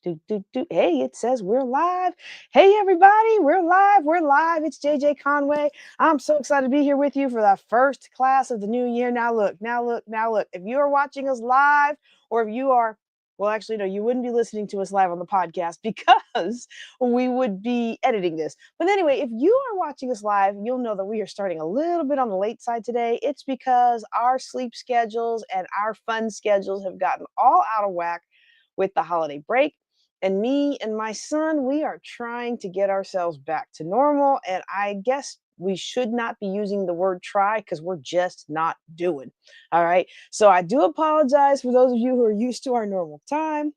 Hey, it says we're live. Hey, everybody, we're live. We're live. It's JJ Conway. I'm so excited to be here with you for the first class of the new year. Now, look, now, look, now, look. If you are watching us live, or if you are, well, actually, no, you wouldn't be listening to us live on the podcast because we would be editing this. But anyway, if you are watching us live, you'll know that we are starting a little bit on the late side today. It's because our sleep schedules and our fun schedules have gotten all out of whack with the holiday break. And me and my son, we are trying to get ourselves back to normal. And I guess we should not be using the word try because we're just not doing. All right. So I do apologize for those of you who are used to our normal time.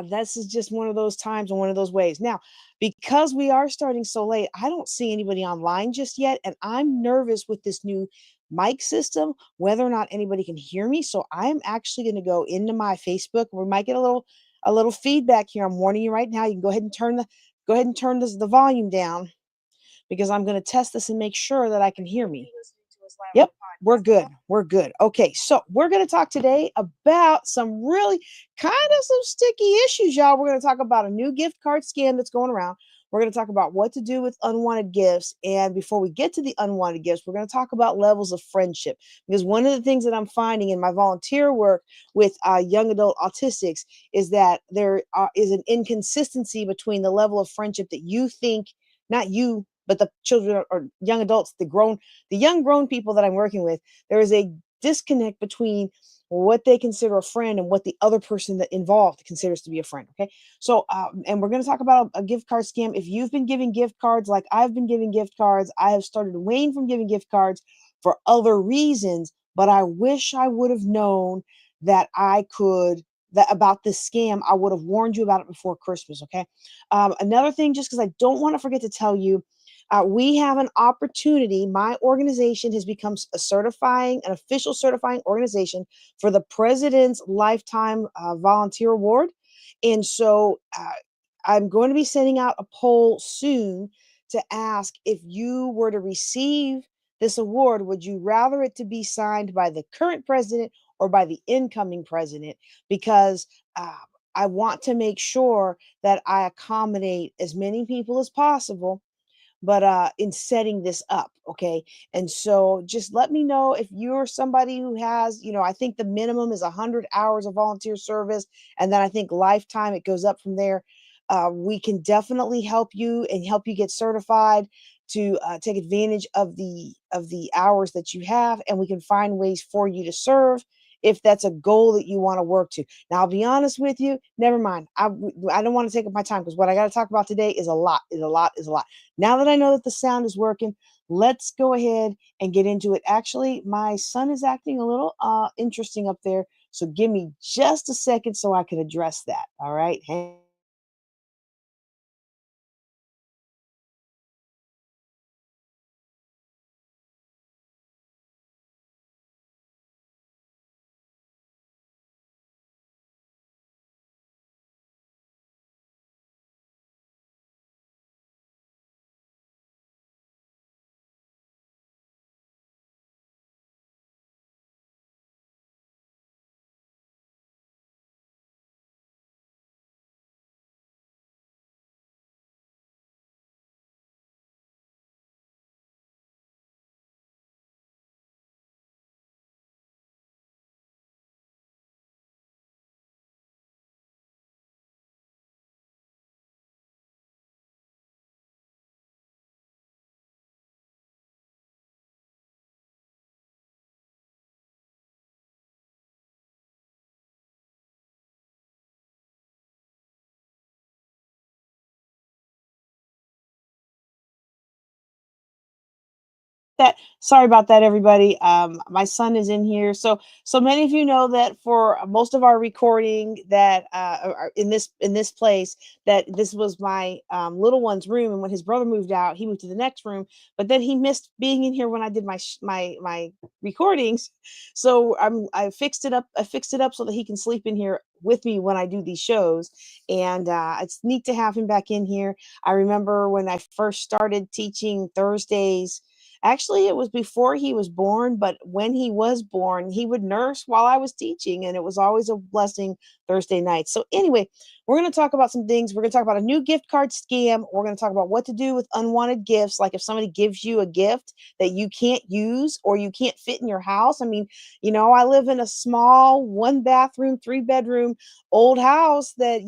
This is just one of those times and one of those ways. Now, because we are starting so late, I don't see anybody online just yet. And I'm nervous with this new mic system, whether or not anybody can hear me. So I'm actually going to go into my Facebook. We might get a little feedback here. I'm warning you right now. You can go ahead and turn the volume down because I'm going to test this and make sure that I can hear me. Yep, we're good. We're good. Okay, so we're going to talk today about some really kind of some sticky issues, y'all. We're going to talk about a new gift card scam that's going around. We're going to talk about what to do with unwanted gifts. And before we get to the unwanted gifts, we're going to talk about levels of friendship. Because one of the things that I'm finding in my volunteer work with young adult autistics is that there is an inconsistency between the level of friendship that you think, not you, but the children or young adults, the young grown people that I'm working with, there is a disconnect between what they consider a friend and what the other person that involved considers to be a friend. Okay. So, and we're going to talk about a gift card scam. If you've been giving gift cards like I've been giving gift cards, I have started weighing from giving gift cards for other reasons, but I wish I would have known that that about this scam. I would have warned you about it before Christmas. Okay. Another thing, just because I don't want to forget to tell you, we have an opportunity. My organization has become an official certifying organization for the President's Lifetime Volunteer Award. And so I'm going to be sending out a poll soon to ask if you were to receive this award, would you rather it to be signed by the current president or by the incoming president? Because I want to make sure that I accommodate as many people as possible but in setting this up. Okay. And so just let me know if you're somebody who has, I think the minimum is 100 hours of volunteer service, and then I think lifetime it goes up from there. We can definitely help you and help you get certified to take advantage of the hours that you have, and we can find ways for you to serve if that's a goal that you want to work to. Now, I'll be honest with you, never mind. I don't want to take up my time because what I got to talk about today is a lot, is a lot, is a lot. Now that I know that the sound is working, let's go ahead and get into it. Actually, my son is acting a little interesting up there. So give me just a second so I can address that. All right. That Sorry about that, everybody. My son is in here. So many of you know that for most of our recording that in this place, that this was my little one's room, and when his brother moved out, he moved to the next room. But then he missed being in here when I did my recordings. So I fixed it up. I fixed it up so that he can sleep in here with me when I do these shows. And it's neat to have him back in here. I remember when I first started teaching Thursdays. Actually, it was before he was born, but when he was born, he would nurse while I was teaching, and it was always a blessing Thursday nights. So anyway, we're going to talk about some things. We're going to talk about a new gift card scam. We're going to talk about what to do with unwanted gifts. Like if somebody gives you a gift that you can't use or you can't fit in your house. I mean, I live in a small 1 bathroom, 3 bedroom old house that,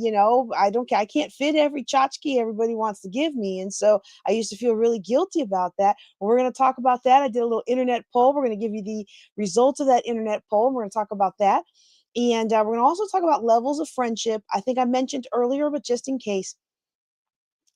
I can't fit every tchotchke everybody wants to give me. And so I used to feel really guilty about that. We're going to talk about that. I did a little internet poll. We're going to give you the results of that internet poll. And we're going to talk about that. And we're going to also talk about levels of friendship. I think I mentioned earlier, but just in case,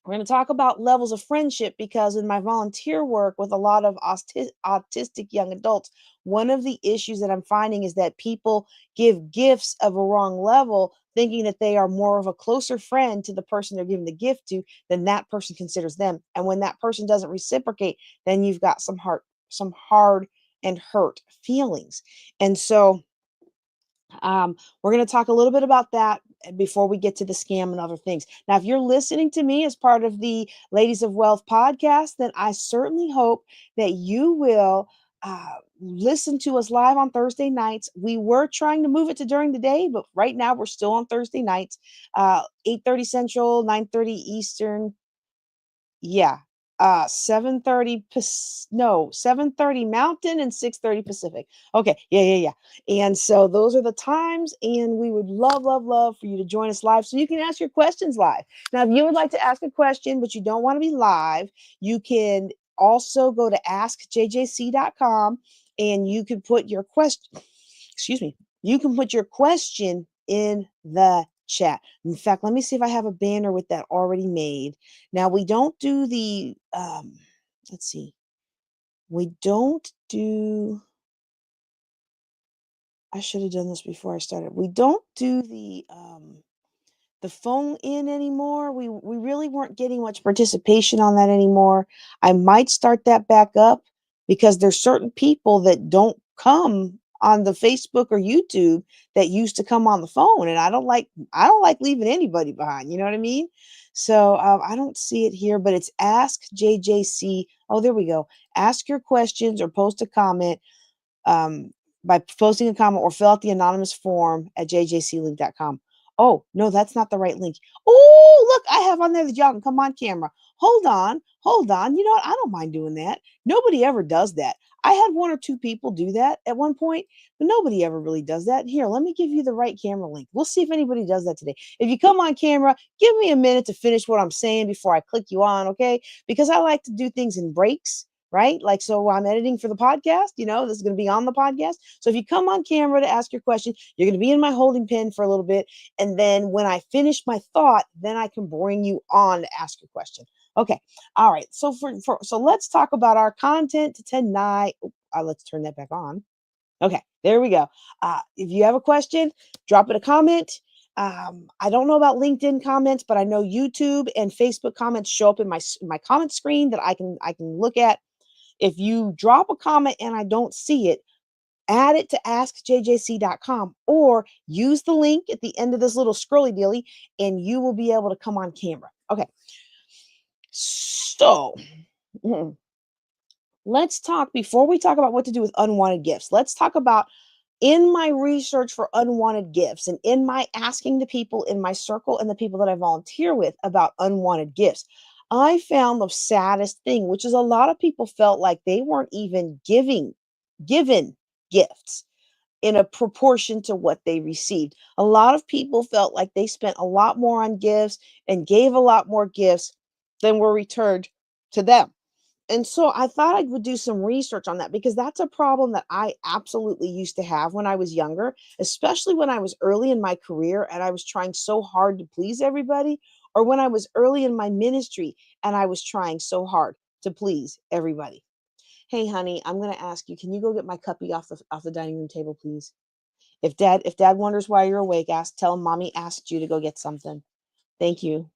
we're going to talk about levels of friendship because in my volunteer work with a lot of autistic young adults, one of the issues that I'm finding is that people give gifts of a wrong level, thinking that they are more of a closer friend to the person they're giving the gift to than that person considers them. And when that person doesn't reciprocate, then you've got some hard and hurt feelings. And so we're going to talk a little bit about that before we get to the scam and other things. Now, if you're listening to me as part of the Ladies of Wealth podcast, then I certainly hope that you will listen to us live on Thursday nights. We were trying to move it to during the day, but right now we're still on Thursday nights, 8:30 Central, 9:30 Eastern. Yeah. 7:30 no, 7:30 Mountain and 6:30 Pacific. Okay. Yeah. And so those are the times, and we would love, love, love for you to join us live so you can ask your questions live. Now, if you would like to ask a question, but you don't want to be live, you can also go to askjjc.com and you can put your question, excuse me, you can put your question in the chat. In fact, let me see if I have a banner with that already made. Now we don't do the let's see. We don't do I should have done this before I started. We don't do the phone in anymore. We really weren't getting much participation on that anymore. I might start that back up because there's certain people that don't come on the Facebook or YouTube that used to come on the phone, and I don't like leaving anybody behind. You know what I mean? So I don't see it here, but it's Ask JJC. Oh, there we go. Ask your questions or post a comment um, by posting a comment or fill out the anonymous form at jjclink.com. Oh, no, that's not the right link. Oh, look, I have on there that y'all can come on camera. Hold on, hold on. You know what? I don't mind doing that. Nobody ever does that. I had one or two people do that at one point, but nobody ever really does that. Here, let me give you the right camera link. We'll see if anybody does that today. If you come on camera, give me a minute to finish what I'm saying before I click you on, okay? Because I like to do things in breaks, right? Like, so I'm editing for the podcast, this is going to be on the podcast. So if you come on camera to ask your question, you're going to be in my holding pen for a little bit. And then when I finish my thought, then I can bring you on to ask your question. Okay. All right. So so let's talk about our content tonight. Let's turn that back on. Okay, there we go. If you have a question, drop it a comment. I don't know about LinkedIn comments, but I know YouTube and Facebook comments show up in my comment screen that I can look at. If you drop a comment and I don't see it, add it to askjjc.com or use the link at the end of this little scrolly dealy and you will be able to come on camera. Okay. So let's talk before we talk about what to do with unwanted gifts. Let's talk about in my research for unwanted gifts and in my asking the people in my circle and the people that I volunteer with about unwanted gifts. I found the saddest thing, which is a lot of people felt like they weren't even given gifts in a proportion to what they received. A lot of people felt like they spent a lot more on gifts and gave a lot more gifts than were returned to them. And so I thought I would do some research on that because that's a problem that I absolutely used to have when I was younger, especially when I was early in my career and I was trying so hard to please everybody, or when I was early in my ministry and I was trying so hard to please everybody. Hey, honey, I'm going to ask you, can you go get my cuppy off the dining room table, please? If dad wonders why you're awake, tell him mommy asked you to go get something. Thank you.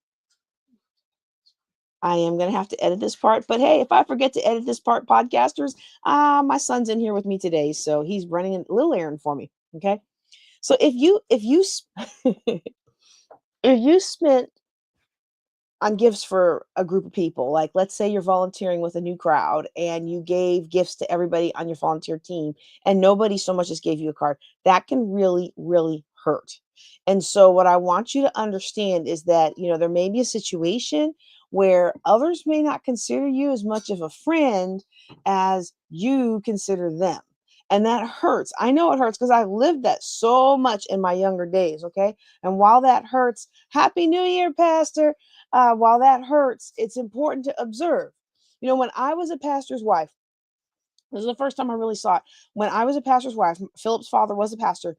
I am going to have to edit this part, but hey, if I forget to edit this part, podcasters, my son's in here with me today, so he's running a little errand for me. Okay, so if you if you spent on gifts for a group of people, like let's say you're volunteering with a new crowd and you gave gifts to everybody on your volunteer team, and nobody so much as gave you a card, that can really, really hurt. And so what I want you to understand is that, there may be a situation where others may not consider you as much of a friend as you consider them. And that hurts. I know it hurts because I lived that so much in my younger days. Okay. And while that hurts, Happy New Year, Pastor. While that hurts, it's important to observe. When I was a pastor's wife, this is the first time I really saw it. When I was a pastor's wife, Philip's father was a pastor.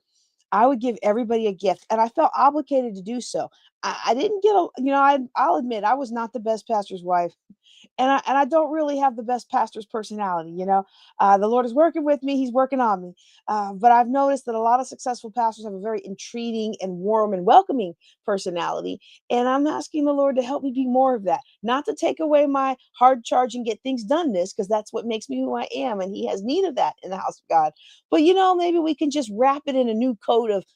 I would give everybody a gift, and I felt obligated to do so. I didn't get a, I'll admit I was not the best pastor's wife, and I don't really have the best pastor's personality. The Lord is working with me; He's working on me. But I've noticed that a lot of successful pastors have a very intriguing and warm and welcoming personality, and I'm asking the Lord to help me be more of that. Not to take away my hard charge and get things doneness, because that's what makes me who I am, and He has need of that in the house of God. But maybe we can just wrap it in a new coat of,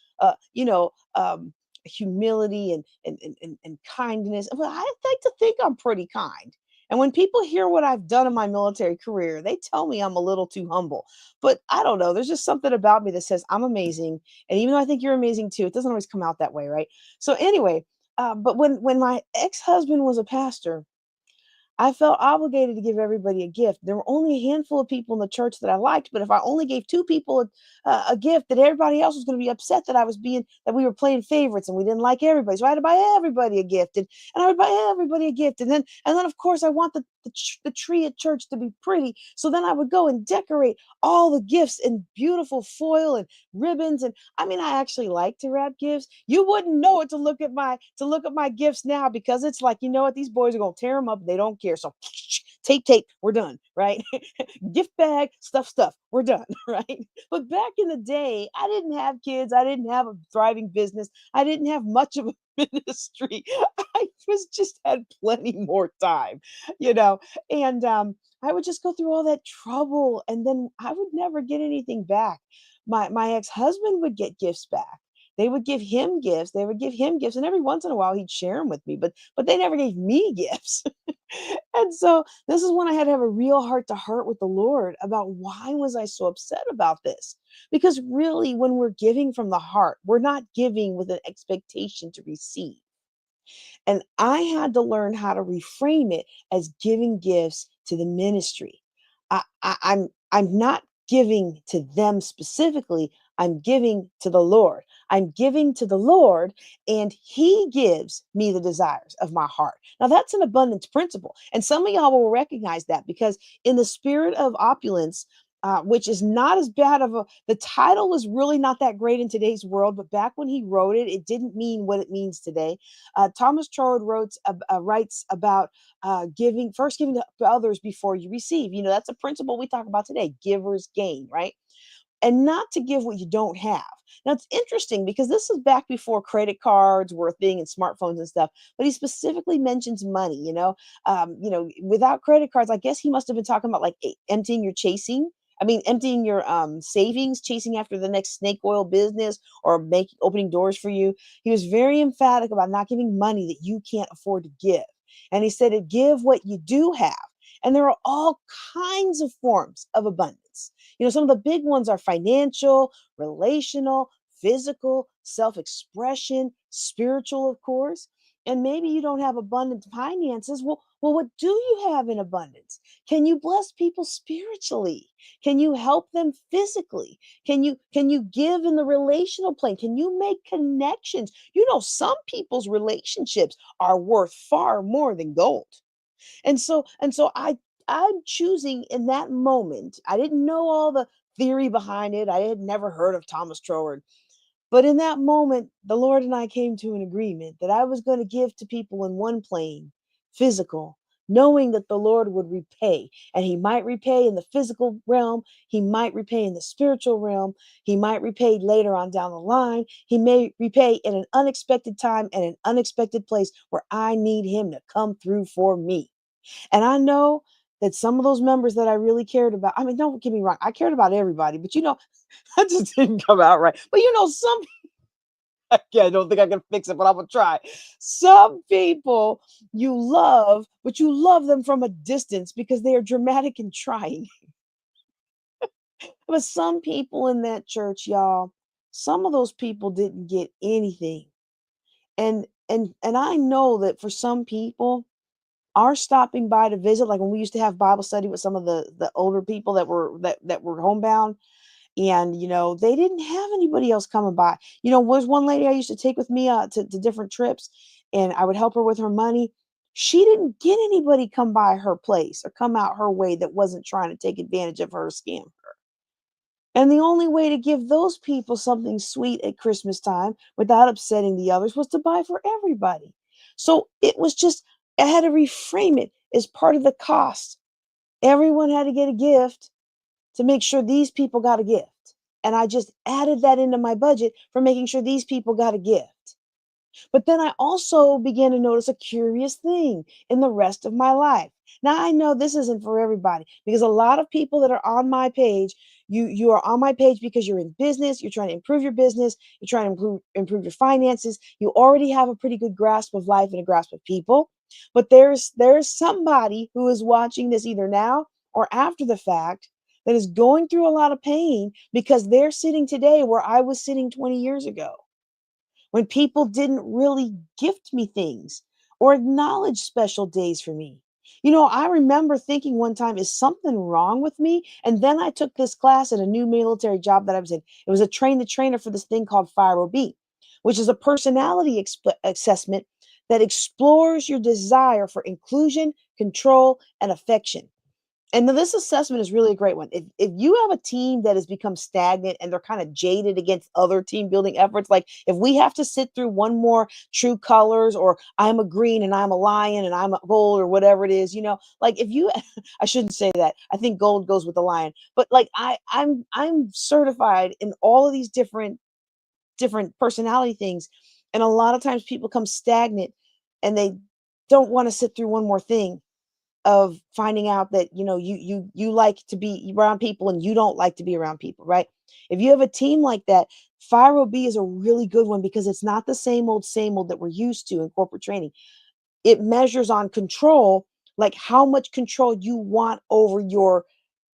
humility and kindness. Well, I like to think I'm pretty kind. And when people hear what I've done in my military career, they tell me I'm a little too humble. But I don't know. There's just something about me that says I'm amazing. And even though I think you're amazing too, it doesn't always come out that way, right? So anyway, but when my ex-husband was a pastor, I felt obligated to give everybody a gift. There were only a handful of people in the church that I liked, but if I only gave two people a gift, that everybody else was going to be upset that we were playing favorites and we didn't like everybody. So I had to buy everybody a gift, and I would buy everybody a gift, and then of course I want the tree at church to be pretty. So then I would go and decorate all the gifts in beautiful foil and ribbons. And I mean, I actually like to wrap gifts. You wouldn't know it to look at my gifts now, because it's like, you know what, these boys are gonna tear them up. They don't care. So tape, we're done, right? Gift bag, stuff, we're done, right? But back in the day, I didn't have kids, I didn't have a thriving business, I didn't have much of a ministry. I was just had plenty more time, you know, and I would just go through all that trouble, and then I would never get anything back. My ex-husband would get gifts back. They would give him gifts. They would give him gifts, and every once in a while he'd share them with me. But they never gave me gifts. And so this is when I had to have a real heart to heart with the Lord about why was I so upset about this? Because really, when we're giving from the heart, we're not giving with an expectation to receive. And I had to learn how to reframe it as giving gifts to the ministry. I'm not giving to them specifically. I'm giving to the Lord. I'm giving to the Lord, and He gives me the desires of my heart. Now, that's an abundance principle. And some of y'all will recognize that, because in the spirit of opulence, which is not as bad of the title was really not that great in today's world, but back when he wrote it, it didn't mean what it means today. Thomas Troward writes about giving to others before you receive. That's a principle we talk about today: givers gain, right? And not to give what you don't have. Now, it's interesting because this is back before credit cards were a thing and smartphones and stuff. But he specifically mentions money. Without credit cards, I guess he must have been talking about like emptying your savings, chasing after the next snake oil business, or opening doors for you. He was very emphatic about not giving money that you can't afford to give. And he said to give what you do have. And there are all kinds of forms of abundance. Some of the big ones are financial, relational, physical, self expression, spiritual, of course. And maybe you don't have abundant finances. Well, what do you have in abundance? Can you bless people spiritually? Can you help them physically? Can you give in the relational plane? Can you make connections? Some people's relationships are worth far more than gold. And so I'm choosing in that moment. I didn't know all the theory behind it. I had never heard of Thomas Troward. But in that moment, the Lord and I came to an agreement that I was going to give to people in one plane, physical, knowing that the Lord would repay. And He might repay in the physical realm, He might repay in the spiritual realm, He might repay later on down the line, He may repay in an unexpected time and an unexpected place where I need Him to come through for me. And I know that some of those members that I really cared about, I mean, don't get me wrong, I cared about everybody, but that just didn't come out right. But some, yeah, I don't think I can fix it, but I'm gonna try. Some people you love, but you love them from a distance because they are dramatic and trying. But some people in that church, y'all, some of those people didn't get anything. And I know that for some people, our stopping by to visit, like when we used to have Bible study with some of the older people that were homebound, and they didn't have anybody else coming by. Was one lady I used to take with me to different trips, and I would help her with her money. She didn't get anybody come by her place or come out her way that wasn't trying to take advantage of her or scam her. And the only way to give those people something sweet at Christmas time without upsetting the others was to buy for everybody. So it was just, I had to reframe it as part of the cost. Everyone had to get a gift to make sure these people got a gift. And I just added that into my budget for making sure these people got a gift. But then I also began to notice a curious thing in the rest of my life. Now I know this isn't for everybody because a lot of people that are on my page, you are on my page because you're in business, you're trying to improve your business, you're trying to improve your finances. You already have a pretty good grasp of life and a grasp of people. But there's somebody who is watching this either now or after the fact that is going through a lot of pain because they're sitting today where I was sitting 20 years ago when people didn't really gift me things or acknowledge special days for me. I remember thinking one time, is something wrong with me? And then I took this class at a new military job that I was in. It was a train the trainer for this thing called Fire B, which is a personality assessment that explores your desire for inclusion, control, and affection. And this assessment is really a great one. If you have a team that has become stagnant and they're kind of jaded against other team building efforts, like if we have to sit through one more true colors or I'm a green and I'm a lion and I'm a gold or whatever it is, like if you I shouldn't say that. I think gold goes with the lion. But like I'm certified in all of these different personality things. And a lot of times people come stagnant and they don't want to sit through one more thing of finding out that you like to be around people and you don't like to be around people, right? If you have a team like that, Fire B is a really good one because it's not the same old that we're used to in corporate training. It measures on control, like how much control you want over your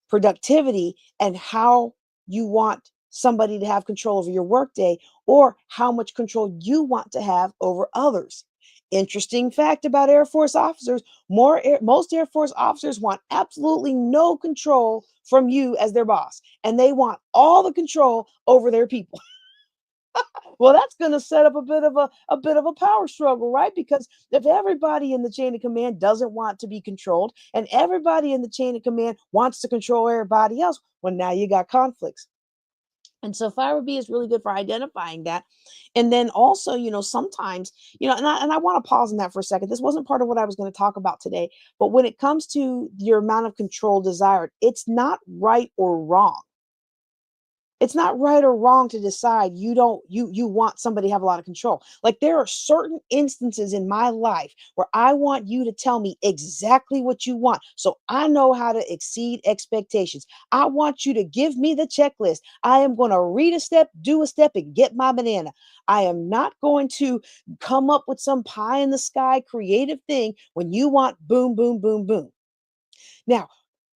productivity and how you want somebody to have control over your workday or how much control you want to have over others. Interesting fact about Air Force officers, most Air Force officers want absolutely no control from you as their boss, and they want all the control over their people. Well, that's going to set up a bit of a power struggle, right? Because if everybody in the chain of command doesn't want to be controlled and everybody in the chain of command wants to control everybody else, well, now you got conflicts. And so Fire B is really good for identifying that. And then also, sometimes, and I want to pause on that for a second. This wasn't part of what I was going to talk about today, but when it comes to your amount of control desired, it's not right or wrong. It's not right or wrong to decide you want somebody to have a lot of control. Like there are certain instances in my life where I want you to tell me exactly what you want so I know how to exceed expectations. I want you to give me the checklist. I am going to read a step, do a step, and get my banana. I am not going to come up with some pie in the sky creative thing when you want boom, boom, boom, boom. Now,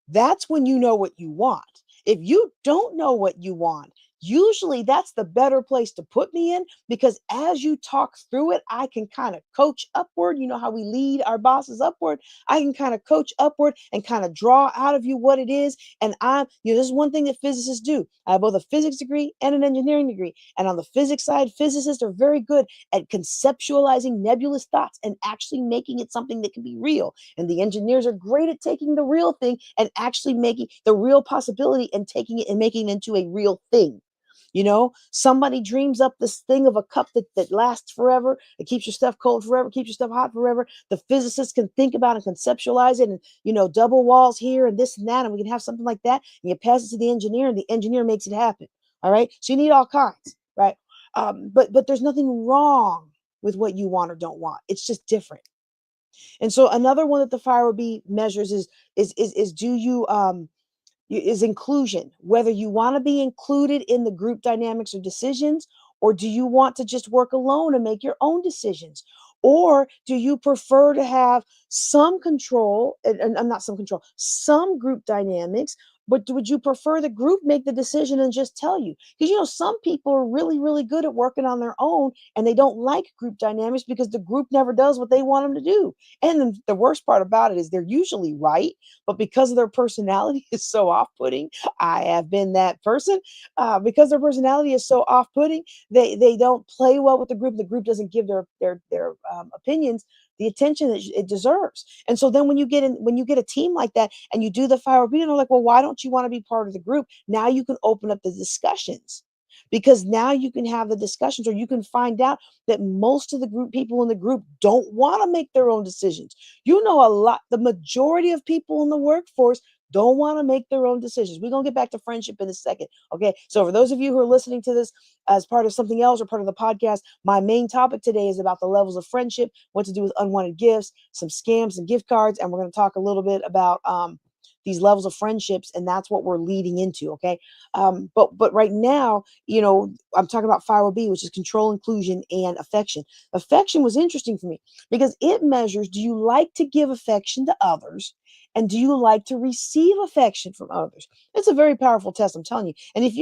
that's when you know what you want. If you don't know what you want, usually that's the better place to put me in because as you talk through it, I can kind of coach upward. You know how we lead our bosses upward? I can kind of coach upward and kind of draw out of you what it is. And this is one thing that physicists do. I have both a physics degree and an engineering degree. And on the physics side, physicists are very good at conceptualizing nebulous thoughts and actually making it something that can be real. And the engineers are great at taking the real thing and actually making the real possibility and taking it and making it into a real thing. Somebody dreams up this thing of a cup that lasts forever. It keeps your stuff cold forever, keeps your stuff hot forever. The physicists can think about and conceptualize it and, double walls here and this and that. And we can have something like that. And you pass it to the engineer and the engineer makes it happen. All right. So you need all kinds, right? But there's nothing wrong with what you want or don't want. It's just different. And so another one that the Fire B measures is do you is inclusion, whether you want to be included in the group dynamics or decisions, or do you want to just work alone and make your own decisions? Or do you prefer to have some control and not some control, some group dynamics But would you prefer the group make the decision and just tell you? Because some people are really, really good at working on their own and they don't like group dynamics because the group never does what they want them to do. And then the worst part about it is they're usually right, but because of their personality is so off-putting, I have been that person. Because their personality is so off-putting, they don't play well with the group. The group doesn't give their opinions the attention that it deserves. And so then when you get a team like that and you do the fire beat, and they're like, well, why don't you want to be part of the group? Now you can open up the discussions because now you can have the discussions, or you can find out that most of the group people in the group don't want to make their own decisions. The majority of people in the workforce don't want to make their own decisions. We're going to get back to friendship in a second. Okay. So for those of you who are listening to this as part of something else or part of the podcast, my main topic today is about the levels of friendship, what to do with unwanted gifts, some scams and gift cards. And we're going to talk a little bit about these levels of friendships, and that's what we're leading into. Okay. But right now, I'm talking about 5OB, which is control, inclusion, and affection. Affection was interesting for me because it measures, do you like to give affection to others? And do you like to receive affection from others? It's a very powerful test, I'm telling you. And if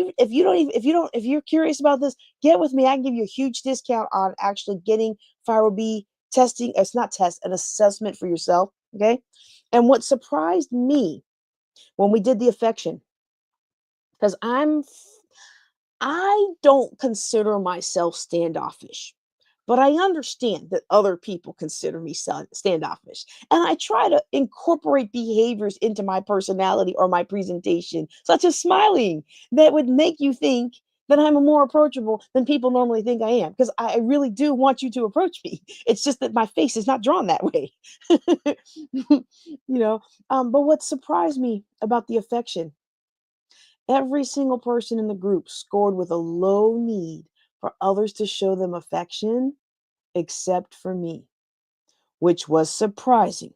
you're curious about this, get with me. I can give you a huge discount on actually getting 5OB testing. It's not test, an assessment for yourself. Okay. And what surprised me when we did the affection, because I don't consider myself standoffish, but I understand that other people consider me standoffish. And I try to incorporate behaviors into my personality or my presentation, such as smiling, that would make you think that I'm more approachable than people normally think I am. Because I really do want you to approach me. It's just that my face is not drawn that way. you but what surprised me about the affection, every single person in the group scored with a low need for others to show them affection except for me, which was surprising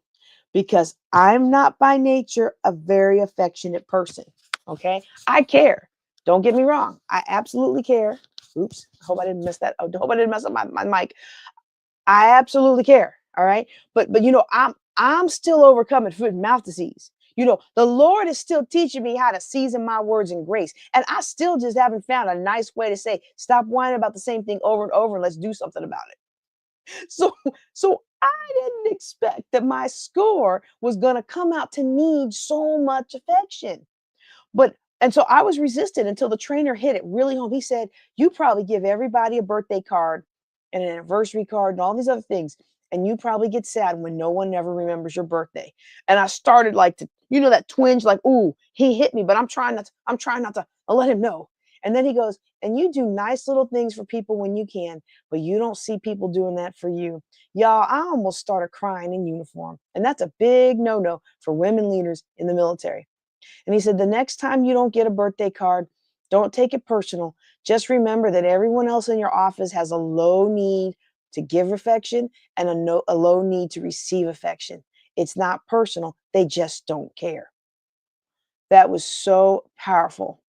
because I'm not by nature a very affectionate person. Okay. I care. Don't get me wrong. I absolutely care. Oops. Hope I didn't mess that. Oh, hope I didn't mess up my mic. I absolutely care. All right. But I'm still overcoming foot and mouth disease. The Lord is still teaching me how to season my words in grace. And I still just haven't found a nice way to say, stop whining about the same thing over and over and let's do something about it. So I didn't expect that my score was going to come out to need so much affection. And so I was resistant until the trainer hit it really home. He said, you probably give everybody a birthday card and an anniversary card and all these other things. And you probably get sad when no one ever remembers your birthday. And I started like to, that twinge, like, ooh, he hit me, but I'm trying not to I'll let him know. And then he goes, and you do nice little things for people when you can, but you don't see people doing that for you. Y'all, I almost started crying in uniform. And that's a big no-no for women leaders in the military. And he said, the next time you don't get a birthday card, don't take it personal. Just remember that everyone else in your office has a low need to give affection and a low need to receive affection. It's not personal. They just don't care. That was so powerful.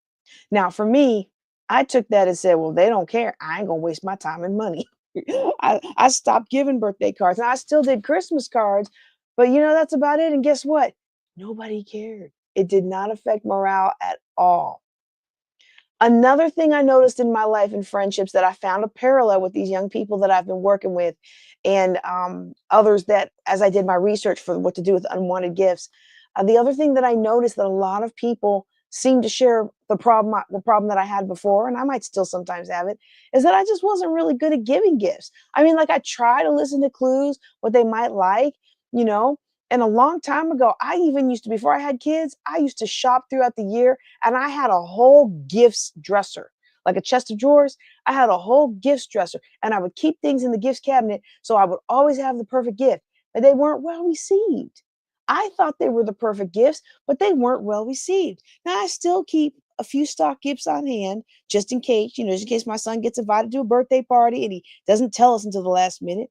Now, for me, I took that and said, well, they don't care. I ain't going to waste my time and money. I stopped giving birthday cards, and I still did Christmas cards, but that's about it. And guess what? Nobody cared. It did not affect morale at all. Another thing I noticed in my life and friendships that I found a parallel with these young people that I've been working with and others that, as I did my research for what to do with unwanted gifts, the other thing that I noticed that a lot of people seem to share the problem that I had before, and I might still sometimes have it, is that I just wasn't really good at giving gifts. I mean, like I try to listen to clues, what they might like, you know, and a long time ago, I even used to, before I had kids, I used to shop throughout the year and I had a whole gifts dresser, like a chest of drawers. I had a whole gifts dresser and I would keep things in the gifts cabinet so I would always have the perfect gift, but they weren't well received. I thought they were the perfect gifts, but they weren't well received. Now, I still keep a few stock gifts on hand just in case, just in case my son gets invited to a birthday party and he doesn't tell us until the last minute,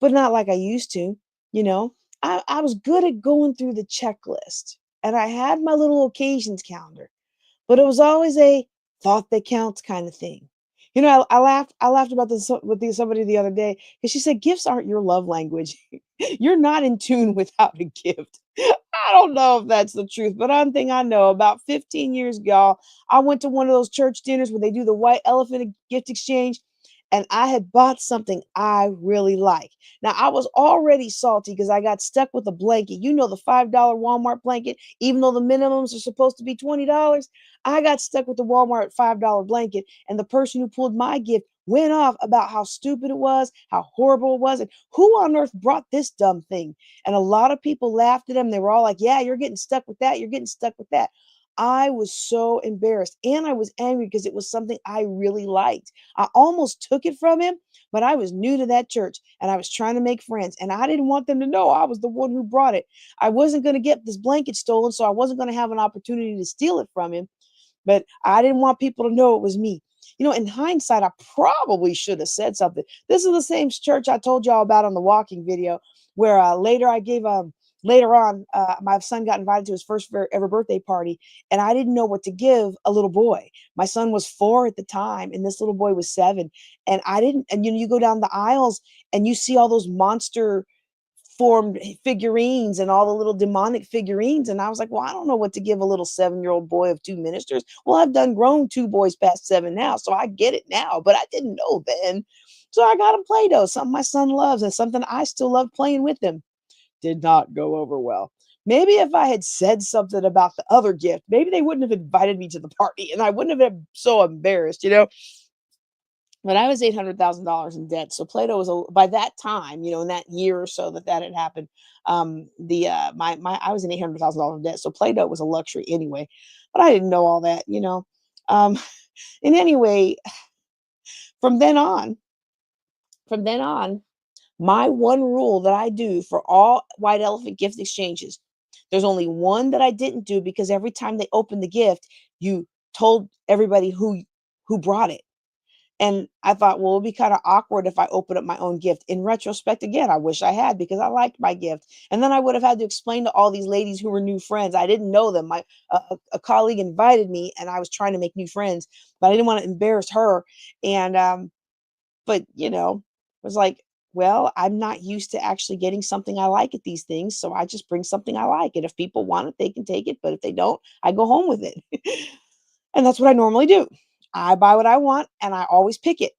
but not like I used to, you know. I was good at going through the checklist and I had my little occasions calendar, but it was always a thought that counts kind of thing. I laughed about this with somebody the other day because she said gifts aren't your love language. You're not in tune without a gift. I don't know if that's the truth, but one thing I know about 15 years ago, I went to one of those church dinners where they do the white elephant gift exchange, and I had bought something I really like. Now, I was already salty because I got stuck with a blanket. You know, the $5 Walmart blanket, even though the minimums are supposed to be $20, I got stuck with the Walmart $5 blanket, and the person who pulled my gift went off about how stupid it was, how horrible it was, and who on earth brought this dumb thing? And a lot of people laughed at him. They were all like, "Yeah, you're getting stuck with that. You're getting stuck with that." I was so embarrassed and I was angry because it was something I really liked. I almost took it from him, but I was new to that church and I was trying to make friends and I didn't want them to know I was the one who brought it. I wasn't going to get this blanket stolen, so I wasn't going to have an opportunity to steal it from him, but I didn't want people to know it was me. In hindsight, I probably should have said something. This is the same church I told y'all about on the walking video, where later on, my son got invited to his first ever birthday party, and I didn't know what to give a little boy. My son was 4 at the time, and this little boy was 7, and I didn't. And you go down the aisles, and you see all those monster formed figurines and all the little demonic figurines. And I was like, well, I don't know what to give a little 7-year-old boy of 2 ministers. Well, I've done grown 2 boys past 7 now, so I get it now, but I didn't know then. So I got him Play-Doh, something my son loves and something I still love playing with him. Did not go over well. Maybe if I had said something about the other gift, maybe they wouldn't have invited me to the party and I wouldn't have been so embarrassed. But I was $800,000 in debt. So Plato was by that time, in that year or so that had happened. The my I was in $800,000 in debt. So Plato was a luxury anyway, but I didn't know all that. Um, and anyway, from then on, from then on, my one rule that I do for all white elephant gift exchanges, there's only one that I didn't do because every time they opened the gift, you told everybody who brought it. And I thought, well, it'd be kind of awkward if I open up my own gift. In retrospect, again, I wish I had because I liked my gift. And then I would have had to explain to all these ladies who were new friends. I didn't know them. A colleague invited me, and I was trying to make new friends, but I didn't want to embarrass her. And but it was like, well, I'm not used to actually getting something I like at these things, so I just bring something I like. And if people want it, they can take it. But if they don't, I go home with it. And that's what I normally do. I buy what I want and I always pick it.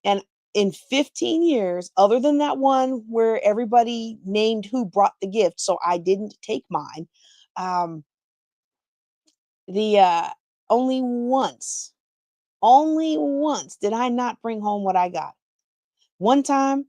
And in 15 years, other than that one where everybody named who brought the gift, so I didn't take mine, um, the only once did I not bring home what I got. One time,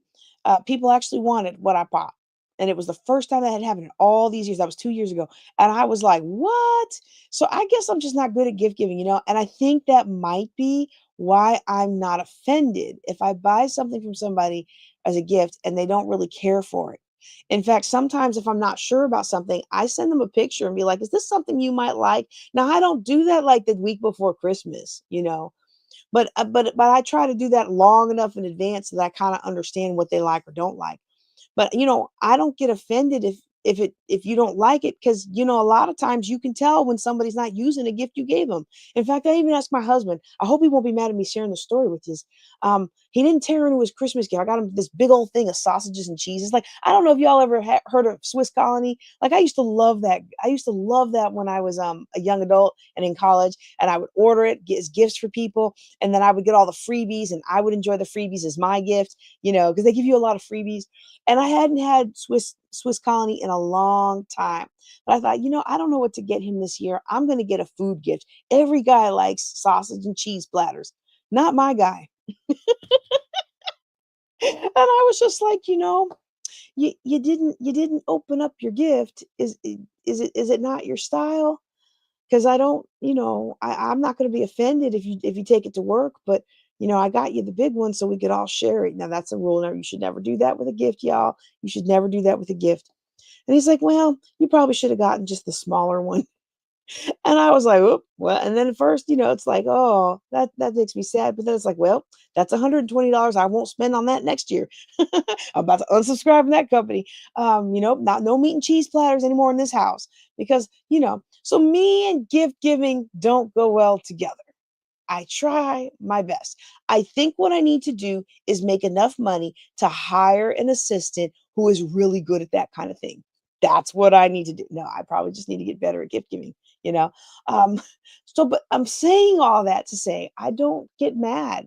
people actually wanted what I bought, and it was the first time that had happened in all these years. That was 2 years ago, and I was like, "What?" So I guess I'm just not good at gift giving, and I think that might be why I'm not offended if I buy something from somebody as a gift and they don't really care for it. In fact, sometimes if I'm not sure about something, I send them a picture and be like, "Is this something you might like?" Now, I don't do that like the week before Christmas. But I try to do that long enough in advance so that I kinda understand what they like or don't like. But, I don't get offended if you don't like it, because a lot of times you can tell when somebody's not using a gift you gave them. In fact, I even asked my husband, I hope he won't be mad at me sharing the story with you. He didn't tear into his Christmas gift. I got him this big old thing of sausages and cheese. It's like, I don't know if y'all ever heard of Swiss Colony. Like, I used to love that. I used to love that when I was a young adult and in college, and I would order it, get as gifts for people, and then I would get all the freebies, and I would enjoy the freebies as my gift, because they give you a lot of freebies. And I hadn't had Swiss Colony in a long time. But I thought, I don't know what to get him this year. I'm going to get a food gift. Every guy likes sausage and cheese platters. Not my guy. And I was just like, you didn't open up your gift. Is it not your style? Because I don't, I'm not going to be offended if you take it to work, but I got you the big one so we could all share it. Now that's a rule. Now you should never do that with a gift, y'all. You should never do that with a gift. And he's like, well, you probably should have gotten just the smaller one. And I was like, "Oop, well," and then at first, it's like, "Oh, that makes me sad," but then it's like, "Well, that's $120 I won't spend on that next year." I'm about to unsubscribe from that company. Not no meat and cheese platters anymore in this house because, so me and gift giving don't go well together. I try my best. I think what I need to do is make enough money to hire an assistant who is really good at that kind of thing. That's what I need to do. No, I probably just need to get better at gift giving, you know. Um, but I'm saying all that to say I don't get mad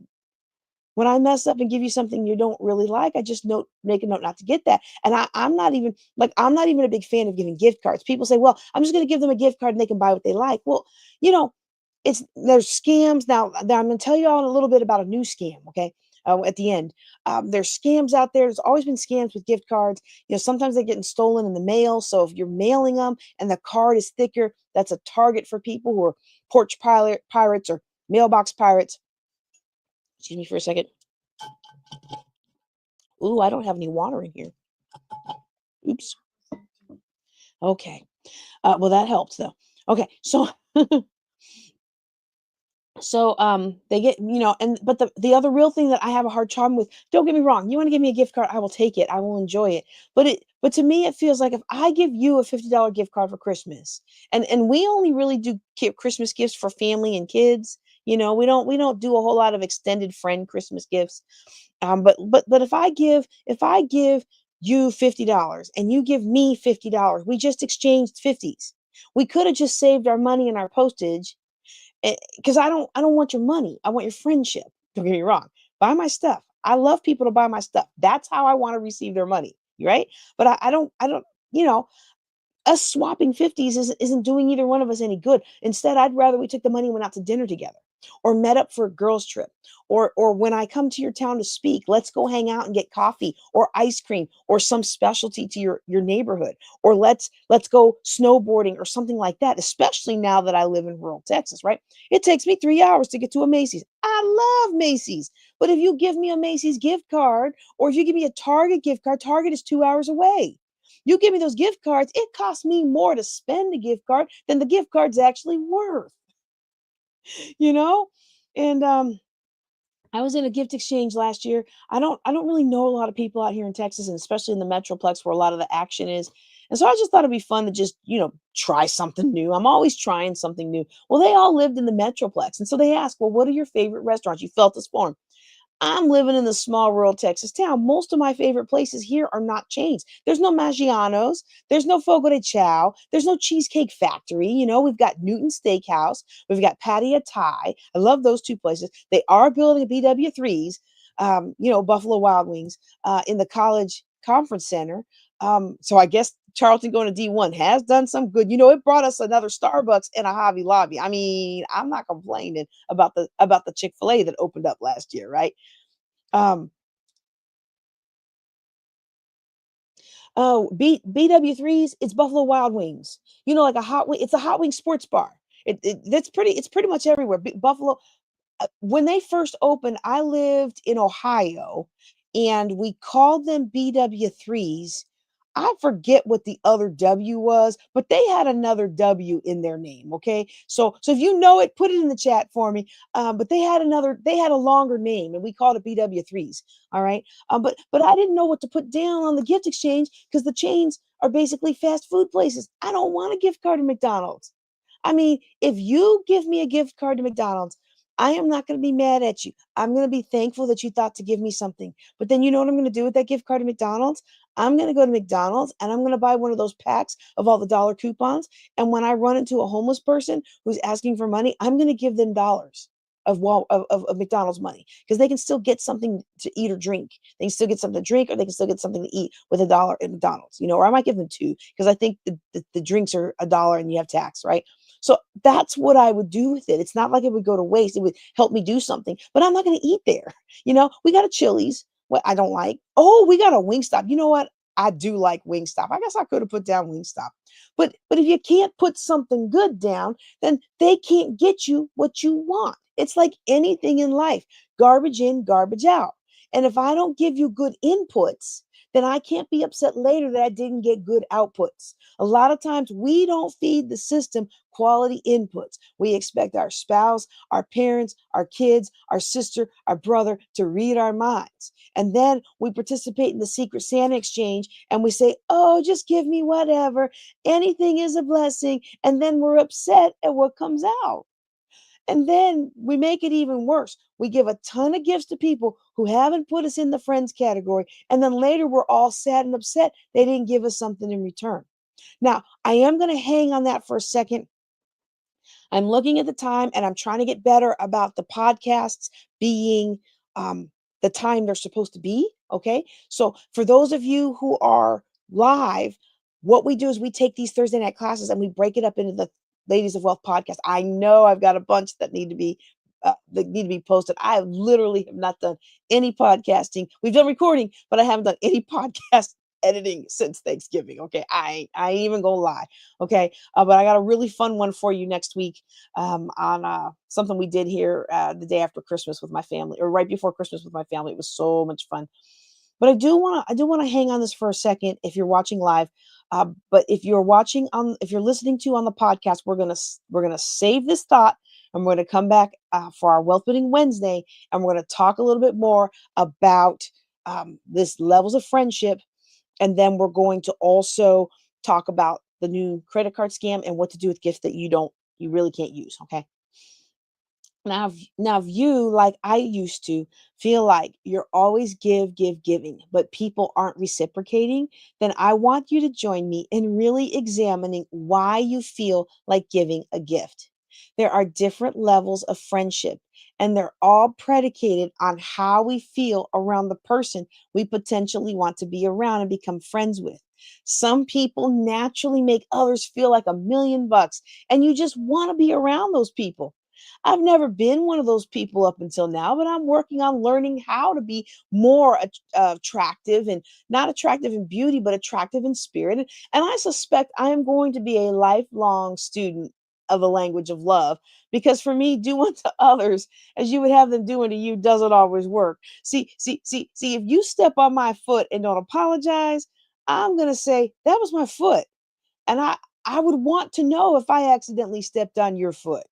when I mess up and give you something you don't really like. I just make a note not to get that. And I'm not even I'm not even a big fan of giving gift cards. People say, well, I'm just going to give them a gift card and they can buy what they like. Well, you know, there's scams now. I'm going to tell you all a little bit about a new scam. Okay. At the end, there's scams out there. There's always been scams with gift cards. Sometimes they're getting stolen in the mail. So if you're mailing them and the card is thicker, that's a target for people who are pirates or mailbox pirates. Excuse me for a second. Ooh, I don't have any water in here. Oops. Okay. Well, that helps though. Okay. So they get, and but the other real thing that I have a hard time with, don't get me wrong, you want to give me a gift card, I will take it. I will enjoy it. But to me it feels like if I give you a $50 gift card for Christmas, and we only really do Christmas gifts for family and kids, we don't do a whole lot of extended friend Christmas gifts. But if I give you $50 and you give me $50, we just exchanged 50s. We could have just saved our money and our postage, because I don't want your money. I want your friendship. Don't get me wrong. Buy my stuff. I love people to buy my stuff. That's how I want to receive their money, right? But I don't, you know, us swapping 50s isn't doing either one of us any good. Instead, I'd rather we took the money and went out to dinner together or met up for a girls' trip. Or when I come to your town to speak, let's go hang out and get coffee or ice cream or some specialty to your neighborhood. Or let's go snowboarding or something like that, especially now that I live in rural Texas, right? It takes me 3 hours to get to a Macy's. I love Macy's. But if you give me a Macy's gift card, or if you give me a Target gift card, Target is 2 hours away. You give me those gift cards, it costs me more to spend a gift card than the gift card's actually worth, you know? And I was in a gift exchange last year. I don't really know a lot of people out here in Texas, and especially in the Metroplex where a lot of the action is. And so I just thought it'd be fun to just, try something new. I'm always trying something new. Well, they all lived in the Metroplex. And so they asked, well, what are your favorite restaurants? You felt this for 'em. I'm living in the small rural Texas town. Most of my favorite places here are not chains. There's no Maggiano's. There's no Fogo de Chao. There's no Cheesecake Factory. We've got Newton Steakhouse. We've got Patty Thai. I love those two places. They are building BW3s, Buffalo Wild Wings, in the College Conference Center. So I guess Charlton going to D1 has done some good. It brought us another Starbucks and a Hobby Lobby. I mean, I'm not complaining about the Chick-fil-A that opened up last year, right? Um, oh, BW3s, it's Buffalo Wild Wings. Like a hot wing, it's a hot wing sports bar. It's pretty much everywhere. Buffalo, when they first opened, I lived in Ohio and we called them BW3s. I forget what the other W was, but they had another W in their name. Okay. So if you know it, put it in the chat for me. But they had a longer name and we called it BW3s. All right. But I didn't know what to put down on the gift exchange because the chains are basically fast food places. I don't want a gift card to McDonald's. I mean, if you give me a gift card to McDonald's, I am not going to be mad at you. I'm going to be thankful that you thought to give me something. But then you know what I'm going to do with that gift card to McDonald's? I'm going to go to McDonald's and I'm going to buy one of those packs of all the dollar coupons. And when I run into a homeless person who's asking for money, I'm going to give them dollars of McDonald's money because they can still get something to eat or drink. They can still get something to drink or they can still get something to eat with a dollar at McDonald's, or I might give them two because I think the drinks are a dollar and you have tax, right? So that's what I would do with it. It's not like it would go to waste. It would help me do something, but I'm not going to eat there. We got a Chili's, what I don't like. Oh, we got a Wingstop. You know what? I do like Wingstop. I guess I could have put down Wingstop. But if you can't put something good down, then they can't get you what you want. It's like anything in life. Garbage in, garbage out. And if I don't give you good inputs, then I can't be upset later that I didn't get good outputs. A lot of times we don't feed the system quality inputs. We expect our spouse, our parents, our kids, our sister, our brother to read our minds. And then we participate in the Secret Santa exchange and we say, oh, just give me whatever. Anything is a blessing. And then we're upset at what comes out. And then we make it even worse. We give a ton of gifts to people who haven't put us in the friends category. And then later we're all sad and upset they didn't give us something in return. Now, I am going to hang on that for a second. I'm looking at the time and I'm trying to get better about the podcasts being the time they're supposed to be. Okay. So for those of you who are live, what we do is we take these Thursday night classes and we break it up into the Ladies of Wealth podcast. I know I've got a bunch that need to be posted. I literally have not done any podcasting. We've done recording, but I haven't done any podcast editing since Thanksgiving. Okay, I ain't even gonna lie. Okay, but I got a really fun one for you next week on something we did here the day after Christmas with my family, or right before Christmas with my family. It was so much fun. But I do want to hang on this for a second if you're watching live. But if you're listening to on the podcast, we're gonna save this thought and we're gonna come back for our Wealth Building Wednesday, and we're gonna talk a little bit more about this levels of friendship, and then we're going to also talk about the new credit card scam and what to do with gifts that you really can't use. Okay. Now, if you, like I used to, feel like you're always giving, but people aren't reciprocating, then I want you to join me in really examining why you feel like giving a gift. There are different levels of friendship, and they're all predicated on how we feel around the person we potentially want to be around and become friends with. Some people naturally make others feel like $1,000,000, and you just want to be around those people. I've never been one of those people up until now, but I'm working on learning how to be more attractive, and not attractive in beauty, but attractive in spirit. And I suspect I am going to be a lifelong student of the language of love, because for me, do unto others as you would have them do unto you doesn't always work. See, if you step on my foot and don't apologize, I'm going to say that was my foot. And I would want to know if I accidentally stepped on your foot.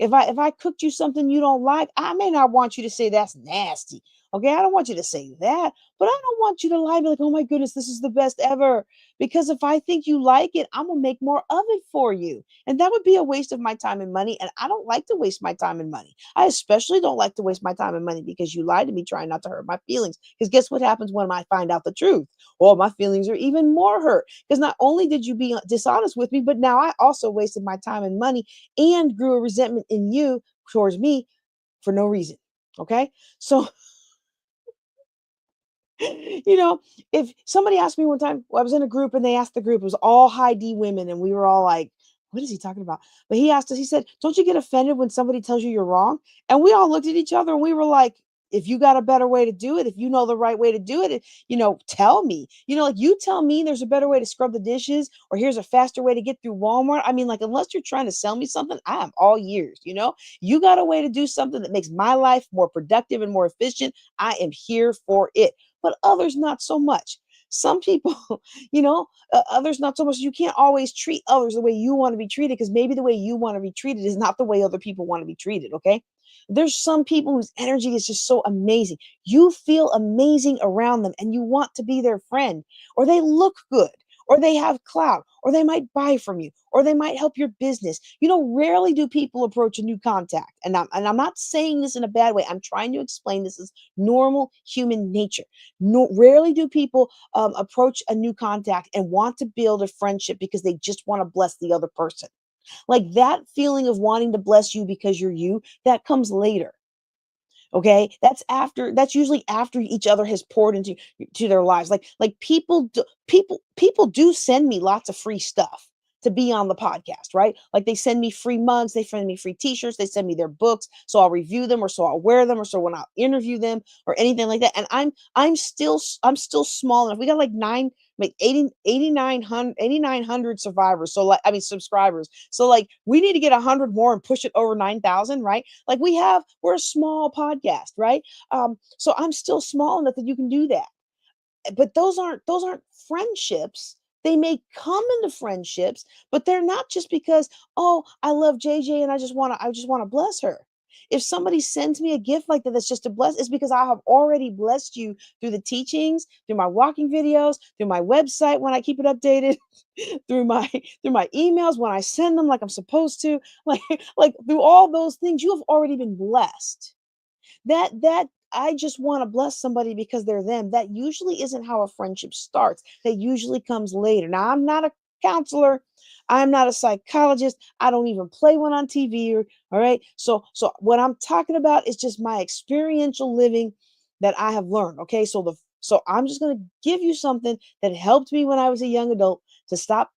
If I cooked you something you don't like, I may not want you to say that's nasty. Okay, I don't want you to say that, but I don't want you to lie, be like, oh my goodness, this is the best ever. Because if I think you like it, I'm gonna make more of it for you. And that would be a waste of my time and money. And I don't like to waste my time and money. I especially don't like to waste my time and money because you lied to me trying not to hurt my feelings. Because guess what happens when I find out the truth? Well, my feelings are even more hurt. Because not only did you be dishonest with me, but now I also wasted my time and money and grew a resentment in you towards me for no reason. Okay. So, if somebody asked me one time, well, I was in a group and they asked the group, it was all high D women, and we were all like, what is he talking about? But he asked us, he said, don't you get offended when somebody tells you you're wrong? And we all looked at each other and we were like, if you got a better way to do it, if you know the right way to do it, tell me. Like you tell me there's a better way to scrub the dishes, or here's a faster way to get through Walmart. I mean, like, unless you're trying to sell me something, I am all ears. You got a way to do something that makes my life more productive and more efficient. I am here for it, but others not so much. Some people, others not so much. You can't always treat others the way you want to be treated, because maybe the way you want to be treated is not the way other people want to be treated. Okay. There's some people whose energy is just so amazing. You feel amazing around them and you want to be their friend, or they look good, or they have clout, or they might buy from you, or they might help your business. Rarely do people approach a new contact. And I'm not saying this in a bad way. I'm trying to explain this as normal human nature. No, rarely do people approach a new contact and want to build a friendship because they just want to bless the other person. Like that feeling of wanting to bless you because you're you, that comes later. Okay, that's usually after each other has poured into to their lives. Like people do send me lots of free stuff to be on the podcast, right? Like they send me free mugs, they send me free t-shirts, they send me their books, so I'll review them, or so I'll wear them, or so when I'll interview them, or anything like that. And I'm still small enough. We got like 8,900 survivors. So, like, I mean, subscribers. So like we need to get 100 more and push it over 9,000, right? Like we're a small podcast, right? So I'm still small enough that you can do that. But those aren't friendships. They may come into friendships, but they're not just because, oh, I love JJ and I just want to bless her. If somebody sends me a gift like that, that's just a bless, it's because I have already blessed you through the teachings, through my walking videos, through my website when I keep it updated, through my emails when I send them like I'm supposed to, like through all those things, you have already been blessed. That I just want to bless somebody because they're them. That usually isn't how a friendship starts. That usually comes later. Now, I'm not a counselor. I'm not a psychologist. I don't even play one on TV. All right. So what I'm talking about is just my experiential living that I have learned. Okay. So I'm just gonna give you something that helped me when I was a young adult to stop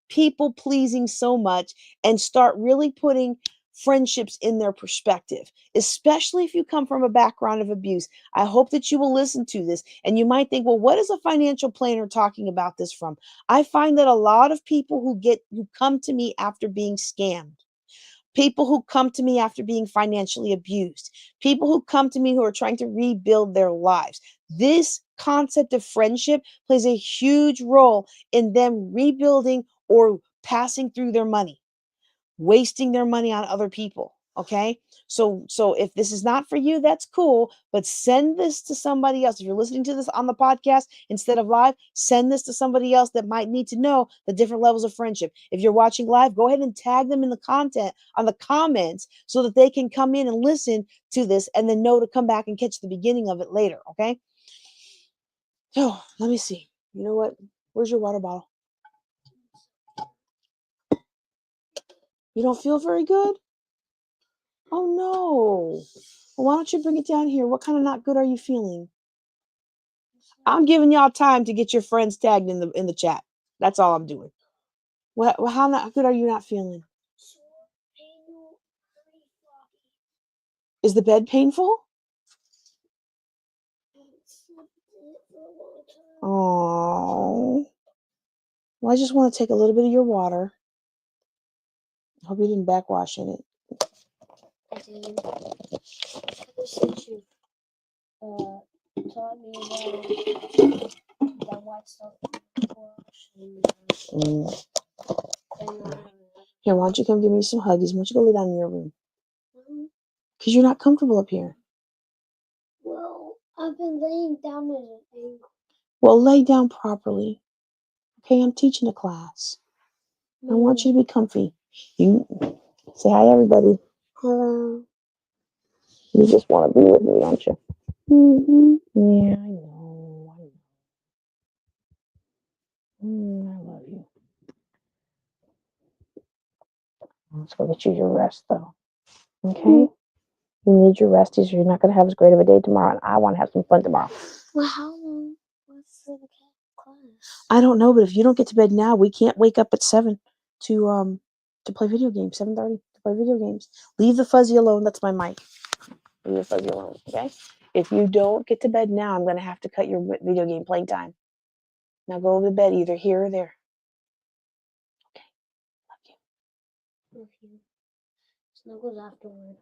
people pleasing so much and start really putting friendships in their perspective, especially if you come from a background of abuse. I hope that you will listen to this and you might think, well, what is a financial planner talking about this from? I find that a lot of people who come to me after being scammed, people who come to me after being financially abused, people who come to me who are trying to rebuild their lives. This concept of friendship plays a huge role in them rebuilding or passing through their money, wasting their money on other people. Okay. So if this is not for you, that's cool. But send this to somebody else. If you're listening to this on the podcast instead of live, send this to somebody else that might need to know the different levels of friendship. If you're watching live, go ahead and tag them in the content on the comments so that they can come in and listen to this and then know to come back and catch the beginning of it later. Okay. So let me see. You know what? Where's your water bottle? You don't feel very good? Oh no. Well, why don't you bring it down here? What kind of not good are you feeling? I'm giving y'all time to get your friends tagged in the chat. That's all I'm doing. How not good are you not feeling? Is the bed painful? Oh. Well, I just want to take a little bit of your water. I hope you didn't backwash in it. I did. Since you taught me about that white stuff. Here, why don't you come give me some huggies? Why don't you go lay down in your room? Because you're not comfortable up here. Well, I've been laying down at an angle. Well, lay down properly. Okay, I'm teaching a class. I want you to be comfy. You say hi, everybody. Hello. You just want to be with me, don't you? Mm-hmm. Yeah, I know. I love you. Let's go get you your rest, though. Okay? You need your rest. You're not going to have as great of a day tomorrow, and I want to have some fun tomorrow. Well, how long was the class? I don't know, but if you don't get to bed now, we can't wake up at 7 to play video games. 7:30 to play video games. Leave the fuzzy alone. That's my mic. Leave the fuzzy alone. Okay. If you don't get to bed now, I'm going to have to cut your video game playing time. Now go to bed either here or there. Okay. Love you. Snuggles afterward.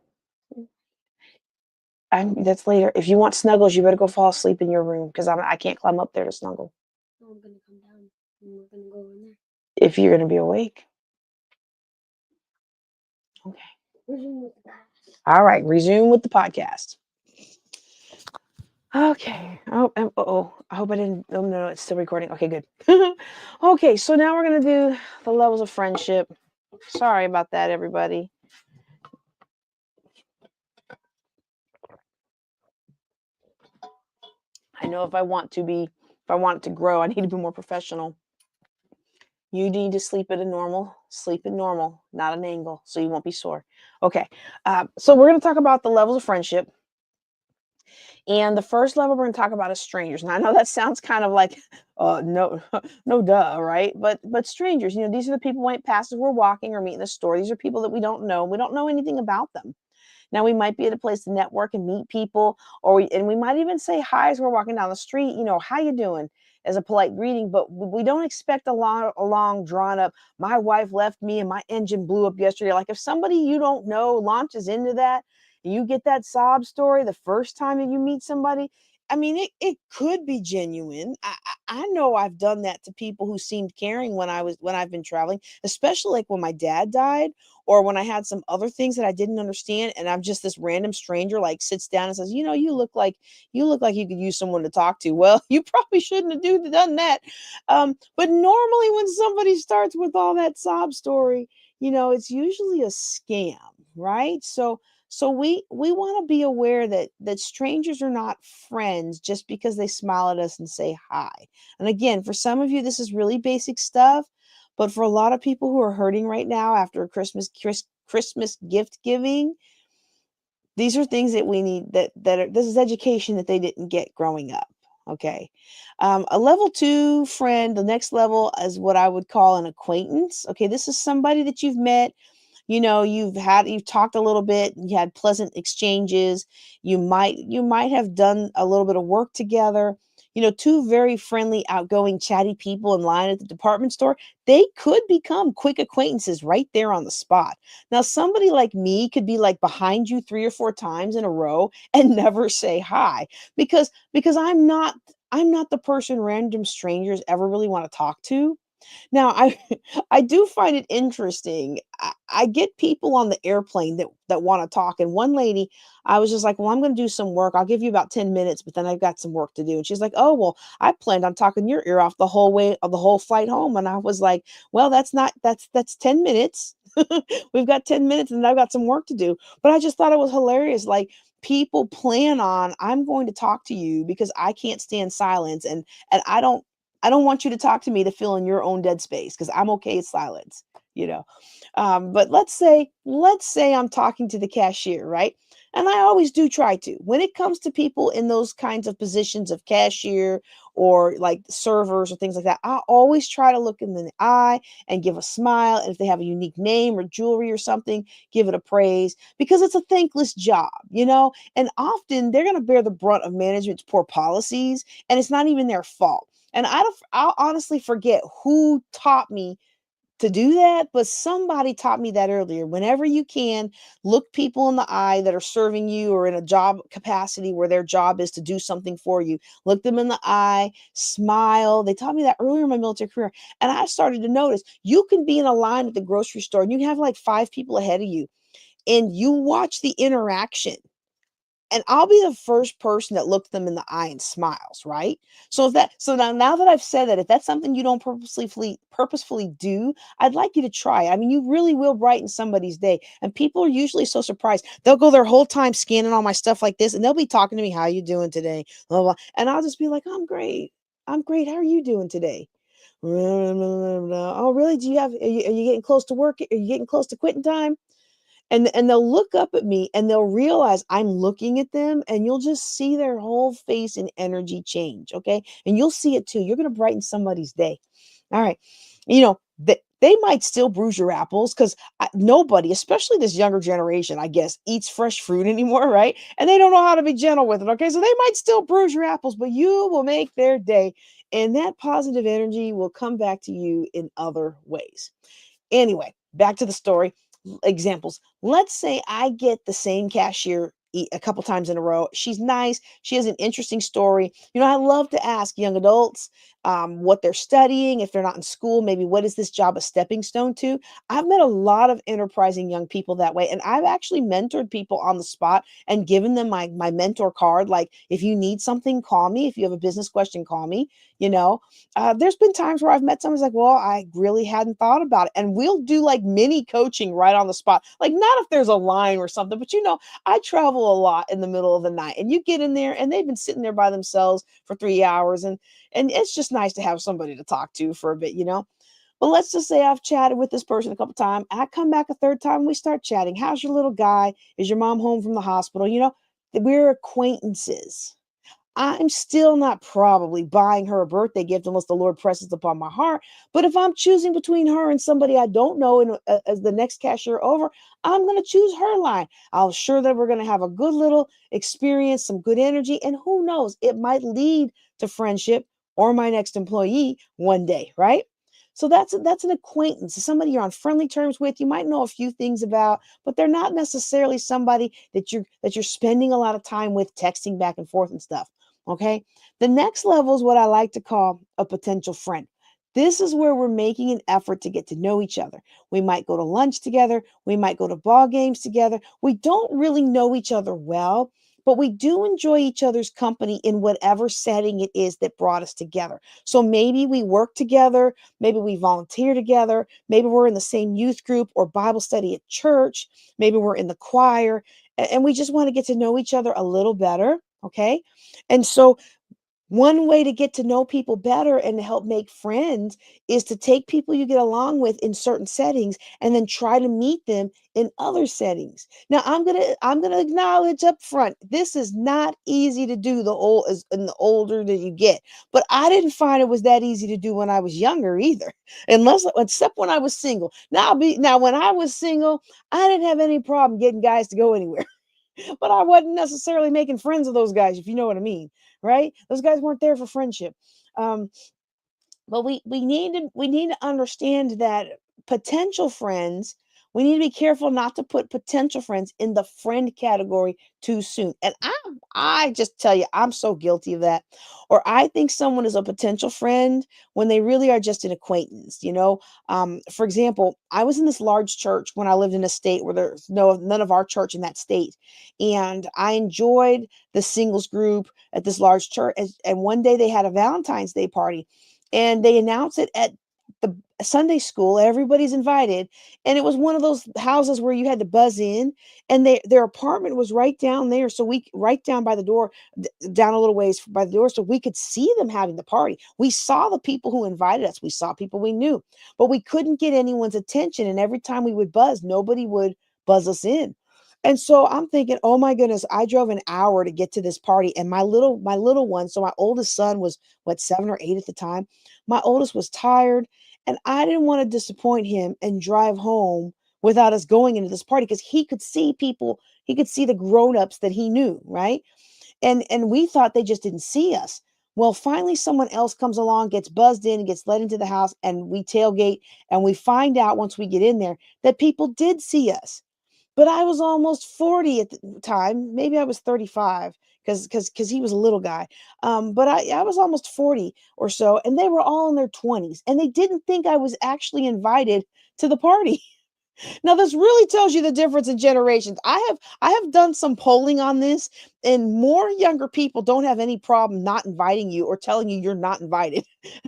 That's later. If you want snuggles, you better go fall asleep in your room because I can't climb up there to snuggle. No, I'm gonna come down and we're gonna go in there. If you're gonna be awake. Okay. Resume with the podcast. All right. Resume with the podcast. Okay. Oh, I hope I didn't. Oh, no, it's still recording. Okay, good. Okay, so now we're gonna do the levels of friendship. Sorry about that, everybody. I know if I want it to grow, I need to be more professional. You need to sleep at normal, not an angle, so you won't be sore. Okay, so we're going to talk about the levels of friendship. And the first level we're going to talk about is strangers. And I know that sounds kind of like, no, no duh, right? But strangers, these are the people who might pass as we're walking or meet in the store. These are people that we don't know. We don't know anything about them. Now, we might be at a place to network and meet people, and we might even say hi as we're walking down the street, how you doing, as a polite greeting, but we don't expect a long drawn up, my wife left me and my engine blew up yesterday. Like if somebody you don't know launches into that, and you get that sob story the first time that you meet somebody, I mean, it could be genuine. I know I've done that to people who seemed caring when I've been traveling, especially like when my dad died or when I had some other things that I didn't understand, and I'm just this random stranger like sits down and says, "You know, you look like you could use someone to talk to." Well, you probably shouldn't have done that. But normally when somebody starts with all that sob story, it's usually a scam, right? So we want to be aware that strangers are not friends just because they smile at us and say hi. And again, for some of you, this is really basic stuff, but for a lot of people who are hurting right now after a Christmas gift giving, these are things that we need this is education that they didn't get growing up. Okay. A level two friend, the next level is what I would call an acquaintance. Okay. This is somebody that you've met, you've talked a little bit, you had pleasant exchanges, you might have done a little bit of work together. Two very friendly, outgoing, chatty people in line at the department store, they could become quick acquaintances right there on the spot. Now somebody like me could be like behind you 3 or 4 times in a row and never say hi, because I'm not the person random strangers ever really want to talk to. Now, I I do find it interesting. I get people on the airplane that want to talk. And one lady, I was just like, "Well, I'm going to do some work. I'll give you about 10 minutes, but then I've got some work to do." And she's like, "Oh, well, I planned on talking your ear off the whole way of the whole flight home." And I was like, "Well, that's 10 minutes. We've got 10 minutes and I've got some work to do." But I just thought it was hilarious. Like people plan on, I'm going to talk to you because I can't stand silence, and I don't want you to talk to me to fill in your own dead space because I'm okay with silence, you know. But let's say I'm talking to the cashier, right? And I always do try to. When it comes to people in those kinds of positions of cashier or like servers or things like that, I always try to look them in the eye and give a smile. And if they have a unique name or jewelry or something, give it a praise because it's a thankless job. And often they're going to bear the brunt of management's poor policies, and it's not even their fault. And I'll honestly forget who taught me to do that, but somebody taught me that earlier. Whenever you can, look people in the eye that are serving you or in a job capacity where their job is to do something for you. Look them in the eye, smile. They taught me that earlier in my military career. And I started to notice you can be in a line at the grocery store and you can have like 5 people ahead of you, and you watch the interaction, and I'll be the first person that looks them in the eye and smiles, right? So now that I've said that, if that's something you don't purposefully do, I'd like you to try it. I mean, you really will brighten somebody's day. And people are usually so surprised. They'll go their whole time scanning all my stuff like this, and they'll be talking to me, "How you doing today?" Blah, blah, blah. And I'll just be like, "I'm great. I'm great. How are you doing today?" "Oh, really? Are you getting close to work? Are you getting close to quitting time?" And they'll look up at me and they'll realize I'm looking at them, and you'll just see their whole face and energy change, okay? And you'll see it too. You're going to brighten somebody's day. All right. They might still bruise your apples because nobody, especially this younger generation, I guess, eats fresh fruit anymore, right? And they don't know how to be gentle with it, okay? So they might still bruise your apples, but you will make their day, and that positive energy will come back to you in other ways. Anyway, back to the story. Examples. Let's say I get the same cashier a couple times in a row. She's nice. She has an interesting story. I love to ask young adults what they're studying. If they're not in school, maybe what is this job a stepping stone to? I've met a lot of enterprising young people that way. And I've actually mentored people on the spot and given them my mentor card. Like, if you need something, call me. If you have a business question, call me. You know, there's been times where I've met someone who's like, "Well, I really hadn't thought about it." And we'll do like mini coaching right on the spot. Like, not if there's a line or something, but I travel a lot in the middle of the night, and you get in there and they've been sitting there by themselves for 3 hours, and it's just nice to have somebody to talk to for a bit. But let's just say I've chatted with this person a couple times. I come back a third time, we start chatting. "How's your little guy? Is your mom home from the hospital?" We're acquaintances. I'm still not probably buying her a birthday gift unless the Lord presses upon my heart. But if I'm choosing between her and somebody I don't know as the next cashier over, I'm going to choose her line. I'll sure that we're going to have a good little experience, some good energy, and who knows, it might lead to friendship or my next employee one day, right? So that's an acquaintance, somebody you're on friendly terms with. You might know a few things about, but they're not necessarily somebody that you're spending a lot of time with, texting back and forth and stuff. Okay. The next level is what I like to call a potential friend. This is where we're making an effort to get to know each other. We might go to lunch together. We might go to ball games together. We don't really know each other well, but we do enjoy each other's company in whatever setting it is that brought us together. So maybe we work together. Maybe we volunteer together. Maybe we're in the same youth group or Bible study at church. Maybe we're in the choir and we just want to get to know each other a little better. Okay. And so one way to get to know people better and to help make friends is to take people you get along with in certain settings and then try to meet them in other settings. Now, I'm gonna acknowledge up front, this is not easy to do the old as and the older that you get. But I didn't find it was that easy to do when I was younger either, unless except when I was single. Now when I was single, I didn't have any problem getting guys to go anywhere. But I wasn't necessarily making friends with those guys, if you know what I mean, right? Those guys weren't there for friendship. Um, but we need to understand that potential friends, we need to be careful not to put potential friends in the friend category too soon. And I just tell you, I'm so guilty of that. Or I think someone is a potential friend when they really are just an acquaintance. For example, I was in this large church when I lived in a state where there's none of our church in that state. And I enjoyed the singles group at this large church. And one day they had a Valentine's Day party and they announced it at the Sunday school. Everybody's invited, and it was one of those houses where you had to buzz in, and their apartment was right down there, so we right down by the door, down a little ways by the door, so we could see them having the party. We saw the people who invited us. We saw people we knew, but we couldn't get anyone's attention. And every time we would buzz, nobody would buzz us in. And so I'm thinking, oh my goodness, I drove an hour to get to this party. And my little one, so my oldest son was what, 7 or 8 at the time. My oldest was tired, and I didn't want to disappoint him and drive home without us going into this party because he could see people, he could see the grown-ups that he knew, right? And we thought they just didn't see us. Well, finally someone else comes along, gets buzzed in, and gets let into the house, and we tailgate, and we find out once we get in there that people did see us. But I was almost 40 at the time. Maybe I was 35 because he was a little guy. But I was almost 40 or so, and they were all in their 20s, and they didn't think I was actually invited to the party. Now this really tells you the difference in generations. I have done some polling on this, and more younger people don't have any problem not inviting you or telling you you're not invited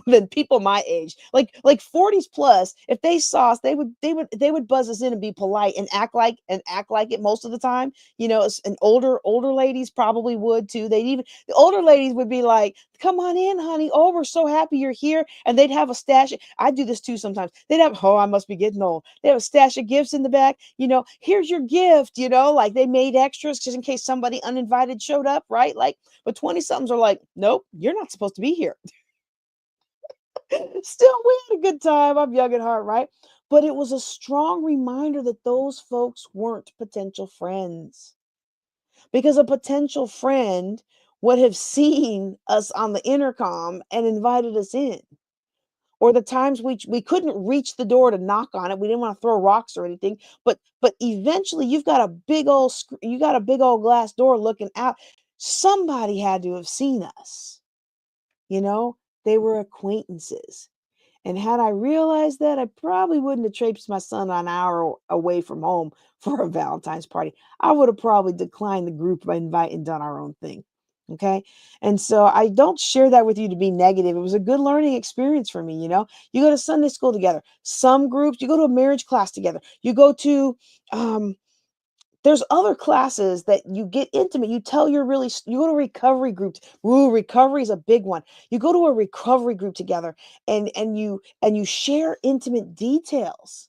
than people my age. Like 40s plus, if they saw us, they would buzz us in and be polite and act like it most of the time. And older ladies probably would too. The older ladies would be like, "Come on in, honey. Oh, we're so happy you're here." And they'd have a stash. I do this too sometimes. Oh, I must be getting old. They have a stash of gifts in the back. Here's your gift, like they made extras just in case somebody uninvited showed up, right? Like, but 20 somethings are like, nope, you're not supposed to be here. Still, we had a good time. I'm young at heart, right? But it was a strong reminder that those folks weren't potential friends, because a potential friend would have seen us on the intercom and invited us in. Or the times we couldn't reach the door to knock on it. We didn't want to throw rocks or anything, but eventually you got a big old glass door looking out. Somebody had to have seen us. You know, they were acquaintances. And had I realized that, I probably wouldn't have traipsed my son an hour away from home for a Valentine's party. I would have probably declined the group invite and done our own thing. Okay. And so I don't share that with you to be negative. It was a good learning experience for me. You go to Sunday school together, some groups, you go to a marriage class together, you go to, um, there's other classes that you get intimate. You go to recovery groups. Ooh, recovery is a big one. You go to a recovery group together and you share intimate details.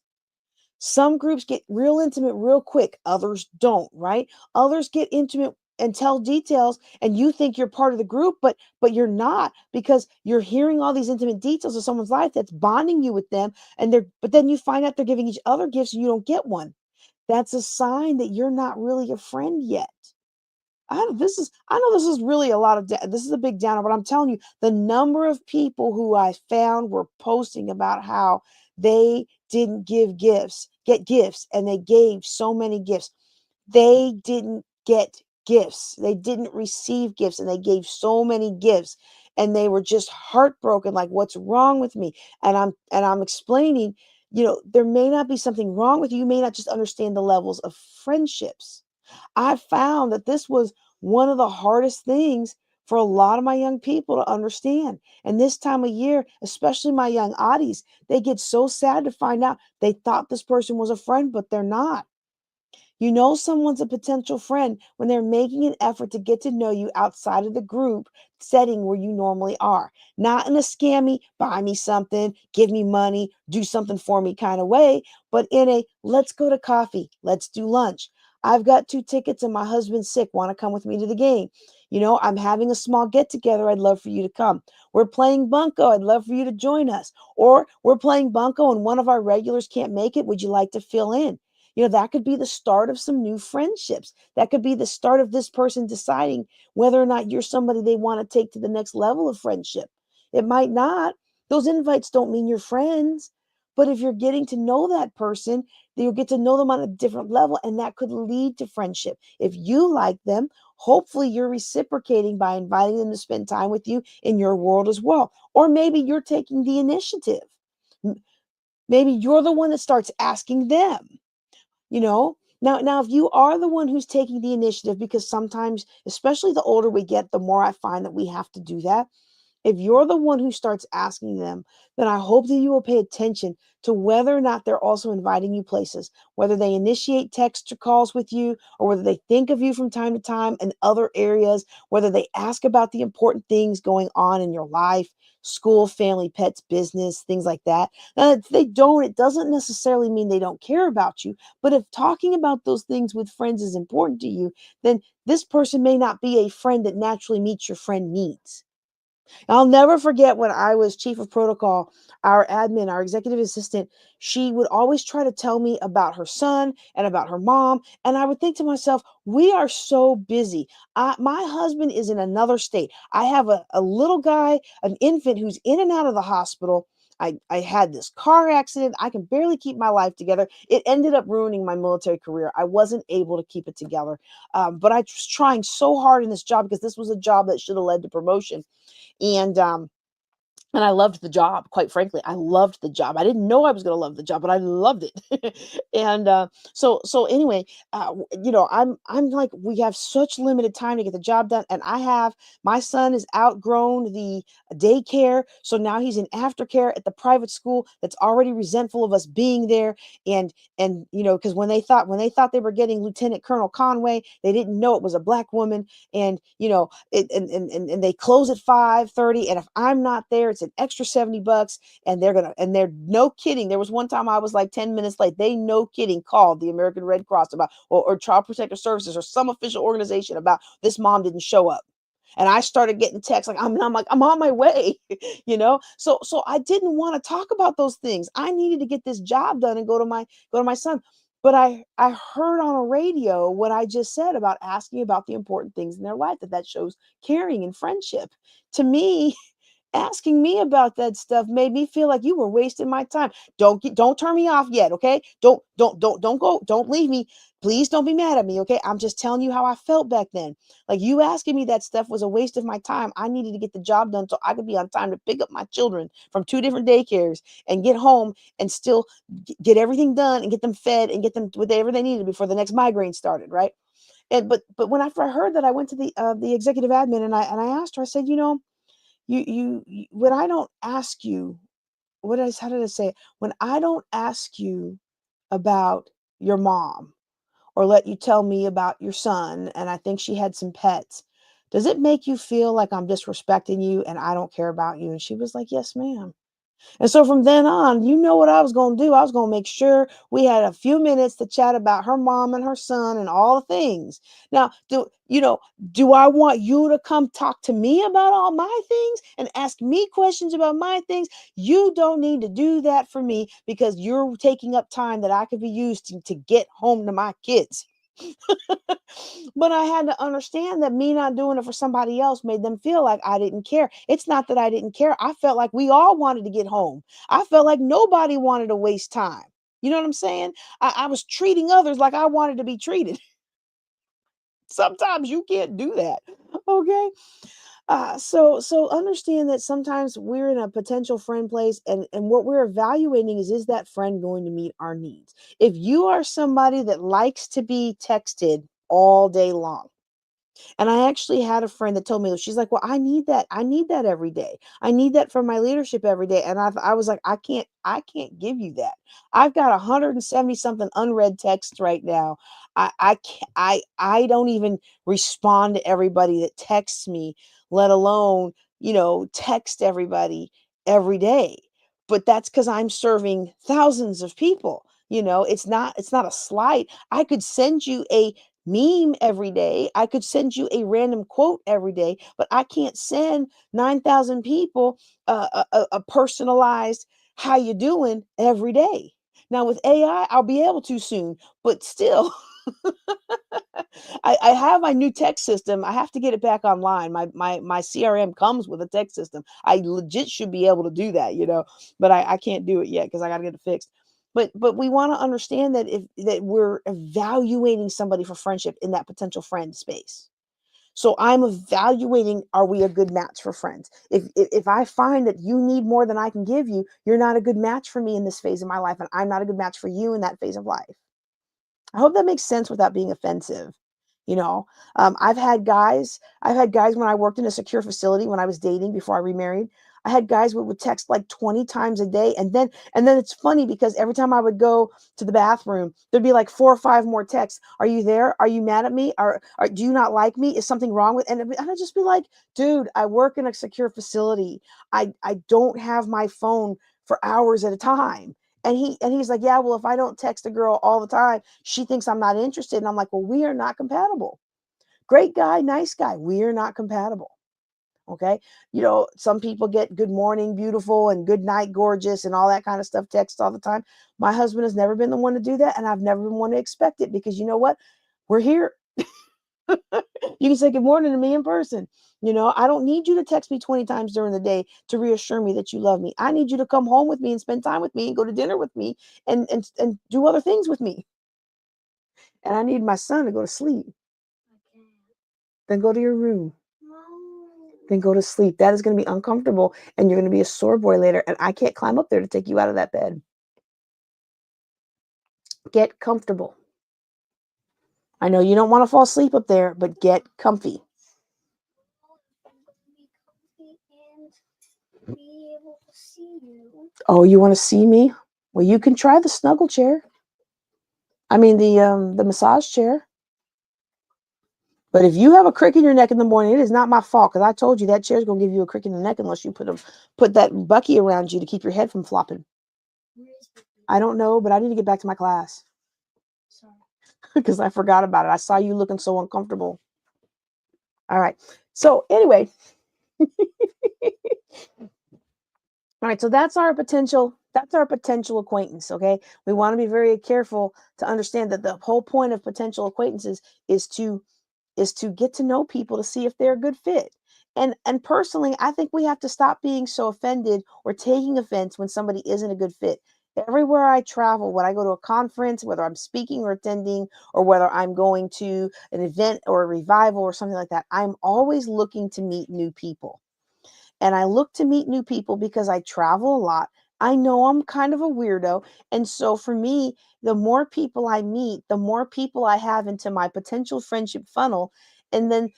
Some groups get real intimate real quick, others don't, right? Others get intimate and tell details and you think you're part of the group, but you're not, because you're hearing all these intimate details of someone's life that's bonding you with them, but then you find out they're giving each other gifts and you don't get one. That's a sign that you're not really a friend yet. I know this is really a lot of this is a big downer, but I'm telling you, the number of people who I found were posting about how they didn't get gifts, and they gave so many gifts. They didn't get gifts. They didn't receive gifts and they gave so many gifts and they were just heartbroken like what's wrong with me? And I'm explaining, there may not be something wrong with you. You may not just understand the levels of friendships. I found that this was one of the hardest things for a lot of my young people to understand. And this time of year, especially my young oddies, they get so sad to find out they thought this person was a friend, but they're not. You know someone's a potential friend when they're making an effort to get to know you outside of the group setting where you normally are. Not in a scammy, buy me something, give me money, do something for me kind of way, but in a let's go to coffee, let's do lunch. I've got 2 tickets and my husband's sick. Want to come with me to the game? I'm having a small get together. I'd love for you to come. We're playing Bunko. I'd love for you to join us. Or we're playing Bunko and one of our regulars can't make it. Would you like to fill in? That could be the start of some new friendships. That could be the start of this person deciding whether or not you're somebody they want to take to the next level of friendship. It might not. Those invites don't mean you're friends. But if you're getting to know that person, then you'll get to know them on a different level, and that could lead to friendship. If you like them, hopefully you're reciprocating by inviting them to spend time with you in your world as well. Or maybe you're taking the initiative. Maybe you're the one that starts asking them. Now if you are the one who's taking the initiative, because sometimes, especially the older we get, the more I find that we have to do that. If you're the one who starts asking them, then I hope that you will pay attention to whether or not they're also inviting you places, whether they initiate text or calls with you, or whether they think of you from time to time in other areas, whether they ask about the important things going on in your life, school, family, pets, business, things like that. Now, if they don't, it doesn't necessarily mean they don't care about you. But if talking about those things with friends is important to you, then this person may not be a friend that naturally meets your friend needs. I'll never forget when I was chief of protocol, our admin, our executive assistant, she would always try to tell me about her son and about her mom. And I would think to myself, we are so busy. My husband is in another state. I have a little guy, an infant who's in and out of the hospital. I had this car accident. I can barely keep my life together. It ended up ruining my military career. I wasn't able to keep it together. But I was trying so hard in this job because this was a job that should have led to promotion. And I loved the job, quite frankly. I loved the job. I didn't know I was going to love the job, but I loved it. And so anyway, I'm like, we have such limited time to get the job done, and my son is outgrown the daycare, so now he's in aftercare at the private school that's already resentful of us being there. And because when they thought they were getting Lieutenant Colonel Conway, they didn't know it was a black woman. And they close at 5:30, and if I'm not there, it's an extra $70. And they're no kidding, there was one time I was like 10 minutes late. They no kidding called the American Red Cross about, or Child Protective Services, or some official organization, about this mom didn't show up. And I started getting texts like, I'm like, I'm on my way. So I didn't want to talk about those things. I needed to get this job done and go to my son. But I heard on a radio what I just said about asking about the important things in their life, that shows caring and friendship. To me, asking me about that stuff made me feel like you were wasting my time. Don't turn me off yet, okay? Don't go, don't leave me. Please don't be mad at me, okay? I'm just telling you how I felt back then. Like, you asking me that stuff was a waste of my time. I needed to get the job done so I could be on time to pick up my children from 2 different daycares and get home and still get everything done and get them fed and get them whatever they needed before the next migraine started, right? But when after I heard that, I went to the executive admin, and I asked her. I said, when I don't ask you, how did I say it? When I don't ask you about your mom, or let you tell me about your son, and I think she had some pets, does it make you feel like I'm disrespecting you and I don't care about you? And she was like, yes, ma'am. And so from then on, you know what I was going to do? I was going to make sure we had a few minutes to chat about her mom and her son and all the things. Now, do I want you to come talk to me about all my things and ask me questions about my things? You don't need to do that for me, because you're taking up time that I could be used to get home to my kids. But I had to understand that me not doing it for somebody else made them feel like I didn't care. It's not that I didn't care. I felt like we all wanted to get home. I felt like nobody wanted to waste time. You know what I'm saying? I was treating others like I wanted to be treated. Sometimes you can't do that. Okay. So understand that sometimes we're in a potential friend place, and what we're evaluating is that friend going to meet our needs? If you are somebody that likes to be texted all day long, and I actually had a friend that told me, she's like, "Well, I need that. I need that every day. I need that from my leadership every day." And I was like, I can't give you that. I've got 170 something unread texts right now. I can't, I don't even respond to everybody that texts me, let alone, text everybody every day. But that's because I'm serving thousands of people. It's not a slight. I could send you a meme every day. I could send you a random quote every day, but I can't send 9,000 people a personalized "how you doing" every day. Now with AI, I'll be able to soon, but still, I have my new text system. I have to get it back online. My CRM comes with a text system. I legit should be able to do that, but I can't do it yet because I got to get it fixed. But we want to understand that if that we're evaluating somebody for friendship in that potential friend space. So I'm evaluating, are we a good match for friends? If I find that you need more than I can give you, you're not a good match for me in this phase of my life, and I'm not a good match for you in that phase of life. I hope that makes sense without being offensive. You know, I've had guys when I worked in a secure facility when I was dating before I remarried. I had guys who would text like 20 times a day, and then it's funny because every time I would go to the bathroom, there'd be like 4 or 5 more texts. Are you there? Are you mad at me? Or do you not like me? Is something wrong with? And I'd just be like, dude, I work in a secure facility. I don't have my phone for hours at a time. And he's like, yeah, well, if I don't text a girl all the time, she thinks I'm not interested. And I'm like, well, we are not compatible. Great guy, nice guy. We are not compatible. Okay. Some people get good morning, beautiful, and good night, gorgeous, and all that kind of stuff text all the time. My husband has never been the one to do that. And I've never been one to expect it because you know what? We're here. You can say good morning to me in person. I don't need you to text me 20 times during the day to reassure me that you love me. I need you to come home with me and spend time with me and go to dinner with me and do other things with me. And I need my son to go to sleep. Okay. Then go to your room. No. Then go to sleep. That is going to be uncomfortable and you're going to be a sore boy later. And I can't climb up there to take you out of that bed. Get comfortable. I know you don't want to fall asleep up there, but get comfy. Be comfy and be able to see you. Oh, you want to see me? Well, you can try the snuggle chair. I mean the massage chair. But if you have a crick in your neck in the morning, it is not my fault because I told you that chair's gonna give you a crick in the neck unless you put that bucky around you to keep your head from flopping. I don't know, but I need to get back to my class Sorry. because I forgot about it. I saw you looking so uncomfortable. All right. So anyway, all right. So that's our potential. That's our potential acquaintance. Okay. We want to be very careful to understand that the whole point of potential acquaintances is to get to know people to see if they're a good fit. And personally, I think we have to stop being so offended or taking offense when somebody isn't a good fit. Everywhere I travel, when I go to a conference, whether I'm speaking or attending, or whether I'm going to an event or a revival or something like that, I'm always looking to meet new people. And I look to meet new people because I travel a lot. I know I'm kind of a weirdo. And so for me, the more people I meet, the more people I have into my potential friendship funnel. And then,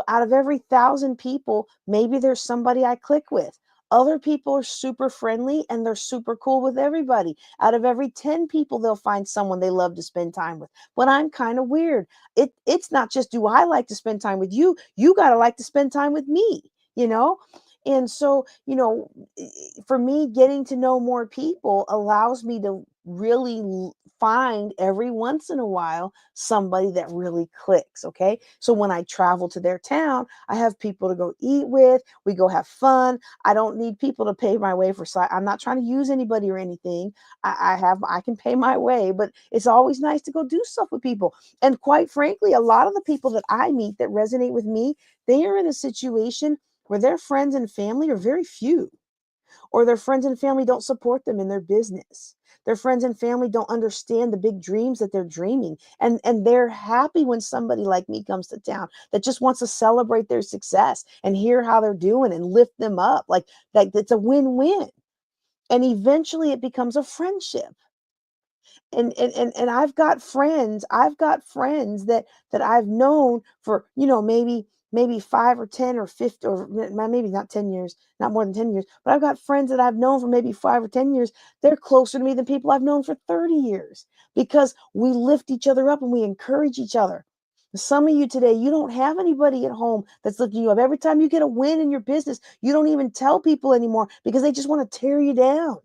out of every 1,000 people, maybe there's somebody I click with. Other people are super friendly and they're super cool with everybody. Out of every 10 people, they'll find someone they love to spend time with. But I'm kind of weird. It's not just do I like to spend time with you, you got to like to spend time with me, you know? And so, for me, getting to know more people allows me to really find every once in a while somebody that really clicks. Okay. So when I travel to their town, I have people to go eat with. We go have fun. I don't need people to pay my way for site. I'm not trying to use anybody or anything. I can pay my way, but it's always nice to go do stuff with people. And quite frankly, a lot of the people that I meet that resonate with me, they are in a situation where their friends and family are very few, or their friends and family don't support them in their business. Their friends and family don't understand the big dreams that they're dreaming. And they're happy when somebody like me comes to town that just wants to celebrate their success and hear how they're doing and lift them up. Like it's a win-win. And eventually it becomes a friendship. And I've got friends that I've known for, maybe 5 or 10 or 50, or maybe not 10 years, not more than 10 years, but I've got friends that I've known for maybe 5 or 10 years. They're closer to me than people I've known for 30 years because we lift each other up and we encourage each other. Some of you today, you don't have anybody at home that's lifting you up. Every time you get a win in your business, you don't even tell people anymore because they just want to tear you down.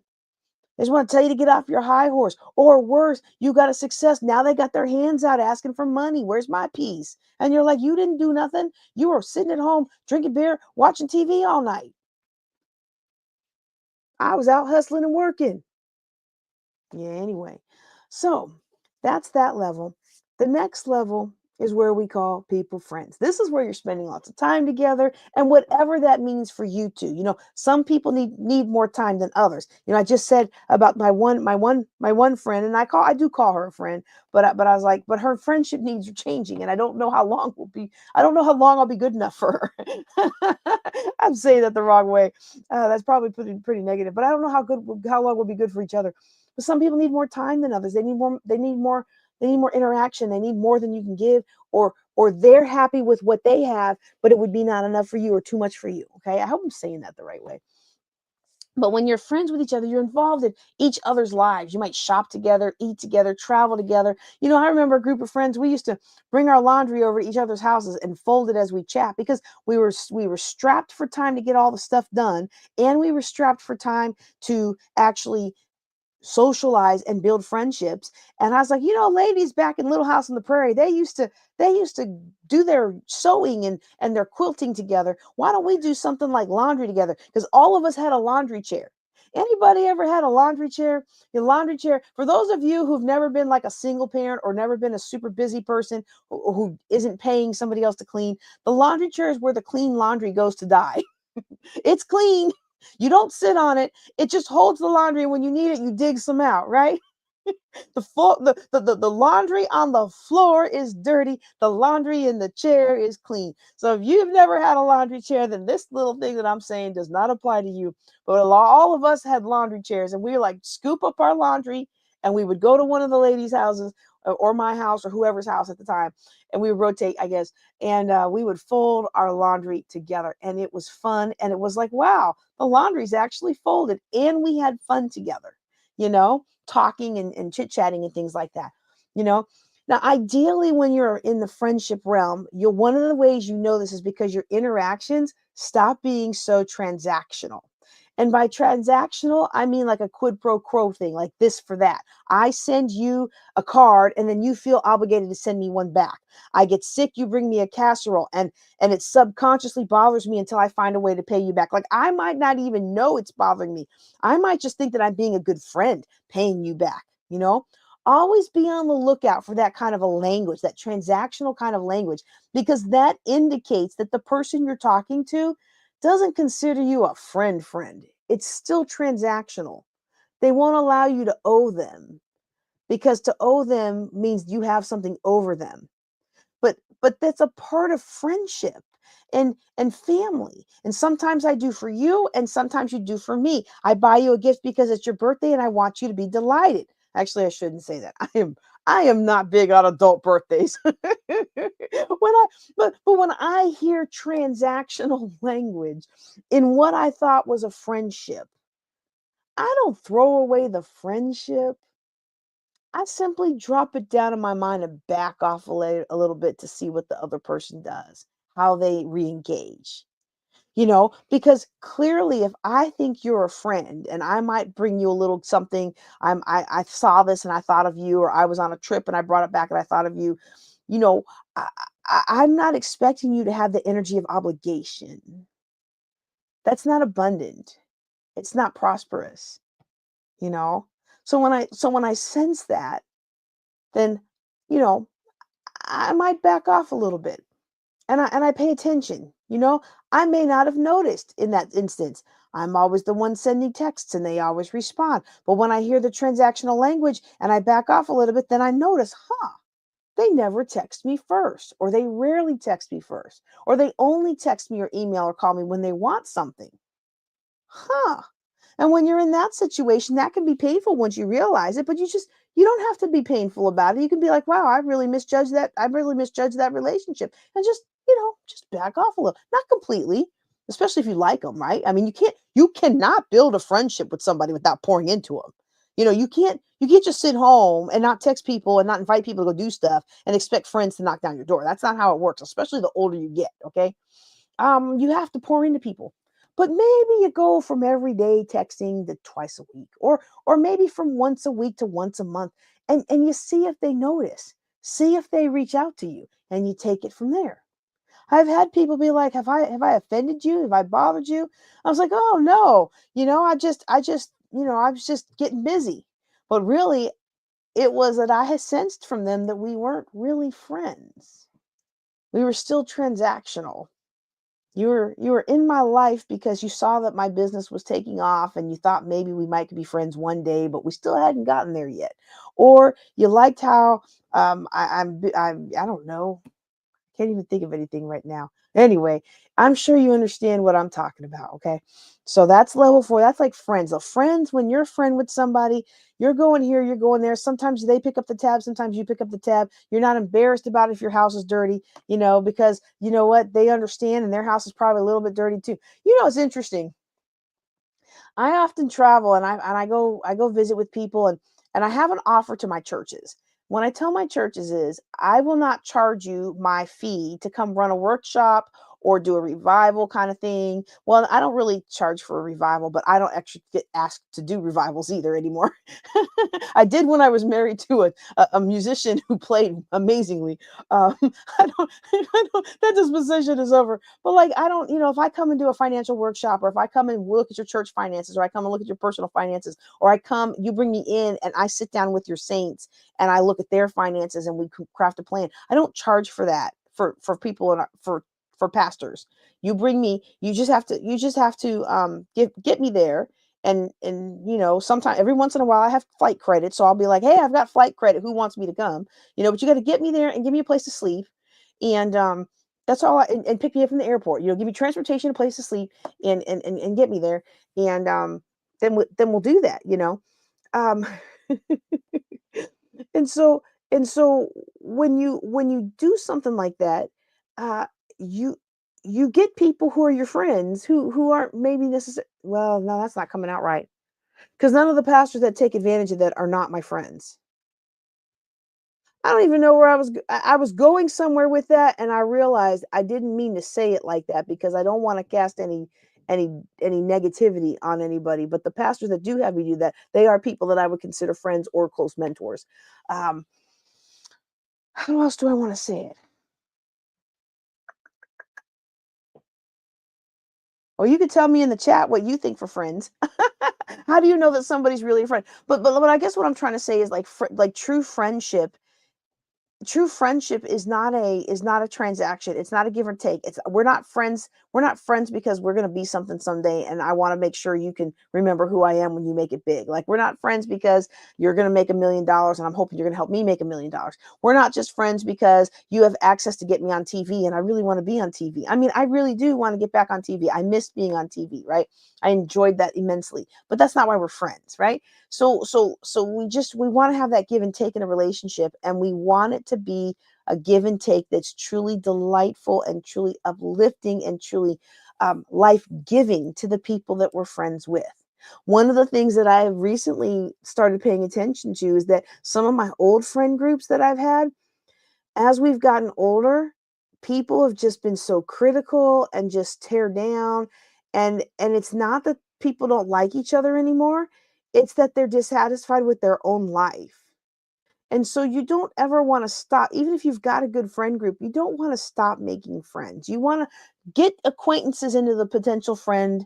They just want to tell you to get off your high horse. Or worse, you got a success. Now they got their hands out asking for money. Where's my piece? And you're like, you didn't do nothing. You were sitting at home drinking beer, watching TV all night. I was out hustling and working. Yeah, anyway. So that's that level. The next level is where we call people friends. This is where you're spending lots of time together and whatever that means for you too. Some people need more time than others. I just said about my one friend, and I do call her a friend, but I was like, but her friendship needs are changing, and I don't know how long I'll be good enough for her. I'm saying that the wrong way. That's probably pretty negative, but I don't know how long we'll be good for each other. But some people need more time than others. They need more interaction. They need more than you can give, or they're happy with what they have, but it would be not enough for you or too much for you. Okay. I hope I'm saying that the right way. But when you're friends with each other, you're involved in each other's lives. You might shop together, eat together, travel together. I remember a group of friends. We used to bring our laundry over to each other's houses and fold it as we chat because we were strapped for time to get all the stuff done, and we were strapped for time to actually socialize and build friendships. And I was like, ladies back in Little House on the Prairie, they used to do their sewing and their quilting together. Why don't we do something like laundry together? Because all of us had a laundry chair. Anybody ever had a laundry chair? Your laundry chair, for those of you who've never been like a single parent or never been a super busy person who isn't paying somebody else to clean, the laundry chair is where the clean laundry goes to die. It's clean. You don't sit on it. It just holds the laundry, and when you need it, you dig some out, right? The laundry on the floor is dirty. The laundry in the chair is clean. So if you've never had a laundry chair, then this little thing that I'm saying does not apply to you. But all of us had laundry chairs, and we were like scoop up our laundry, and we would go to one of the ladies' houses or my house or whoever's house at the time, and we would rotate, I guess, and we would fold our laundry together, and it was fun, and it was like, wow, the laundry's actually folded, and we had fun together. Talking and chit-chatting and things like that. You know. Now, ideally, when you're in the friendship realm, one of the ways you know this is because your interactions stop being so transactional. And by transactional, I mean like a quid pro quo thing, like this for that. I send you a card and then you feel obligated to send me one back. I get sick, you bring me a casserole, and it subconsciously bothers me until I find a way to pay you back. Like I might not even know it's bothering me. I might just think that I'm being a good friend paying you back, you know? Always be on the lookout for that kind of a language, that transactional kind of language, because that indicates that the person you're talking to doesn't consider you a friend. It's still transactional. They won't allow you to owe them because to owe them means you have something over them. But that's a part of friendship and family. And sometimes I do for you and sometimes you do for me. I buy you a gift because it's your birthday and I want you to be delighted. Actually, I shouldn't say that. I am not big on adult birthdays. But when I hear transactional language in what I thought was a friendship, I don't throw away the friendship. I simply drop it down in my mind and back off a little bit to see what the other person does, how they re-engage. Because clearly if I think you're a friend and I might bring you a little something, I saw this and I thought of you, or I was on a trip and I brought it back and I thought of you, you know, I, I'm not expecting you to have the energy of obligation. That's not abundant. It's not prosperous, you know. So when I sense that, then, you know, I might back off a little bit and I pay attention. I may not have noticed in that instance. I'm always the one sending texts and they always respond. But when I hear the transactional language and I back off a little bit, then I notice, they never text me first, or they rarely text me first, or they only text me or email or call me when they want something. Huh. And when you're in that situation, that can be painful once you realize it, but you don't have to be painful about it. You can be like, wow, I really misjudged that. I really misjudged that relationship. And just back off a little. Not completely, especially if you like them, right? I mean, you cannot build a friendship with somebody without pouring into them. You can't just sit home and not text people and not invite people to go do stuff and expect friends to knock down your door. That's not how it works, especially the older you get, okay? You have to pour into people. But maybe you go from every day texting to twice a week, or maybe from once a week to once a month, and you see if they notice, see if they reach out to you, and you take it from there. I've had people be like, have I offended you? Have I bothered you? I was like, oh no, I was just getting busy. But really, it was that I had sensed from them that we weren't really friends. We were still transactional. You were in my life because you saw that my business was taking off and you thought maybe we might be friends one day, but we still hadn't gotten there yet. Or you liked how I don't know, can't even think of anything right now. Anyway, I'm sure you understand what I'm talking about, okay? So that's level 4. That's like friends. So friends, when you're a friend with somebody, you're going here, you're going there. Sometimes they pick up the tab, sometimes you pick up the tab. You're not embarrassed about if your house is dirty, because you know what? They understand and their house is probably a little bit dirty too. It's interesting. I often travel and I go visit with people and I have an offer to my churches. When I tell my churches is I will not charge you my fee to come run a workshop or do a revival kind of thing. Well, I don't really charge for a revival, but I don't actually get asked to do revivals either anymore. I did when I was married to a musician who played amazingly. I don't, that disposition is over. But like, I don't, if I come and do a financial workshop, or if I come and look at your church finances, or I come and look at your personal finances, or you bring me in and I sit down with your saints and I look at their finances and we craft a plan. I don't charge for that for people and for pastors. You just have to get me there. And sometimes every once in a while I have flight credit, so I'll be like, hey, I've got flight credit, who wants me to come? But you got to get me there and give me a place to sleep. And that's all and pick me up from the airport, give me transportation, a place to sleep, and get me there. And then we'll do that. um and so when you do something like that, uh you you get people who are your friends who aren't maybe necessarily, well, no, that's not coming out right, because none of the pastors that take advantage of that are not my friends. I don't even know where I was going somewhere with that, and I realized I didn't mean to say it like that because I don't want to cast any negativity on anybody. But the pastors that do have me do that, they are people that I would consider friends or close mentors. Um, how else do I want to say it? Or you could tell me in the chat what you think for friends. How do you know that somebody's really a friend? But I guess what I'm trying to say is like like true friendship is not a transaction. It's not a give or take. It's we're not friends because we're going to be something someday and I want to make sure you can remember who I am when you make it big. Like, we're not friends because you're going to make $1 million and I'm hoping you're going to help me make $1 million. We're not just friends because you have access to get me on TV and I really want to be on TV. I mean, I really do want to get back on TV. I miss being on TV, right? I enjoyed that immensely, but that's not why we're friends, right? So we want to have that give and take in a relationship, and we want it to be a give and take that's truly delightful and truly uplifting and truly life giving to the people that we're friends with. One of the things that I have recently started paying attention to is that some of my old friend groups that I've had, as we've gotten older, people have just been so critical and just tear down. And it's not that people don't like each other anymore. It's that they're dissatisfied with their own life. And so you don't ever want to stop, even if you've got a good friend group, you don't want to stop making friends. You want to get acquaintances into the potential friend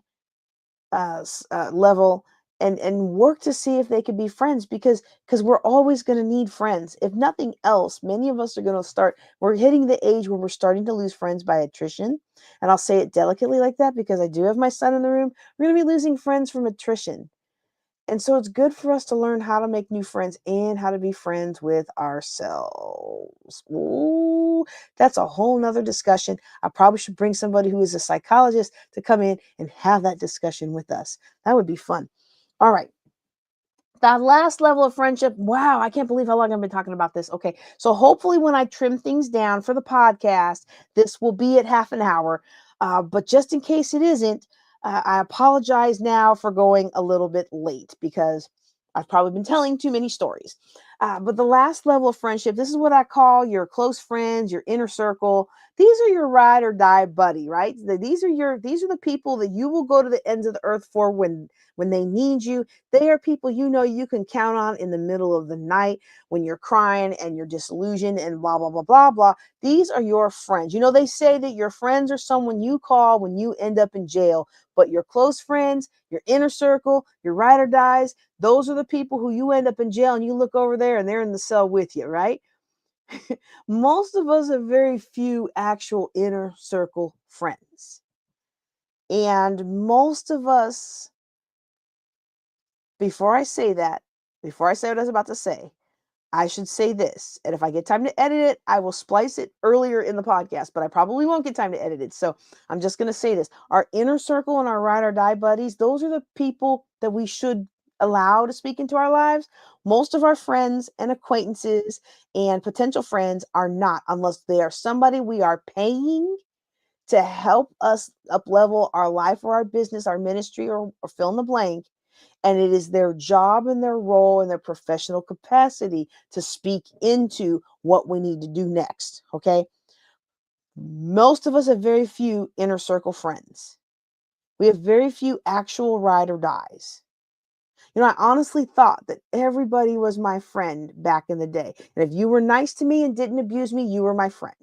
level, and work to see if they could be friends, because we're always going to need friends. If nothing else, many of us are going to start, we're hitting the age where we're starting to lose friends by attrition. And I'll say it delicately like that because I do have my son in the room. We're going to be losing friends from attrition. And so it's good for us to learn how to make new friends and how to be friends with ourselves. Ooh, that's a whole nother discussion. I probably should bring somebody who is a psychologist to come in and have that discussion with us. That would be fun. All right. That last level of friendship. Wow, I can't believe how long I've been talking about this. Okay. So hopefully when I trim things down for the podcast, this will be at half an hour. But just in case it isn't, I apologize now for going a little bit late because I've probably been telling too many stories. But the last level of friendship, this is what I call your close friends, your inner circle. These are your ride or die buddy, right? These are the people that you will go to the ends of the earth for when they need you. They are people you know you can count on in the middle of the night when you're crying and you're disillusioned and blah, blah, blah, blah, blah. These are your friends. You know, they say that your friends are someone you call when you end up in jail, but your close friends, your inner circle, your ride or dies, those are the people who you end up in jail and you look over there and they're in the cell with you, right? Most of us have very few actual inner circle friends. And most of us, before I say that, before I say what I was about to say, I should say this. And if I get time to edit it, I will splice it earlier in the podcast, but I probably won't get time to edit it. So I'm just going to say this. Our inner circle and our ride or die buddies, those are the people that we should allow to speak into our lives. Most of our friends and acquaintances and potential friends are not, unless they are somebody we are paying to help us up level our life or our business, our ministry, or fill in the blank. And it is their job and their role and their professional capacity to speak into what we need to do next. Okay. Most of us have very few inner circle friends. We have very few actual ride or dies. You know, I honestly thought that everybody was my friend back in the day. And if you were nice to me and didn't abuse me, you were my friend.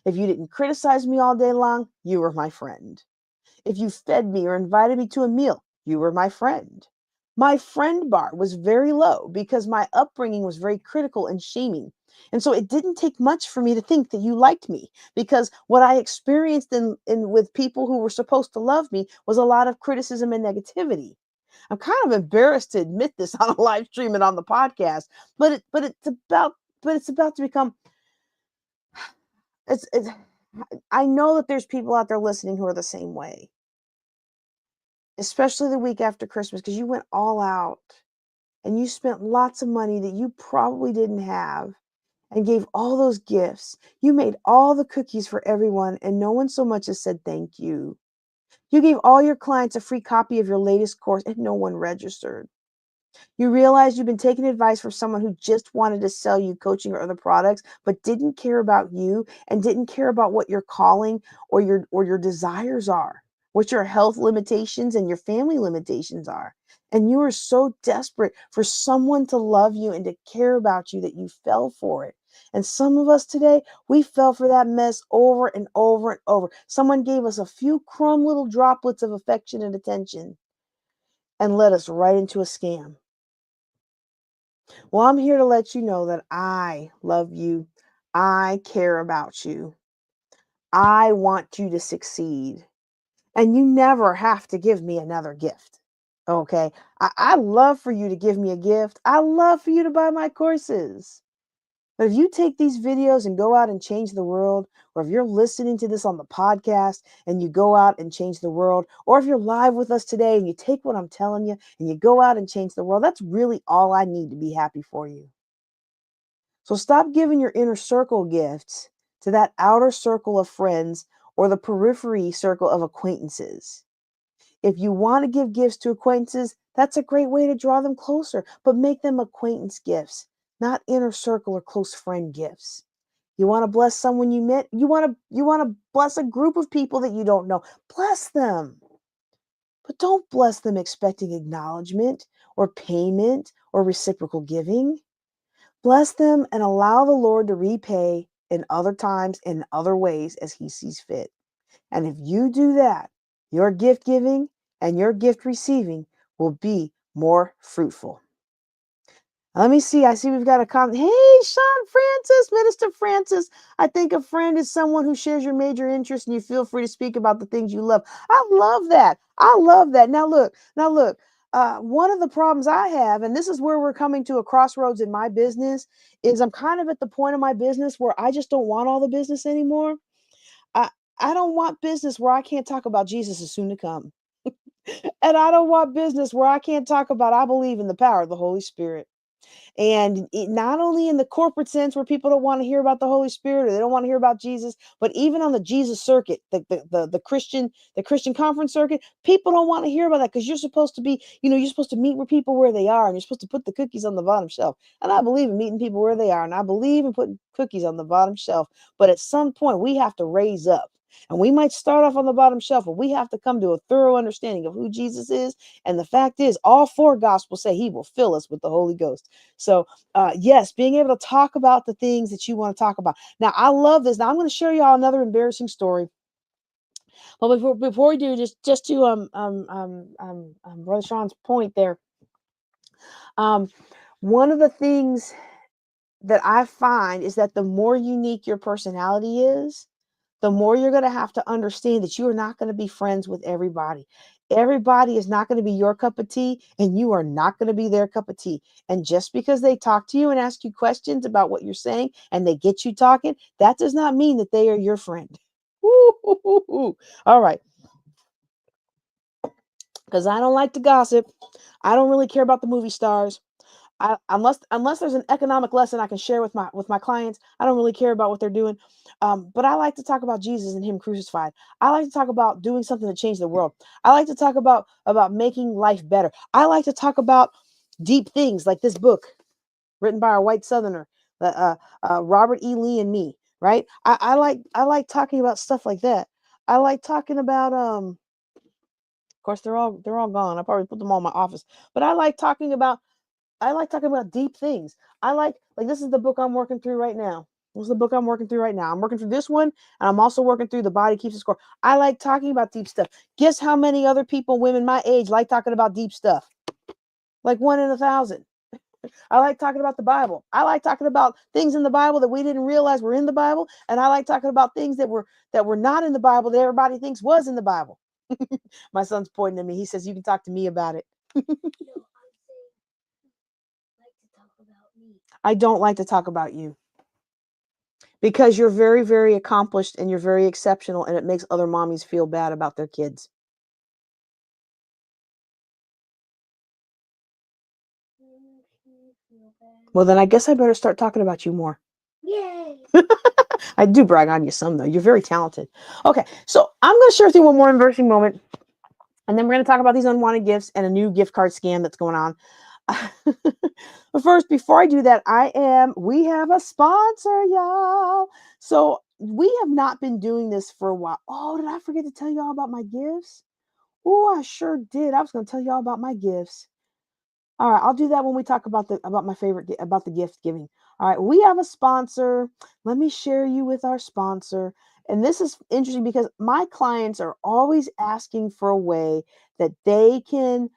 If you didn't criticize me all day long, you were my friend. If you fed me or invited me to a meal, you were my friend. My friend bar was very low because my upbringing was very critical and shaming. And so it didn't take much for me to think that you liked me, because what I experienced in with people who were supposed to love me was a lot of criticism and negativity. I'm kind of embarrassed to admit this on a live stream and on the podcast, but it's about to become it's I know that there's people out there listening who are the same way, especially the week after Christmas, because you went all out and you spent lots of money that you probably didn't have and gave all those gifts. You made all the cookies for everyone, and no one so much as said thank you. You gave all your clients a free copy of your latest course, and no one registered. You realize you've been taking advice from someone who just wanted to sell you coaching or other products, but didn't care about you and didn't care about what your calling or your desires are, what your health limitations and your family limitations are. And you are so desperate for someone to love you and to care about you that you fell for it. And some of us today, we fell for that mess over and over and over. Someone gave us a few crumb little droplets of affection and attention and led us right into a scam. Well, I'm here to let you know that I love you. I care about you. I want you to succeed. And you never have to give me another gift. Okay. I love for you to give me a gift. I love for you to buy my courses. But if you take these videos and go out and change the world, or if you're listening to this on the podcast and you go out and change the world, or if you're live with us today and you take what I'm telling you and you go out and change the world, that's really all I need to be happy for you. So stop giving your inner circle gifts to that outer circle of friends or the periphery circle of acquaintances. If you want to give gifts to acquaintances, that's a great way to draw them closer, but make them acquaintance gifts, not inner circle or close friend gifts. You want to bless someone you met, you want to bless a group of people that you don't know. Bless them. But don't bless them expecting acknowledgement or payment or reciprocal giving. Bless them and allow the Lord to repay in other times in other ways as he sees fit. And if you do that, your gift giving and your gift receiving will be more fruitful. Let me see. I see we've got a comment. Hey, Sean Francis, Minister Francis. I think a friend is someone who shares your major interest and you feel free to speak about the things you love. I love that. I love that. Now look. One of the problems I have, and this is where we're coming to a crossroads in my business, is I'm kind of at the point of my business where I just don't want all the business anymore. I I don't want business where I can't talk about Jesus is soon to come. And I don't want business where I can't talk about I believe in the power of the Holy Spirit. And not only in the corporate sense where people don't want to hear about the Holy Spirit or they don't want to hear about Jesus, but even on the Jesus circuit, the Christian conference circuit, people don't want to hear about that because you're supposed to be, you're supposed to meet with people where they are and you're supposed to put the cookies on the bottom shelf. And I believe in meeting people where they are, and I believe in putting cookies on the bottom shelf. But at some point, we have to raise up. And we might start off on the bottom shelf, but we have to come to a thorough understanding of who Jesus is. And the fact is, all four gospels say he will fill us with the Holy Ghost. So, yes, being able to talk about the things that you want to talk about. Now, I love this. Now, I'm going to share y'all another embarrassing story. But before we do, just to Brother Sean's point there, um, one of the things that I find is that the more unique your personality is, the more you're going to have to understand that you are not going to be friends with everybody. Everybody is not going to be your cup of tea, and you are not going to be their cup of tea. And just because they talk to you and ask you questions about what you're saying and they get you talking, that does not mean that they are your friend. All right. Because I don't like to gossip. I don't really care about the movie stars. Unless there's an economic lesson I can share with my clients, I don't really care about what they're doing. But I like to talk about Jesus and Him crucified. I like to talk about doing something to change the world. I like to talk about making life better. I like to talk about deep things like this book written by a white Southerner, Robert E. Lee and me. Right? I like talking about stuff like that. I like talking about Of course they're all gone. I probably put them all in my office. But I like talking about deep things. I like this is the book I'm working through right now. This is the book I'm working through right now. I'm working through this one, and I'm also working through The Body Keeps the Score. I like talking about deep stuff. Guess how many other people, women my age, like talking about deep stuff? Like 1 in 1,000. I like talking about the Bible. I like talking about things in the Bible that we didn't realize were in the Bible, and I like talking about things that were not in the Bible that everybody thinks was in the Bible. My son's pointing at me. He says, "You can talk to me about it." I don't like to talk about you because you're very, very accomplished and you're very exceptional, and it makes other mommies feel bad about their kids. Well, then I guess I better start talking about you more. Yay! I do brag on you some, though. You're very talented. Okay, so I'm going to share with you one more embarrassing moment, and then we're going to talk about these unwanted gifts and a new gift card scam that's going on. But first, before I do that, we have a sponsor, y'all. So we have not been doing this for a while. Oh, did I forget to tell y'all about my gifts? Oh, I sure did. I was going to tell y'all about my gifts. All right, I'll do that when we talk about my favorite about the gift giving. All right, we have a sponsor. Let me share you with our sponsor. And this is interesting because my clients are always asking for a way that they can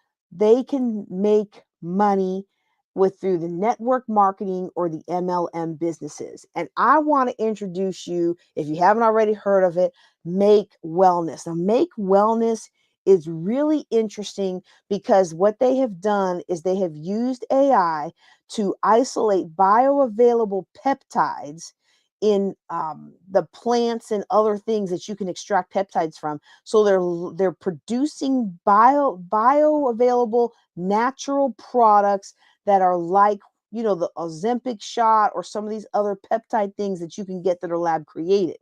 make money with through the network marketing or the MLM businesses. And I want to introduce you, if you haven't already heard of it, Make Wellness. Now, Make Wellness is really interesting because what they have done is they have used AI to isolate bioavailable peptides in the plants and other things that you can extract peptides from. So they're producing bioavailable natural products that are like the Ozempic shot or some of these other peptide things that you can get that are lab created.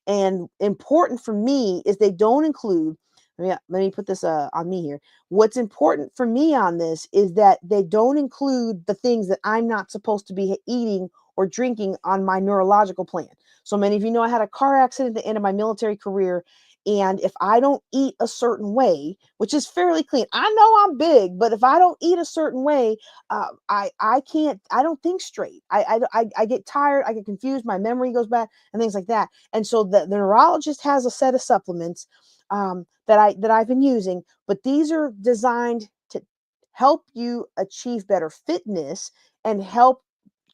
And important for me is they don't include let me put this on me here. What's important for me on this is that they don't include the things that I'm not supposed to be eating or drinking on my neurological plan. So many of you know I had a car accident at the end of my military career. And if I don't eat a certain way, which is fairly clean, I know I'm big, but if I don't eat a certain way, I can't. I don't think straight. I get tired. I get confused. My memory goes bad, and things like that. And so the neurologist has a set of supplements that I've been using, but these are designed to help you achieve better fitness and help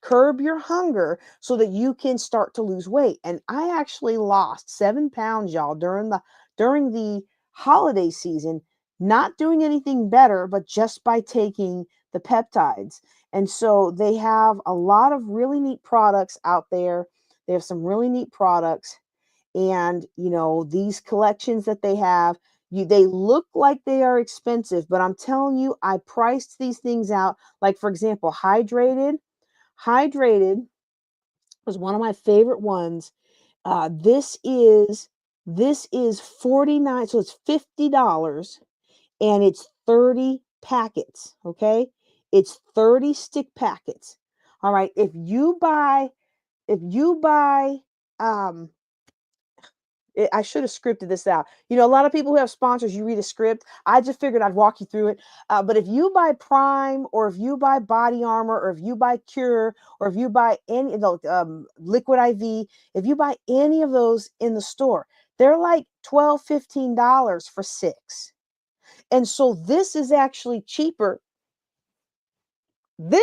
curb your hunger so that you can start to lose weight. And I actually lost 7 pounds, y'all, during the holiday season, not doing anything better, but just by taking the peptides. And so they have a lot of really neat products out there. They have some really neat products. And, these collections that they have, they look like they are expensive, but I'm telling you, I priced these things out. Like, for example, Hydrated was one of my favorite ones. This is 49, so it's $50 and it's 30 packets, okay? It's 30 stick packets. All right, if you buy um I should have scripted this out. A lot of people who have sponsors, you read a script. I just figured I'd walk you through it. But if you buy Prime, or if you buy Body Armor, or if you buy Cure, or if you buy any of those Liquid IV, if you buy any of those in the store, they're like $12, $15 for 6. And so this is actually cheaper than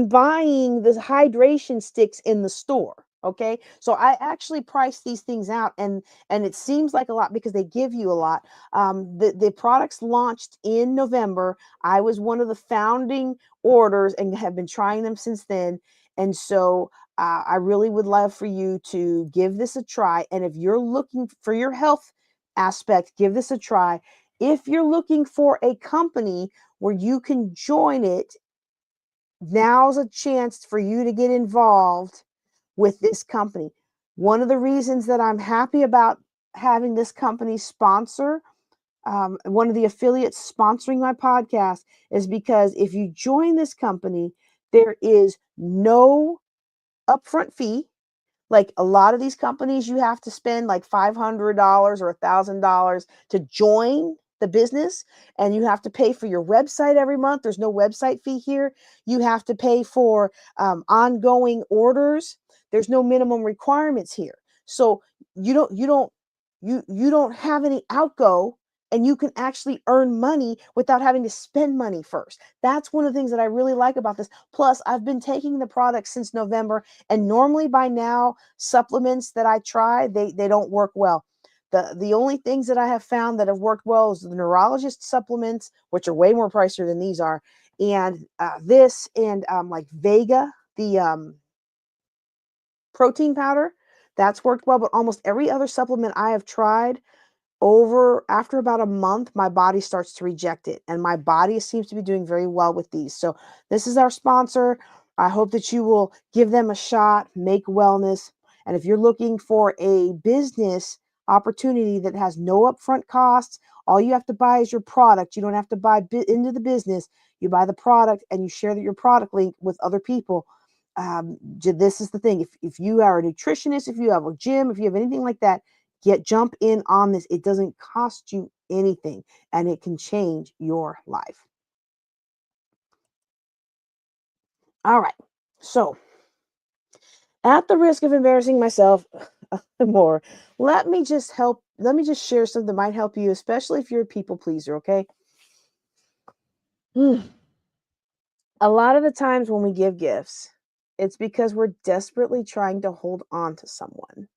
buying the hydration sticks in the store. Okay, so I actually priced these things out, and it seems like a lot because they give you a lot. The products launched in November. I was one of the founding orders and have been trying them since then. And so I really would love for you to give this a try. And if you're looking for your health aspect, give this a try. If you're looking for a company where you can join it, now's a chance for you to get involved with this company. One of the reasons that I'm happy about having this company sponsor, one of the affiliates sponsoring my podcast, is because if you join this company, there is no upfront fee. Like a lot of these companies, you have to spend like $500 or $1,000 to join the business, and you have to pay for your website every month. There's no website fee here. You have to pay for ongoing orders. There's no minimum requirements here. So you don't have any outgo, and you can actually earn money without having to spend money first. That's one of the things that I really like about this. Plus, I've been taking the product since November, and normally by now, supplements that I try, they don't work well. The only things that I have found that have worked well is the neurologist supplements, which are way more pricier than these are, and this and like Vega, the protein powder, that's worked well. But almost every other supplement I have tried, after about a month, my body starts to reject it, and my body seems to be doing very well with these. So this is our sponsor. I hope that you will give them a shot. Make Wellness. And if you're looking for a business opportunity that has no upfront costs, all you have to buy is your product. You don't have to buy into the business. You buy the product and you share your product link with other people. This is the thing. If you are a nutritionist, if you have a gym, if you have anything like that, jump in on this. It doesn't cost you anything, and it can change your life. All right. So, at the risk of embarrassing myself more, let me just share something that might help you, especially if you're a people pleaser, okay? A lot of the times when we give gifts, it's because we're desperately trying to hold on to someone.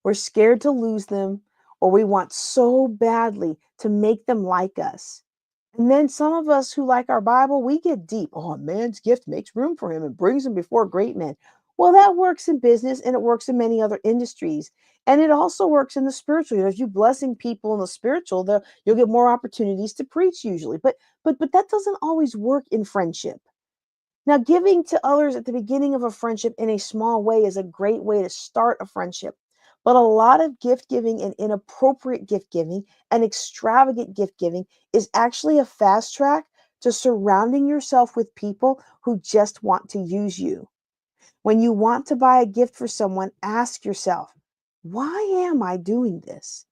We're scared to lose them, or we want so badly to make them like us. And then some of us who like our Bible, we get deep. Oh, a man's gift makes room for him and brings him before great men. Well, that works in business and it works in many other industries. And it also works in the spiritual. If you're blessing people in the spiritual, you'll get more opportunities to preach usually. But that doesn't always work in friendship. Now, giving to others at the beginning of a friendship in a small way is a great way to start a friendship. But a lot of gift giving and inappropriate gift giving and extravagant gift giving is actually a fast track to surrounding yourself with people who just want to use you. When you want to buy a gift for someone, ask yourself, why am I doing this?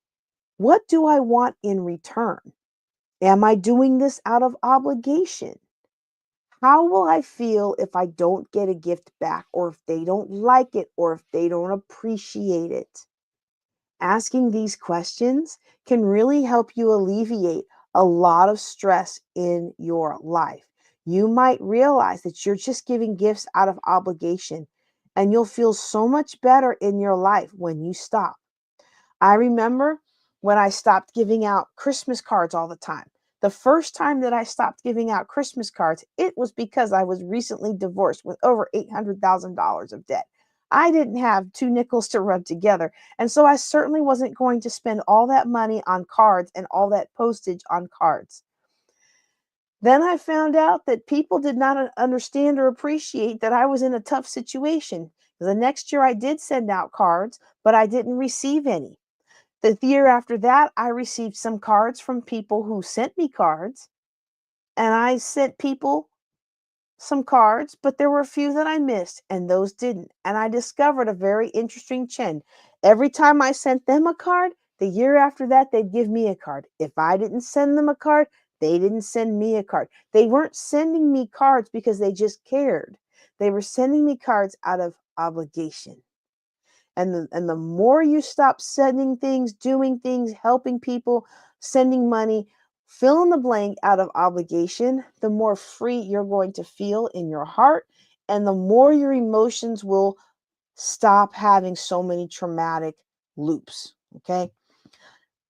What do I want in return? Am I doing this out of obligation? How will I feel if I don't get a gift back, or if they don't like it, or if they don't appreciate it? Asking these questions can really help you alleviate a lot of stress in your life. You might realize that you're just giving gifts out of obligation, and you'll feel so much better in your life when you stop. I remember when I stopped giving out Christmas cards all the time. The first time that I stopped giving out Christmas cards, it was because I was recently divorced with over $800,000 of debt. I didn't have two nickels to rub together. And so I certainly wasn't going to spend all that money on cards and all that postage on cards. Then I found out that people did not understand or appreciate that I was in a tough situation. The next year I did send out cards, but I didn't receive any. The year after that, I received some cards from people who sent me cards, and I sent people some cards, but there were a few that I missed, and those didn't. And I discovered a very interesting trend. Every time I sent them a card, the year after that, they'd give me a card. If I didn't send them a card, they didn't send me a card. They weren't sending me cards because they just cared. They were sending me cards out of obligation. And the more you stop sending things, doing things, helping people, sending money, fill in the blank out of obligation, the more free you're going to feel in your heart, and the more your emotions will stop having so many traumatic loops. Okay.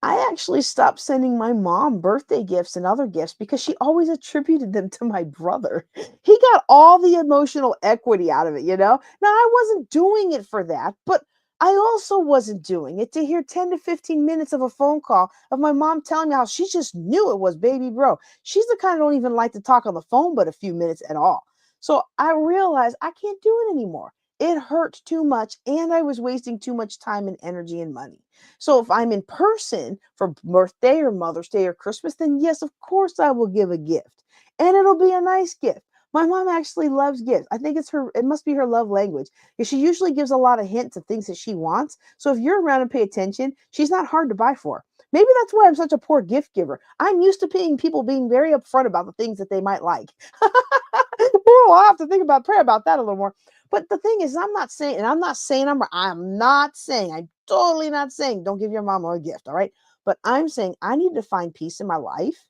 I actually stopped sending my mom birthday gifts and other gifts because she always attributed them to my brother. He got all the emotional equity out of it, you know? Now, I wasn't doing it for that, but I also wasn't doing it to hear 10 to 15 minutes of a phone call of my mom telling me how she just knew it was baby bro. She's the kind of don't even like to talk on the phone but a few minutes at all. So I realized I can't do it anymore. It hurt too much, and I was wasting too much time and energy and money. So if I'm in person for birthday or Mother's Day or Christmas, then yes, of course I will give a gift. And it'll be a nice gift. My mom actually loves gifts. I think it must be her love language. Because she usually gives a lot of hints of things that she wants. So if you're around and pay attention, she's not hard to buy for. Maybe that's why I'm such a poor gift giver. I'm used to paying people being very upfront about the things that they might like. I'll have to think about pray about that a little more. But the thing is, I'm not saying, I'm totally not saying don't give your mama a gift, all right? But I'm saying I need to find peace in my life.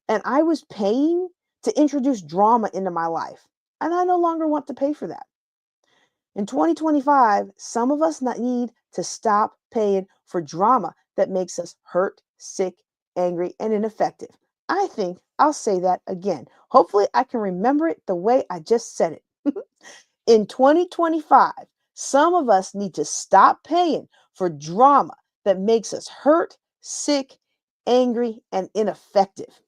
And I was paying to introduce drama into my life. And I no longer want to pay for that. In 2025, some of us need to stop paying for drama that makes us hurt, sick, angry, and ineffective. I think I'll say that again. Hopefully, I can remember it the way I just said it. In 2025, some of us need to stop paying for drama that makes us hurt, sick, angry, and ineffective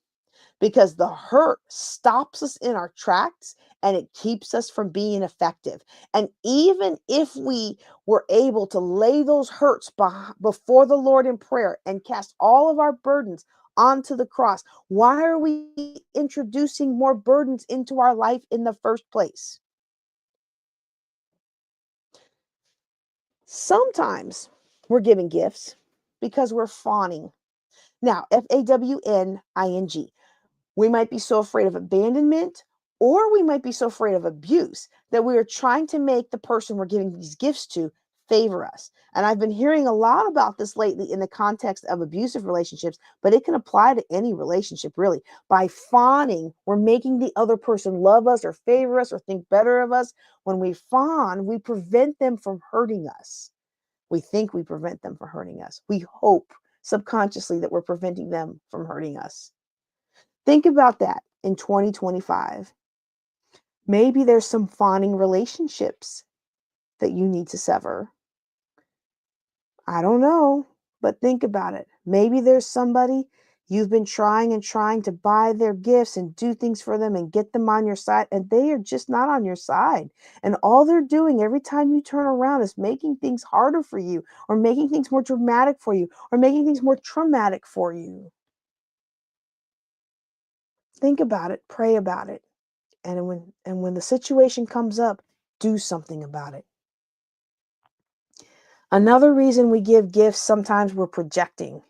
because the hurt stops us in our tracks and it keeps us from being effective. And even if we were able to lay those hurts before the Lord in prayer and cast all of our burdens onto the cross, why are we introducing more burdens into our life in the first place? Sometimes we're giving gifts because we're fawning. Now, FAWNING. We might be so afraid of abandonment, or we might be so afraid of abuse that we are trying to make the person we're giving these gifts to favor us. And I've been hearing a lot about this lately in the context of abusive relationships, but it can apply to any relationship really. By fawning, we're making the other person love us or favor us or think better of us. When we fawn, we prevent them from hurting us. We think we prevent them from hurting us. We hope subconsciously that we're preventing them from hurting us. Think about that in 2025. Maybe there's some fawning relationships that you need to sever. I don't know, but think about it. Maybe there's somebody you've been trying and trying to buy their gifts and do things for them and get them on your side, and they are just not on your side. And all they're doing every time you turn around is making things harder for you, or making things more dramatic for you, or making things more traumatic for you. Think about it, pray about it. And when the situation comes up, do something about it. Another reason we give gifts, sometimes we're projecting.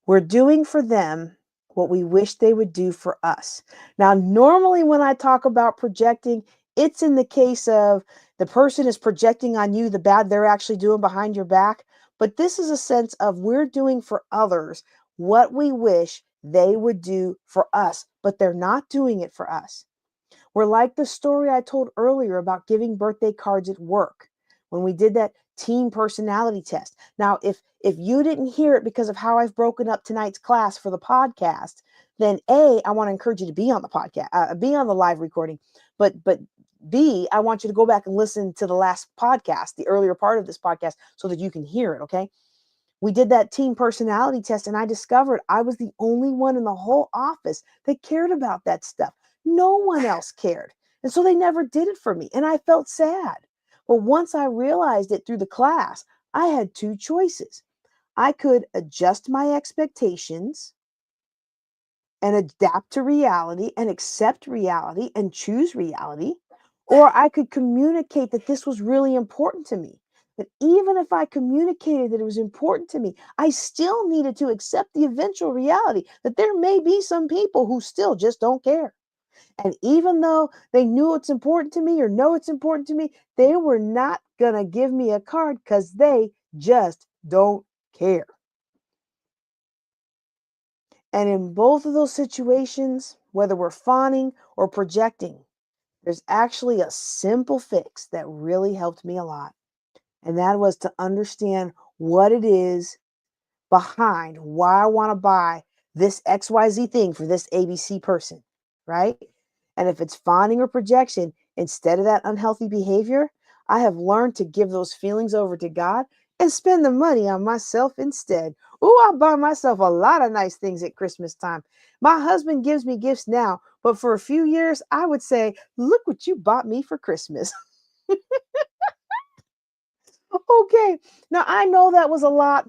We're doing for them what we wish they would do for us. Now, normally when I talk about projecting, it's in the case of the person is projecting on you the bad they're actually doing behind your back. But this is a sense of we're doing for others what we wish they would do for us, but they're not doing it for us. We're like the story I told earlier about giving birthday cards at work when we did that team personality test. Now, if you didn't hear it because of how I've broken up tonight's class for the podcast, then A, I want to encourage you to be on the podcast, be on the live recording, but B, I want you to go back and listen to the last podcast, the earlier part of this podcast, so that you can hear it, okay? We did that team personality test, and I discovered I was the only one in the whole office that cared about that stuff. No one else cared. And so they never did it for me. And I felt sad. But once I realized it through the class, I had two choices. I could adjust my expectations and adapt to reality and accept reality and choose reality, or I could communicate that this was really important to me. But even if I communicated that it was important to me, I still needed to accept the eventual reality that there may be some people who still just don't care. And even though they knew it's important to me or know it's important to me, they were not going to give me a card because they just don't care. And in both of those situations, whether we're fawning or projecting, there's actually a simple fix that really helped me a lot. And that was to understand what it is behind why I want to buy this XYZ thing for this ABC person, right? And if it's fawning or projection, instead of that unhealthy behavior, I have learned to give those feelings over to God and spend the money on myself instead. Ooh, I buy myself a lot of nice things at Christmas time. My husband gives me gifts now, but for a few years, I would say, look what you bought me for Christmas. Okay, now I know that was a lot.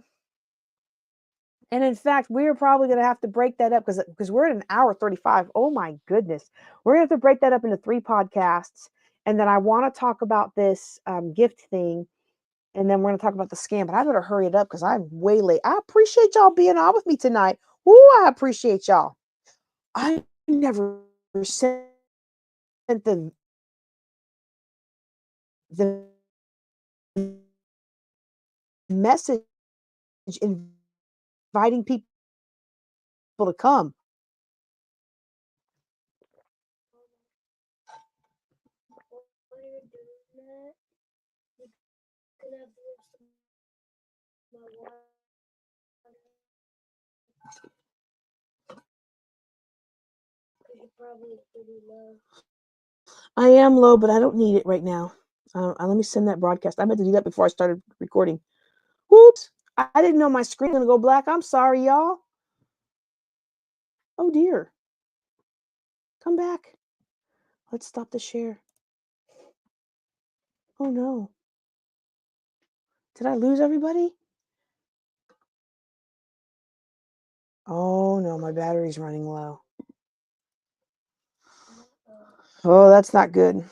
And in fact, we're probably going to have to break that up because we're at an hour 35. Oh my goodness. We're going to have to break that up into 3 podcasts. And then I want to talk about this gift thing. And then we're going to talk about the scam. But I better hurry it up because I'm way late. I appreciate y'all being on with me tonight. Ooh, I appreciate y'all. I never sent the message inviting people to come. While you're doing that, you can have the rest of my water. You're probably pretty low. I am low, but I don't need it right now. Let me send that broadcast. I meant to do that before I started recording. Whoops. I didn't know my screen was going to go black. I'm sorry, y'all. Oh, dear. Come back. Let's stop the share. Oh, no. Did I lose everybody? Oh, no. My battery's running low. Oh, that's not good.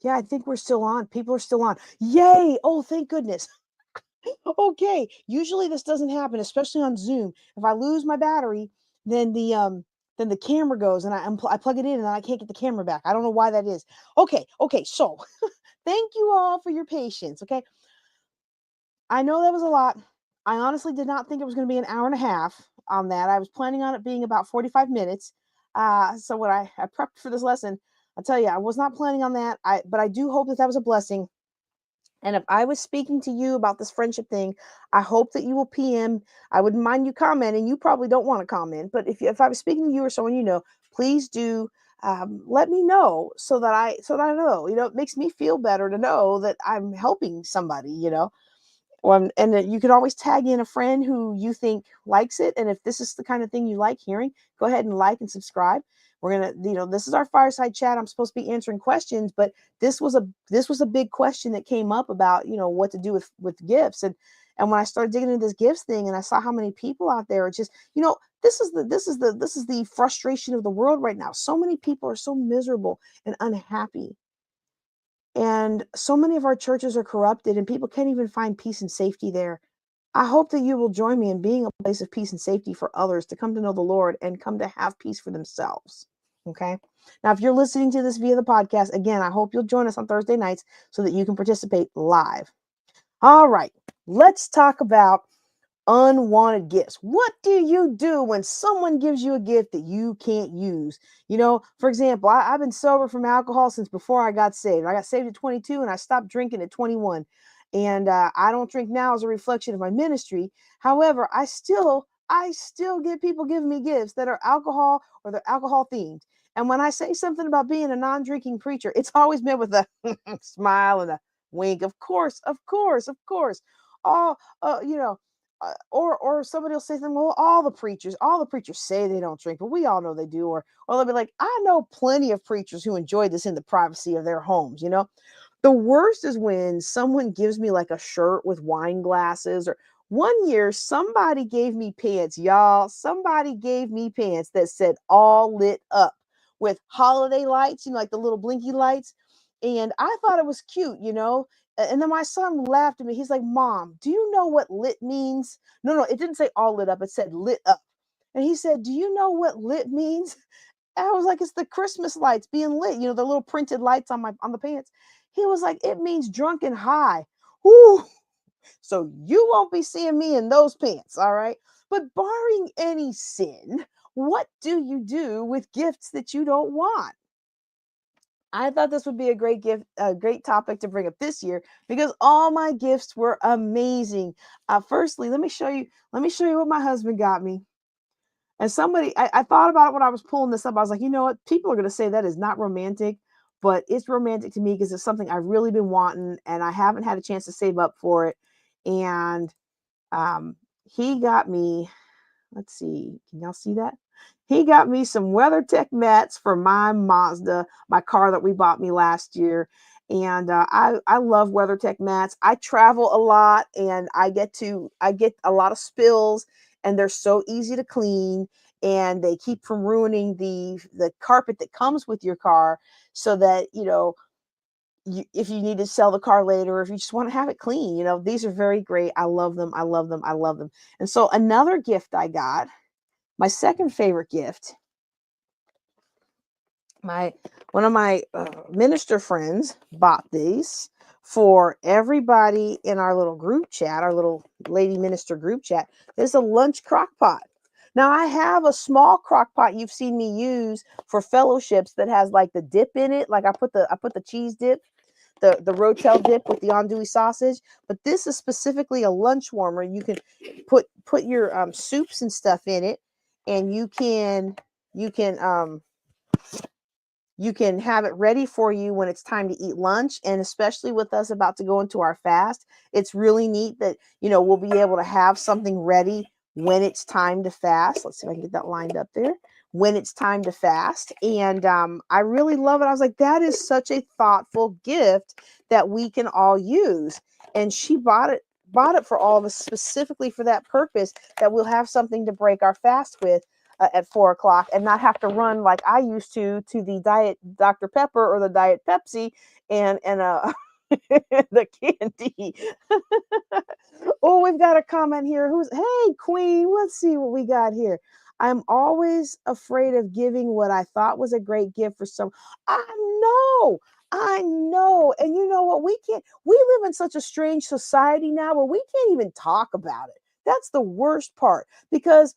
Yeah, I think we're still on. People are still on. Yay! Oh, thank goodness. Okay. Usually this doesn't happen, especially on Zoom. If I lose my battery, then the camera goes and I plug it in and I can't get the camera back. I don't know why that is. Okay, okay. So thank you all for your patience. Okay. I know that was a lot. I honestly did not think it was going to be an hour and a half on that. I was planning on it being about 45 minutes. So when I prepped for this lesson, I'll tell you, I was not planning on that. But I do hope that that was a blessing. And if I was speaking to you about this friendship thing, I hope that you will PM. I wouldn't mind you commenting. You probably don't want to comment, but if I was speaking to you or someone you know, please do let me know so that I know. You know, it makes me feel better to know that I'm helping somebody. You know, and then you can always tag in a friend who you think likes it. And if this is the kind of thing you like hearing, go ahead and like and subscribe. We're gonna, this is our fireside chat. I'm supposed to be answering questions, but this was a big question that came up about what to do with gifts. And when I started digging into this gifts thing, and I saw how many people out there are just, this is the frustration of the world right now. So many people are so miserable and unhappy, and so many of our churches are corrupted, and people can't even find peace and safety there. I hope that you will join me in being a place of peace and safety for others to come to know the Lord and come to have peace for themselves. Okay. Now, if you're listening to this via the podcast, again, I hope you'll join us on Thursday nights so that you can participate live. All right. Let's talk about unwanted gifts. What do you do when someone gives you a gift that you can't use? For example, I've been sober from alcohol since before I got saved. I got saved at 22 and I stopped drinking at 21. And I don't drink now as a reflection of my ministry. However, I still get people giving me gifts that are alcohol or they're alcohol themed. And when I say something about being a non-drinking preacher, it's always met with a smile and a wink. Of course, of course, of course. All or somebody will say something. Well, all the preachers say they don't drink, but we all know they do. Or they'll be like, I know plenty of preachers who enjoy this in the privacy of their homes. The worst is when someone gives me like a shirt with wine glasses. Or one year somebody gave me pants, y'all. Somebody gave me pants that said all lit up with holiday lights, like the little blinky lights. And I thought it was cute. And then my son laughed at me. He's like, Mom, do you know what lit means? No, no, it didn't say all lit up. It said lit up. And he said, Do you know what lit means? And I was like, It's the Christmas lights being lit, the little printed lights on the pants. He was like, It means drunk and high. Whoo. So you won't be seeing me in those pants, all right? But barring any sin, what do you do with gifts that you don't want? I thought this would be a great topic to bring up this year because all my gifts were amazing. Firstly, let me show you what my husband got me. And I thought about it when I was pulling this up. I was like, you know what? People are going to say that is not romantic, but it's romantic to me because it's something I've really been wanting and I haven't had a chance to save up for it. And um, he got me, let's see, can y'all see that? He got me some WeatherTech mats for my Mazda, my car that we bought me last year. And I love WeatherTech mats. I travel a lot and I get a lot of spills, and they're so easy to clean, and they keep from ruining the carpet that comes with your car, so that if you need to sell the car later, or if you just want to have it clean, these are very great. I love them. I love them. I love them. And so another gift I got, my second favorite gift, my one of my minister friends bought these for everybody in our little group chat, our little lady minister group chat. There's a lunch crock pot. Now I have a small crock pot you've seen me use for fellowships that has like the dip in it. Like I put the cheese dip, the Rotel dip with the andouille sausage. But this is specifically a lunch warmer. You can put your soups and stuff in it, and you can you can have it ready for you when it's time to eat lunch. And especially with us about to go into our fast, it's really neat that, we'll be able to have something ready when it's time to fast. Let's see if I can get that lined up there. When it's time to fast. And I really love it. I was like, that is such a thoughtful gift that we can all use. And she bought it for all of us specifically for that purpose, that we'll have something to break our fast with at 4 o'clock and not have to run like I used to the Diet Dr. Pepper or the Diet Pepsi and the candy. Oh, we've got a comment here. Who's hey Queen? Let's see what we got here. I'm always afraid of giving what I thought was a great gift for some. I know, I know. And you know what? We live in such a strange society now where we can't even talk about it. That's the worst part because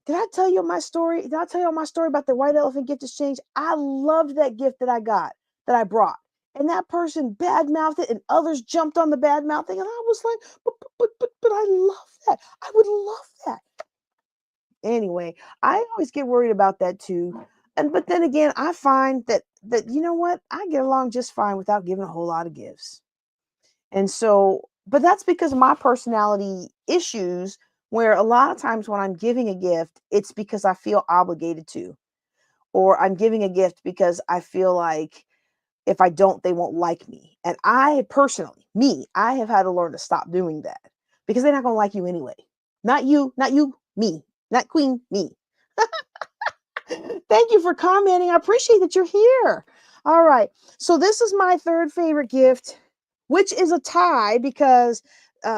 did I tell you my story? Did I tell you my story about the white elephant gift exchange? I loved that gift that I got, that I brought. And that person badmouthed it, and others jumped on the bad mouthing. And I was like, but I love that. I would love that. Anyway, I always get worried about that too. And but then again, I find that you know what? I get along just fine without giving a whole lot of gifts. And so, but that's because of my personality issues, where a lot of times when I'm giving a gift, it's because I feel obligated to, or I'm giving a gift because I feel like if I don't, they won't like me. And I personally, me, I have had to learn to stop doing that because they're not going to like you anyway. Not you, me, not Queen, me. Thank you for commenting. I appreciate that you're here. All right. So this is my third favorite gift, which is a tie because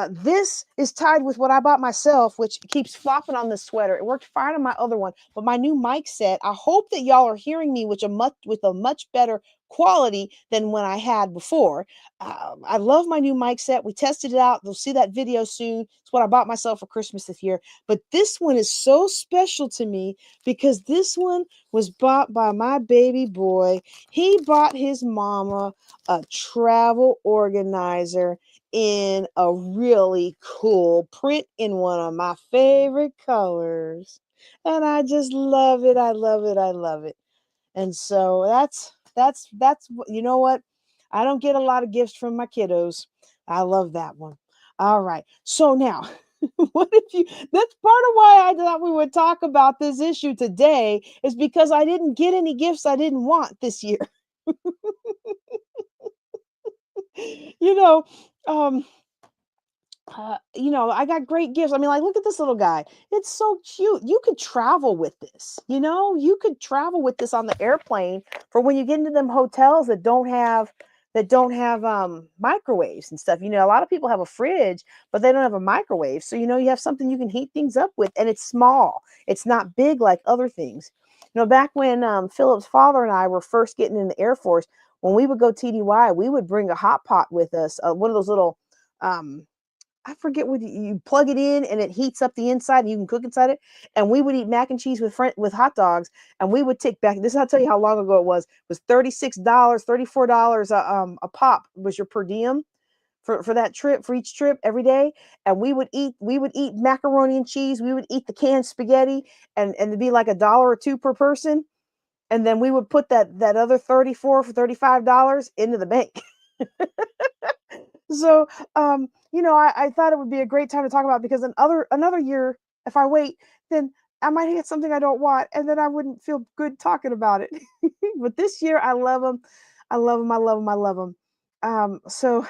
this is tied with what I bought myself, which keeps flopping on this sweater. It worked fine on my other one, but my new mic set. I hope that y'all are hearing me with a much better quality than when I had before. I love my new mic set. We tested it out. You'll see that video soon. It's what I bought myself for Christmas this year. But this one is so special to me because this one was bought by my baby boy. He bought his mama a travel organizer in a really cool print in one of my favorite colors. And I just love it. I love it. I love it. And so that's you know what? I don't get a lot of gifts from my kiddos. I love that one. All right. So now, what if you that's part of why I thought we would talk about this issue today is because I didn't get any gifts I didn't want this year. you know, um I got great gifts. I mean, like, look at this little guy. It's so cute. You could travel with this. You could travel with this on the airplane for when you get into them hotels that don't have microwaves and stuff. A lot of people have a fridge, but they don't have a microwave. So, you have something you can heat things up with, and it's small. It's not big like other things. Back when Philip's father and I were first getting in the Air Force, when we would go TDY, we would bring a hot pot with us, one of those little um I forget what you plug it in and it heats up the inside and you can cook inside it. And we would eat mac and cheese with hot dogs, and we would take back. This I'll tell you how long ago it was. It was $36, $34 a pop was your per diem for that trip, for each trip every day. And we would eat macaroni and cheese. We would eat the canned spaghetti, and it'd be like $1 or $2 per person. And then we would put that other 34 for $35 into the bank. So I thought it would be a great time to talk about because another year, if I wait, then I might get something I don't want, and then I wouldn't feel good talking about it. But this year, I love them. I love them. I love them. I love them. So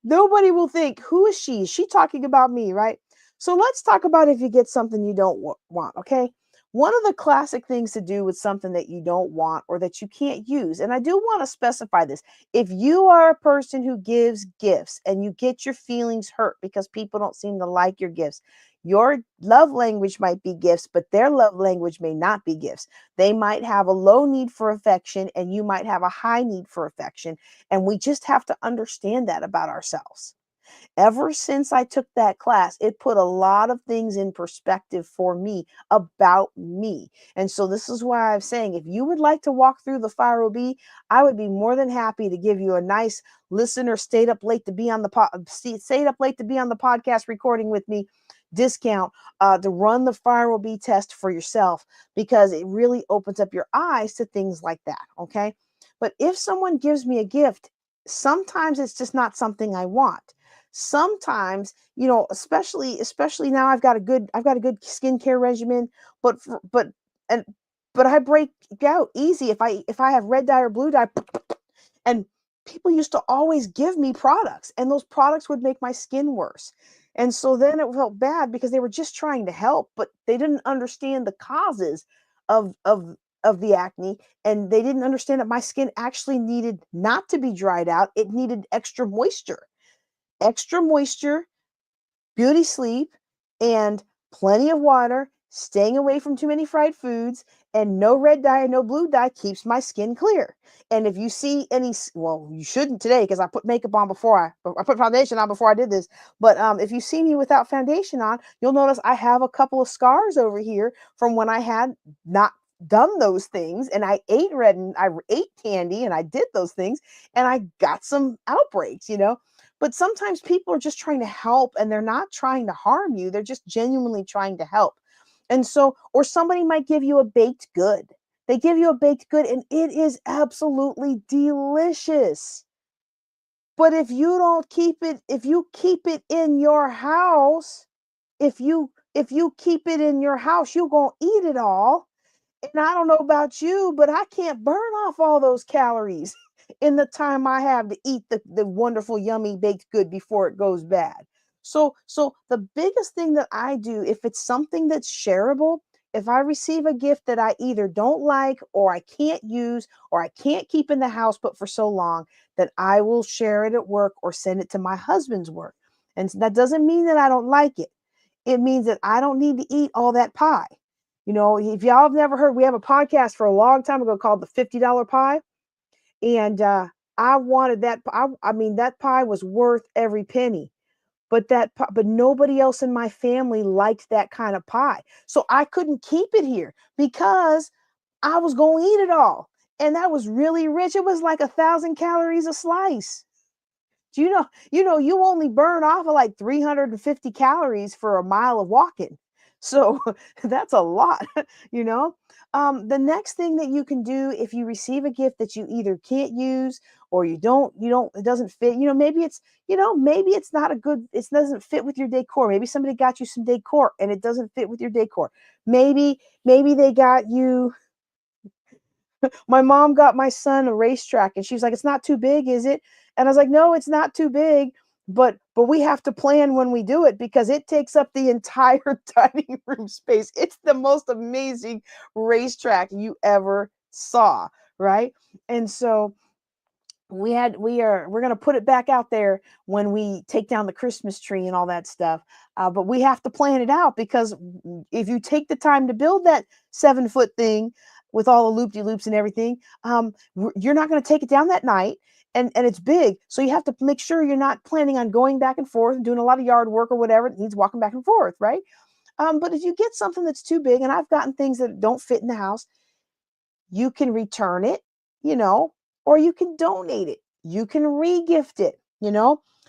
nobody will think, who is she? Is she talking about me, right? So let's talk about if you get something you don't want, okay? One of the classic things to do with something that you don't want or that you can't use, and I do want to specify this. If you are a person who gives gifts and you get your feelings hurt because people don't seem to like your gifts, your love language might be gifts, but their love language may not be gifts. They might have a low need for affection and you might have a high need for affection. And we just have to understand that about ourselves. Ever since I took that class, it put a lot of things in perspective for me about me. And so this is why I'm saying if you would like to walk through the fire OB, I would be more than happy to give you a nice listener stayed up late to be on the podcast recording with me discount to run the fire OB test for yourself, because it really opens up your eyes to things like that. Okay. But if someone gives me a gift, sometimes it's just not something I want. Sometimes, especially now I've got a good skincare regimen, but and but I break out easy if I have red dye or blue dye, and people used to always give me products, and those products would make my skin worse. And so then it felt bad because they were just trying to help, but they didn't understand the causes of of of the acne, and they didn't understand that my skin actually needed not to be dried out. It needed extra moisture, beauty sleep, and plenty of water, staying away from too many fried foods, and no red dye or no blue dye keeps my skin clear. And if you see any, well, you shouldn't today because I put makeup on before I put foundation on before I did this. But if you see me without foundation on, you'll notice I have a couple of scars over here from when I had not done those things, and I ate red and I ate candy and I did those things, and I got some outbreaks. But sometimes people are just trying to help and they're not trying to harm you. They're just genuinely trying to help. And so, or somebody might give you a baked good. They give you a baked good and it is absolutely delicious. But if you keep it in your house, if you keep it in your house, you're going to eat it all. And I don't know about you, but I can't burn off all those calories in the time I have to eat the wonderful, yummy baked good before it goes bad. So the biggest thing that I do, if it's something that's shareable, if I receive a gift that I either don't like or I can't use or I can't keep in the house but for so long, that I will share it at work or send it to my husband's work. And that doesn't mean that I don't like it. It means that I don't need to eat all that pie. If y'all have never heard, we have a podcast for a long time ago called the $50 pie. And I wanted that. I mean, that pie was worth every penny. But nobody else in my family liked that kind of pie. So I couldn't keep it here because I was going to eat it all. And that was really rich. It was like 1,000 calories a slice. Do you only burn off of like 350 calories for a mile of walking. So that's a lot, you know. The next thing that you can do if you receive a gift that you either can't use or it doesn't fit, maybe it's not a good, it doesn't fit with your decor. Maybe somebody got you some decor and it doesn't fit with your decor. Maybe they got you my mom got my son a racetrack and she was like, "It's not too big, is it?" And I was like, "No, it's not too big, but we have to plan when we do it because it takes up the entire dining room space. It's the most amazing racetrack you ever saw, right?" And so we're going to put it back out there when we take down the Christmas tree and all that stuff. But we have to plan it out because if you take the time to build that 7-foot thing with all the loop-de-loops and everything, you're not going to take it down that night. And it's big, so you have to make sure you're not planning on going back and forth and doing a lot of yard work or whatever. It needs walking back and forth, right? But if you get something that's too big, and I've gotten things that don't fit in the house, you can return it, you know, or you can donate it. You can regift it.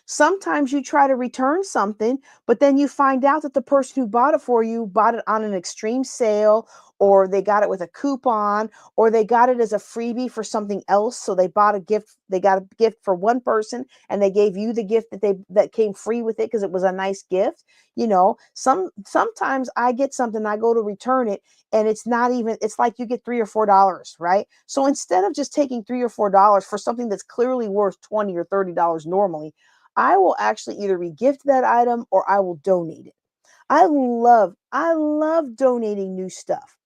Sometimes you try to return something, but then you find out that the person who bought it for you bought it on an extreme sale, or they got it with a coupon, or they got it as a freebie for something else. So they got a gift for one person and they gave you the gift that came free with it because it was a nice gift. Sometimes I get something, I go to return it, and it's like you get $3 or $4, right? So instead of just taking $3 or $4 for something that's clearly worth $20 or $30 normally, I will actually either regift that item or I will donate it. I love donating new stuff.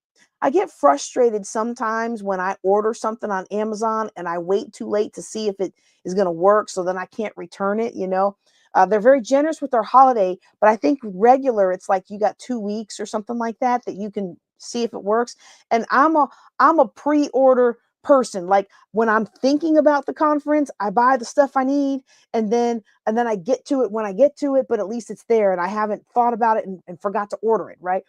I get frustrated sometimes when I order something on Amazon and I wait too late to see if it is going to work, so then I can't return it. They're very generous with their holiday, but I think regular, it's like you got 2 weeks or something like that you can see if it works. And I'm a pre-order person. Like when I'm thinking about the conference, I buy the stuff I need, and then I get to it when I get to it, but at least it's there and I haven't thought about it and forgot to order it, right?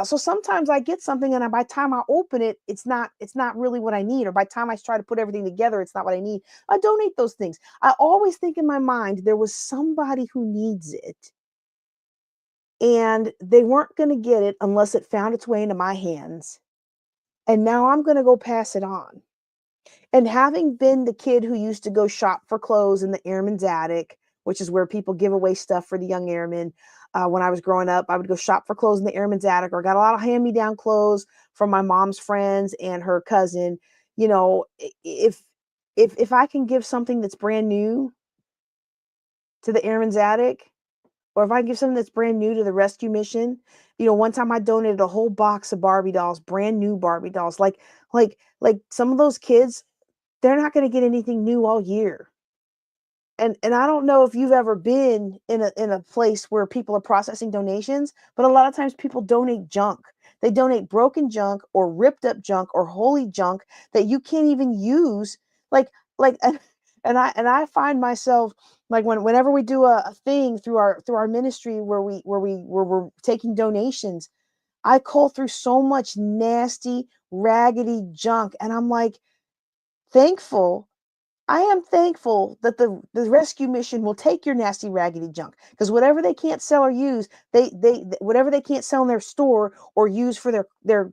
So sometimes I get something and by the time I open it, it's not really what I need, or by the time I try to put everything together, it's not what I need. I donate those things. I always think in my mind there was somebody who needs it and they weren't going to get it unless it found its way into my hands. And now I'm going to go pass it on. And having been the kid who used to go shop for clothes in the airman's attic, which is where people give away stuff for the young airmen, when I was growing up, I would go shop for clothes in the airman's attic, or got a lot of hand-me-down clothes from my mom's friends and her cousin. If if I can give something that's brand new to the Airman's Attic, or if I give something that's brand new to the rescue mission. One time I donated a whole box of Barbie dolls, brand new Barbie dolls. Like some of those kids, they're not going to get anything new all year. And I don't know if you've ever been in a place where people are processing donations, but a lot of times people donate junk. They donate broken junk or ripped up junk or holy junk that you can't even use. Like and I find myself like whenever we do a thing through our ministry where we're taking donations, I call through so much nasty, raggedy junk, and I'm like thankful I am thankful that the rescue mission will take your nasty raggedy junk, because whatever they can't sell or use, whatever they can't sell in their store or use for their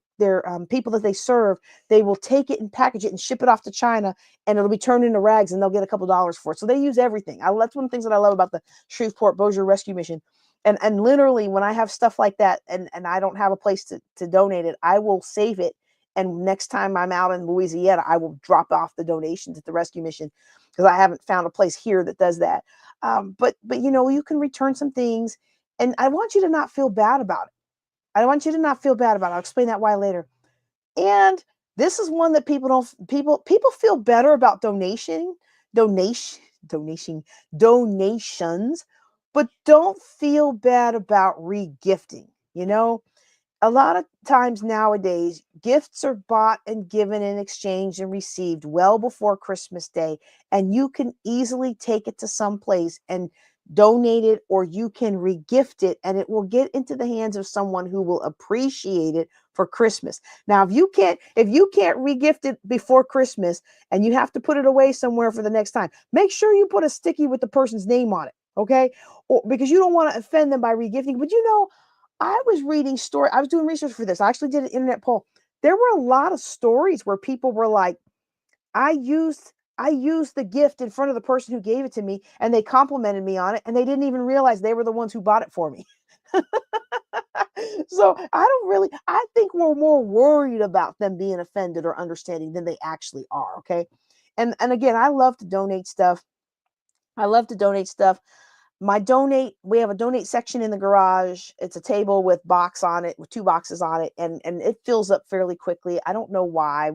people that they serve, they will take it and package it and ship it off to China, and it'll be turned into rags and they'll get a couple dollars for it. So they use everything. That's one of the things that I love about the Shreveport Bossier Rescue Mission. And literally when I have stuff like that and I don't have a place to donate it, I will save it, and next time I'm out in Louisiana, I will drop off the donations at the rescue mission, because I haven't found a place here that does that. But you can return some things, and I want you to not feel bad about it. I want you to not feel bad about it. I'll explain that why later. And this is one that people feel better about donation donation donations, but don't feel bad about regifting. A lot of times nowadays, gifts are bought and given and exchanged and received well before Christmas Day, and you can easily take it to some place and donate it, or you can regift it, and it will get into the hands of someone who will appreciate it for Christmas. Now, if you can't regift it before Christmas and you have to put it away somewhere for the next time, make sure you put a sticky with the person's name on it, okay? Or because you don't want to offend them by regifting. But I was reading story. I was doing research for this. I actually did an internet poll. There were a lot of stories where people were like, I used I used the gift in front of the person who gave it to me, and they complimented me on it, and they didn't even realize they were the ones who bought it for me. So I think we're more worried about them being offended or understanding than they actually are. Okay. And again, I love to donate stuff. I love to donate stuff. We have a donate section in the garage. It's a table with box on it, with two boxes on it, and it fills up fairly quickly. I don't know why.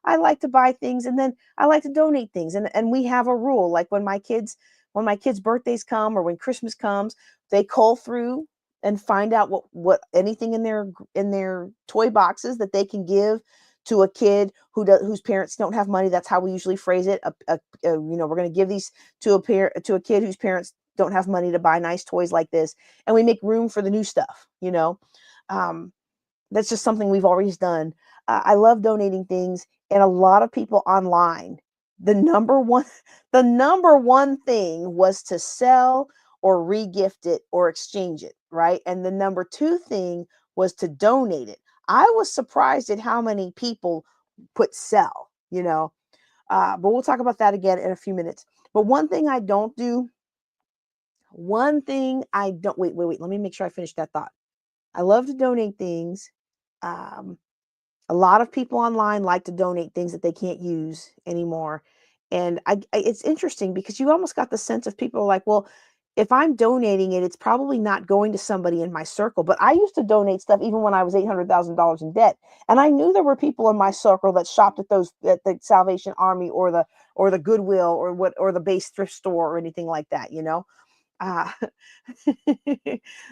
I like to buy things, and then I like to donate things. And we have a rule, like when my kids birthdays come or when Christmas comes, they cull through and find out what anything in their toy boxes that they can give to a kid whose parents don't have money. That's how we usually phrase it. We're going to give these to a kid whose parents don't have money to buy nice toys like this, and we make room for the new stuff. um, that's just something we've always done. I love donating things, and a lot of people online, the number one the number one thing was to sell or regift it or exchange it, right? And the number two thing was to donate it. I was surprised at how many people put sell. But we'll talk about that again in a few minutes. But one thing I don't wait, let me make sure I finish that thought. I love to donate things. Um, a lot of people online like to donate things that they can't use anymore. And it's interesting because you almost got the sense of people like, well, if I'm donating it, it's probably not going to somebody in my circle. But I used to donate stuff even when I was $800,000 in debt, and I knew there were people in my circle that shopped at the Salvation Army or the Goodwill or the base thrift store or anything like that. Uh,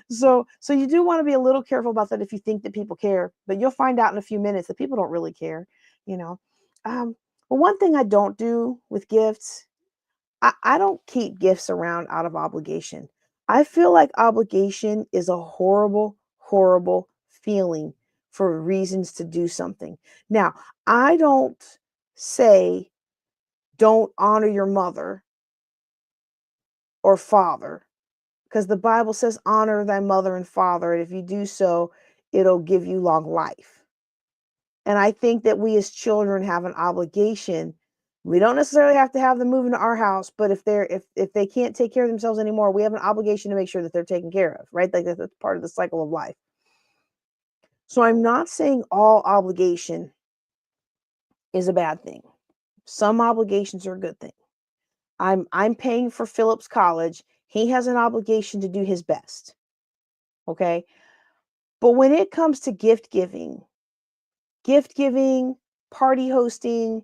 so you do want to be a little careful about that if you think that people care, but you'll find out in a few minutes that people don't really care, you know. Well, one thing I don't do with gifts, I don't keep gifts around out of obligation. I feel like obligation is a horrible, horrible feeling for reasons to do something. Now, I don't say don't honor your mother or father, because the Bible says, honor thy mother and father. And if you do so, it'll give you long life. And I think that we as children have an obligation. We don't necessarily have to have them move into our house, but if they can't take care of themselves anymore, we have an obligation to make sure that they're taken care of, right? Like that's part of the cycle of life. So I'm not saying all obligation is a bad thing. Some obligations are a good thing. I'm paying for Philip's college. He has an obligation to do his best. Okay? But when it comes to gift giving, party hosting,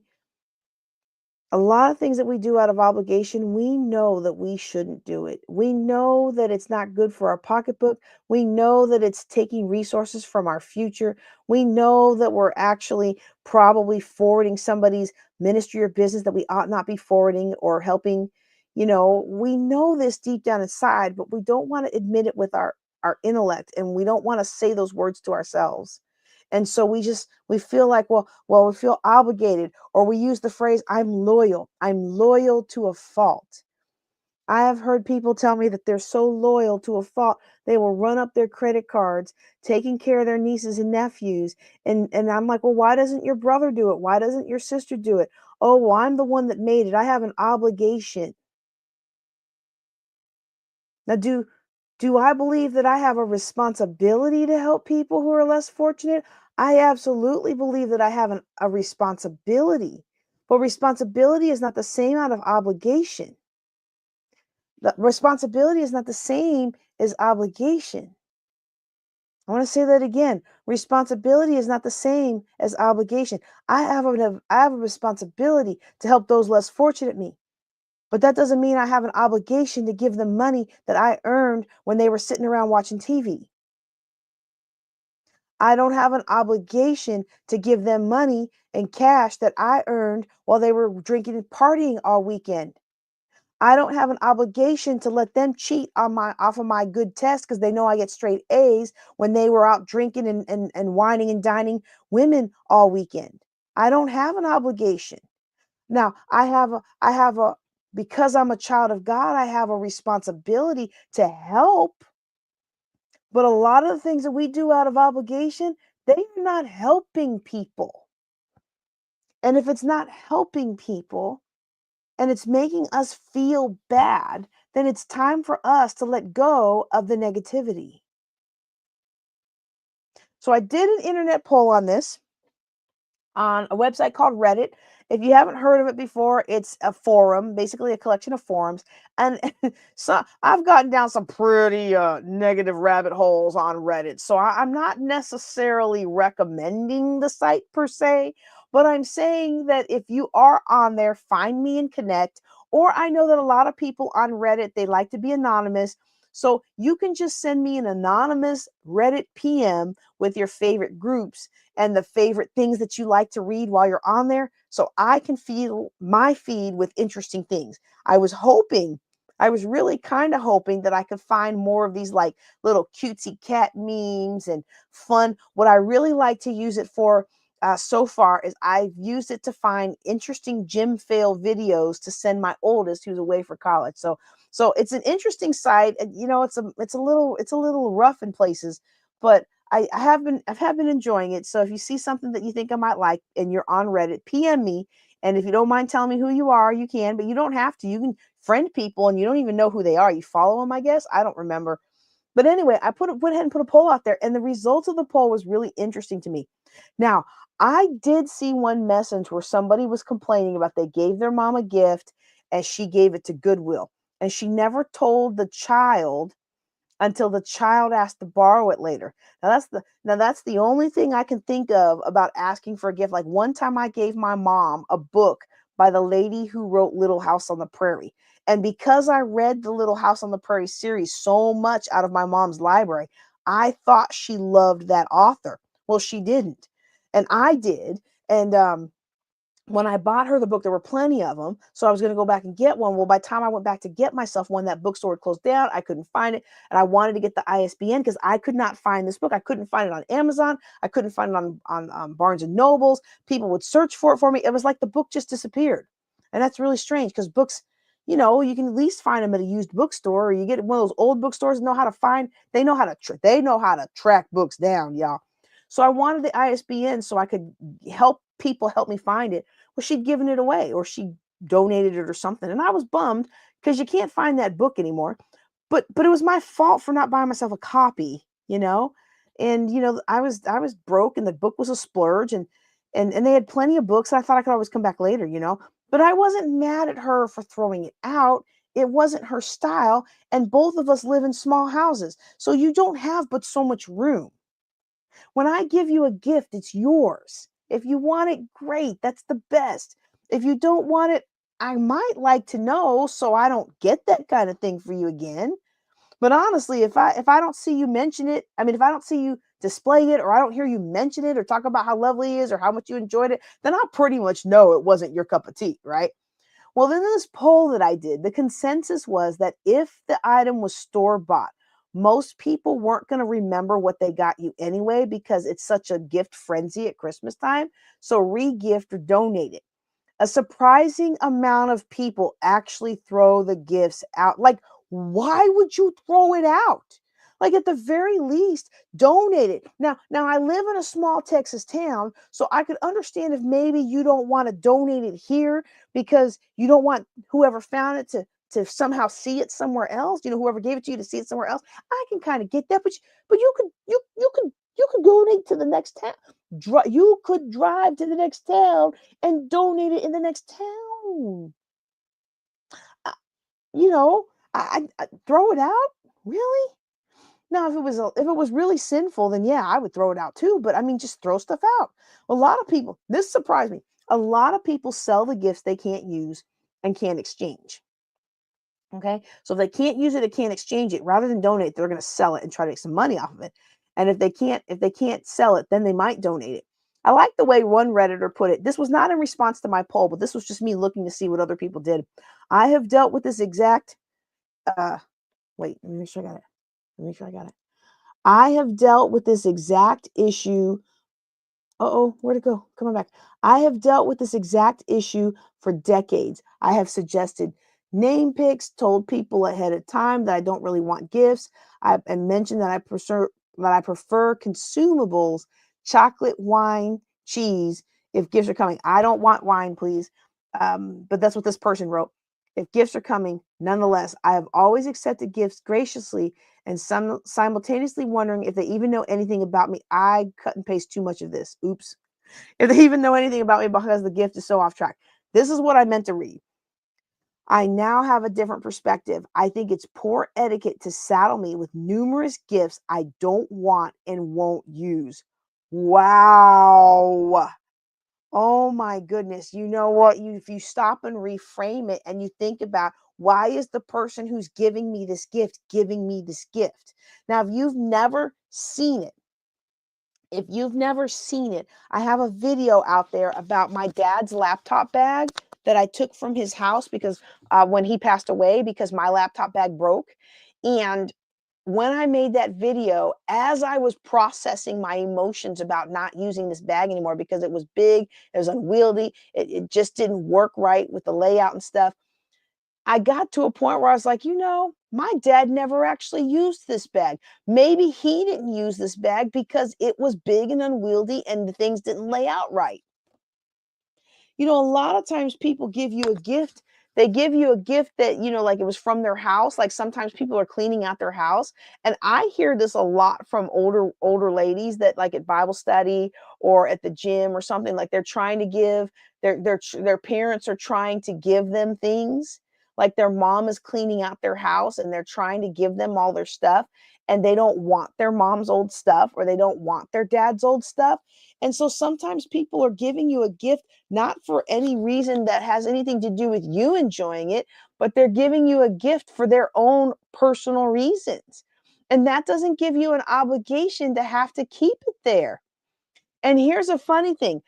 a lot of things that we do out of obligation, we know that we shouldn't do it. We know that it's not good for our pocketbook. We know that it's taking resources from our future. We know that we're actually probably forwarding somebody's ministry or business that we ought not be forwarding or helping. We know this deep down inside, but we don't want to admit it with our intellect, and we don't want to say those words to ourselves. And so we feel like, we feel obligated, or we use the phrase, I'm loyal. I'm loyal to a fault. I have heard people tell me that they're so loyal to a fault, they will run up their credit cards, taking care of their nieces and nephews. And I'm like, well, why doesn't your brother do it? Why doesn't your sister do it? Oh, well, I'm the one that made it. I have an obligation. Now, do I believe that I have a responsibility to help people who are less fortunate? I absolutely believe that I have a responsibility. But responsibility is not the same out of obligation. The responsibility is not the same as obligation. I want to say that again. Responsibility is not the same as obligation. I have a responsibility to help those less fortunate than me. But that doesn't mean I have an obligation to give them money that I earned when they were sitting around watching TV. I don't have an obligation to give them money and cash that I earned while they were drinking and partying all weekend. I don't have an obligation to let them cheat on my off of my good test because they know I get straight A's when they were out drinking and whining and dining women all weekend. I don't have an obligation. Now, I have a because I'm a child of God, I have a responsibility to help. But a lot of the things that we do out of obligation, they are not helping people. And if it's not helping people and it's making us feel bad, then it's time for us to let go of the negativity. So I did an internet poll on this, on a website called Reddit. If you haven't heard of it before, it's a forum, basically a collection of forums. And so I've gotten down some pretty negative rabbit holes on Reddit. So I'm not necessarily recommending the site per se, but I'm saying that if you are on there, find me and connect. Or I know that a lot of people on Reddit, they like to be anonymous. So you can just send me an anonymous Reddit PM with your favorite groups and the favorite things that you like to read while you're on there, so I can feel my feed with interesting things. I was really kind of hoping that I could find more of these like little cutesy cat memes and fun. What I really like to use it for so far is I've used it to find interesting gym fail videos to send my oldest who's away for college. So it's an interesting site, and it's a little rough in places, but I have been enjoying it. So if you see something that you think I might like and you're on Reddit, PM me. And if you don't mind telling me who you are, you can, but you don't have to. You can friend people and you don't even know who they are. You follow them, I guess. I don't remember. But anyway, went ahead and put a poll out there, and the results of the poll was really interesting to me. Now, I did see one message where somebody was complaining about they gave their mom a gift and she gave it to Goodwill. And she never told the child until the child asked to borrow it later. Now that's the only thing I can think of about asking for a gift. Like one time I gave my mom a book by the lady who wrote Little House on the Prairie. And because I read the Little House on the Prairie series so much out of my mom's library, I thought she loved that author. Well, she didn't. And I did. And when I bought her the book, there were plenty of them. So I was going to go back and get one. Well, by the time I went back to get myself one, that bookstore had closed down. I couldn't find it. And I wanted to get the ISBN because I could not find this book. I couldn't find it on Amazon. I couldn't find it on Barnes and Nobles. People would search for it for me. It was like the book just disappeared. And that's really strange because books, you can at least find them at a used bookstore, or you get one of those old bookstores that know how to find, they know how to track books down, y'all. So I wanted the ISBN so I could help me find it. Well, she'd given it away or she donated it or something. And I was bummed because you can't find that book anymore. But it was my fault for not buying myself a copy. And I was broke and the book was a splurge, and they had plenty of books. I thought I could always come back later, but I wasn't mad at her for throwing it out. It wasn't her style, and both of us live in small houses, so you don't have but so much room. When I give you a gift, it's yours. If you want it, great. That's the best. If you don't want it, I might like to know so I don't get that kind of thing for you again. But honestly, if I don't see you mention it, I mean, if I don't see you display it, or I don't hear you mention it or talk about how lovely it is or how much you enjoyed it, then I'll pretty much know it wasn't your cup of tea, right? Well, in this poll that I did, the consensus was that if the item was store bought, most people weren't going to remember what they got you anyway because it's such a gift frenzy at Christmas time. So re-gift or donate it. A surprising amount of people actually throw the gifts out. Like, why would you throw it out? Like, at the very least, donate it. Now I live in a small Texas town, so I could understand if maybe you don't want to donate it here because you don't want whoever found it to somehow see it somewhere else. Whoever gave it to you to see it somewhere else. I can kind of get that, but you could donate to the next town. You could drive to the next town and donate it in the next town. Uh, you know, I throw it out? Really? Now, if it was really sinful, then yeah, I would throw it out too. But I mean, just throw stuff out. A lot of people, this surprised me. A lot of people sell the gifts they can't use and can't exchange. Okay. So if they can't use it, they can't exchange it. Rather than donate, they're going to sell it and try to make some money off of it. And if they can't sell it, then they might donate it. I like the way one Redditor put it. This was not in response to my poll, but this was just me looking to see what other people did. I have dealt with this exact uh wait, let me make sure I got it. Let me make sure I got it. I have dealt with this exact issue. Uh-oh, where'd it go? Come on back. I have dealt with this exact issue for decades. I have suggested name picks, told people ahead of time that I don't really want gifts. And mentioned that I prefer consumables, chocolate, wine, cheese, if gifts are coming. I don't want wine, please. But that's what this person wrote. If gifts are coming, nonetheless, I have always accepted gifts graciously and some simultaneously wondering if they even know anything about me. I cut and paste too much of this. Oops. If they even know anything about me because the gift is so off track. This is what I meant to read. I now have a different perspective. I think it's poor etiquette to saddle me with numerous gifts I don't want and won't use. Wow. Oh my goodness. You know what? If you stop and reframe it and you think about, why is the person who's giving me this gift giving me this gift? Now, if you've never seen it, I have a video out there about my dad's laptop bag that I took from his house because when he passed away, because my laptop bag broke. And when I made that video, as I was processing my emotions about not using this bag anymore because it was big, it was unwieldy, it just didn't work right with the layout and stuff. I got to a point where I was like, my dad never actually used this bag. Maybe he didn't use this bag because it was big and unwieldy and the things didn't lay out right. A lot of times people give you a gift. They give you a gift that, like it was from their house. Like sometimes people are cleaning out their house. And I hear this a lot from older ladies that like at Bible study or at the gym or something, like they're trying to give their parents are trying to give them things. Like their mom is cleaning out their house and they're trying to give them all their stuff and they don't want their mom's old stuff or they don't want their dad's old stuff. And so sometimes people are giving you a gift not for any reason that has anything to do with you enjoying it, but they're giving you a gift for their own personal reasons. And that doesn't give you an obligation to have to keep it there. And here's a funny thing,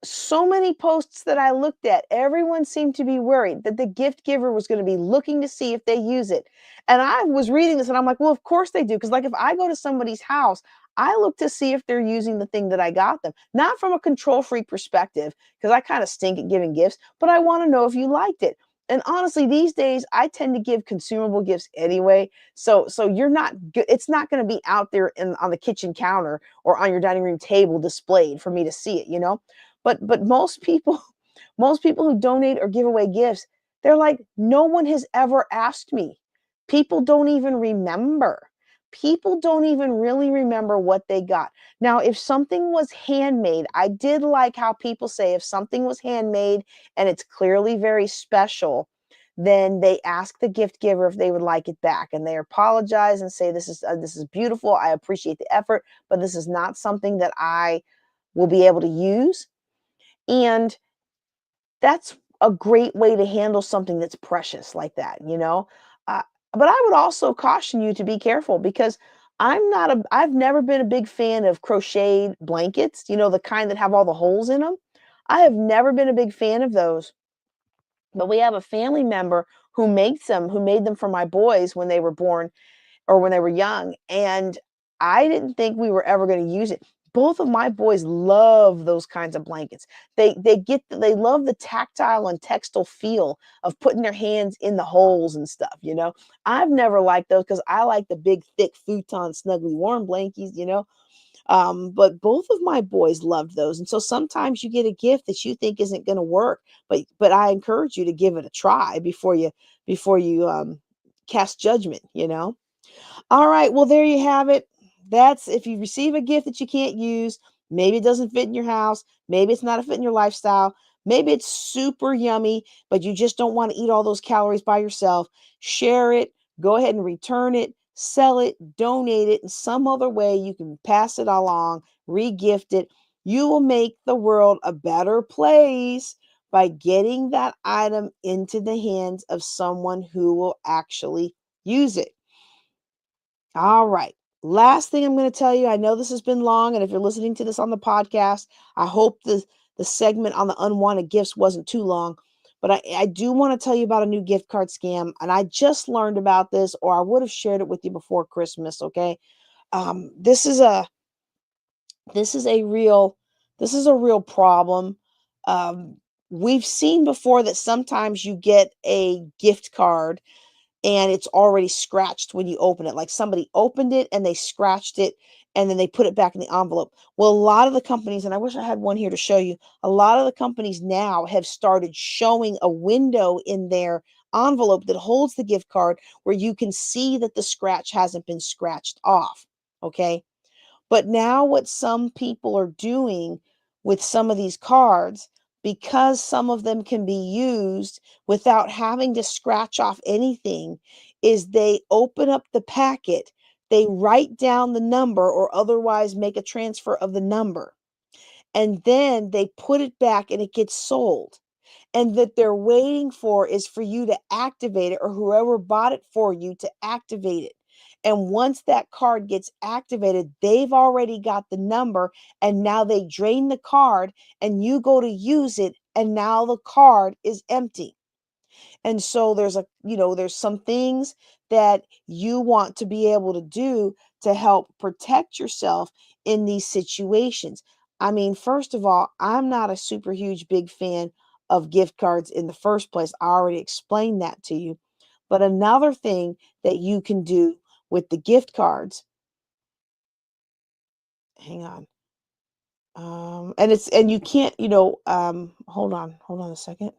so many posts that I looked at, everyone seemed to be worried that the gift giver was going to be looking to see if they use it. And I was reading this and I'm like, well, of course they do. Because, like, if I go to somebody's house, I look to see if they're using the thing that I got them, not from a control freak perspective, because I kind of stink at giving gifts, but I want to know if you liked it. And honestly, these days I tend to give consumable gifts anyway. So you're not it's not going to be out there on the kitchen counter or on your dining room table displayed for me to see it. But most people most people who donate or give away gifts, they're like, no one has ever asked me. People don't even remember. people don't even really remember what they got. Now, if something was handmade, I did like how people say if something was handmade and it's clearly very special, then they ask the gift giver if they would like it back, and they apologize and say this is beautiful. I appreciate the effort, but this is not something that I will be able to use. And that's a great way to handle something that's precious like that, you know? Uh, but I would also caution you to be careful because I've never been a big fan of crocheted blankets, you know, the kind that have all the holes in them. I have never been a big fan of those. But we have a family member who makes them, who made them for my boys when they were born or when they were young, and I didn't think we were ever gonna use it. Both of my boys love those kinds of blankets. They love the tactile and textile feel of putting their hands in the holes and stuff, you know? I've never liked those because I like the big, thick futon, snugly warm blankies, you know? But both of my boys loved those, and so sometimes you get a gift that you think isn't gonna work, but I encourage you to give it a try before you cast judgment, you know? All right, well, there you have it. That's if you receive a gift that you can't use, maybe it doesn't fit in your house, maybe it's not a fit in your lifestyle, maybe it's super yummy, but you just don't want to eat all those calories by yourself. Share it, go ahead and return it, sell it, donate it in some other way. You can pass it along, regift it. You will make the world a better place by getting that item into the hands of someone who will actually use it. All right. Last thing I'm going to tell you, I know this has been long, and if you're listening to this on the podcast, I hope the segment on the unwanted gifts wasn't too long. But I do want to tell you about a new gift card scam, and I just learned about this, or I would have shared it with you before Christmas. Okay, um, this is a this is a real this is a real problem. Um, we've seen before that sometimes you get a gift card and it's already scratched when you open it. Like somebody opened it and they scratched it and then they put it back in the envelope. Well, a lot of the companies, and I wish I had one here to show you, a lot of the companies now have started showing a window in their envelope that holds the gift card where you can see that the scratch hasn't been scratched off. Okay. But now, what some people are doing with some of these cards, because some of them can be used without having to scratch off anything, is they open up the packet, they write down the number or otherwise make a transfer of the number, and then they put it back and it gets sold, and that they're waiting for is for you to activate it or whoever bought it for you to activate it. And once that card gets activated, they've already got the number and now they drain the card and you go to use it and now the card is empty. And so there's some things that you want to be able to do to help protect yourself in these situations. I mean, first of all, I'm not a super huge big fan of gift cards in the first place. I already explained that to you. But another thing that you can do with the gift cards, hang on. And you can't, hold on a second.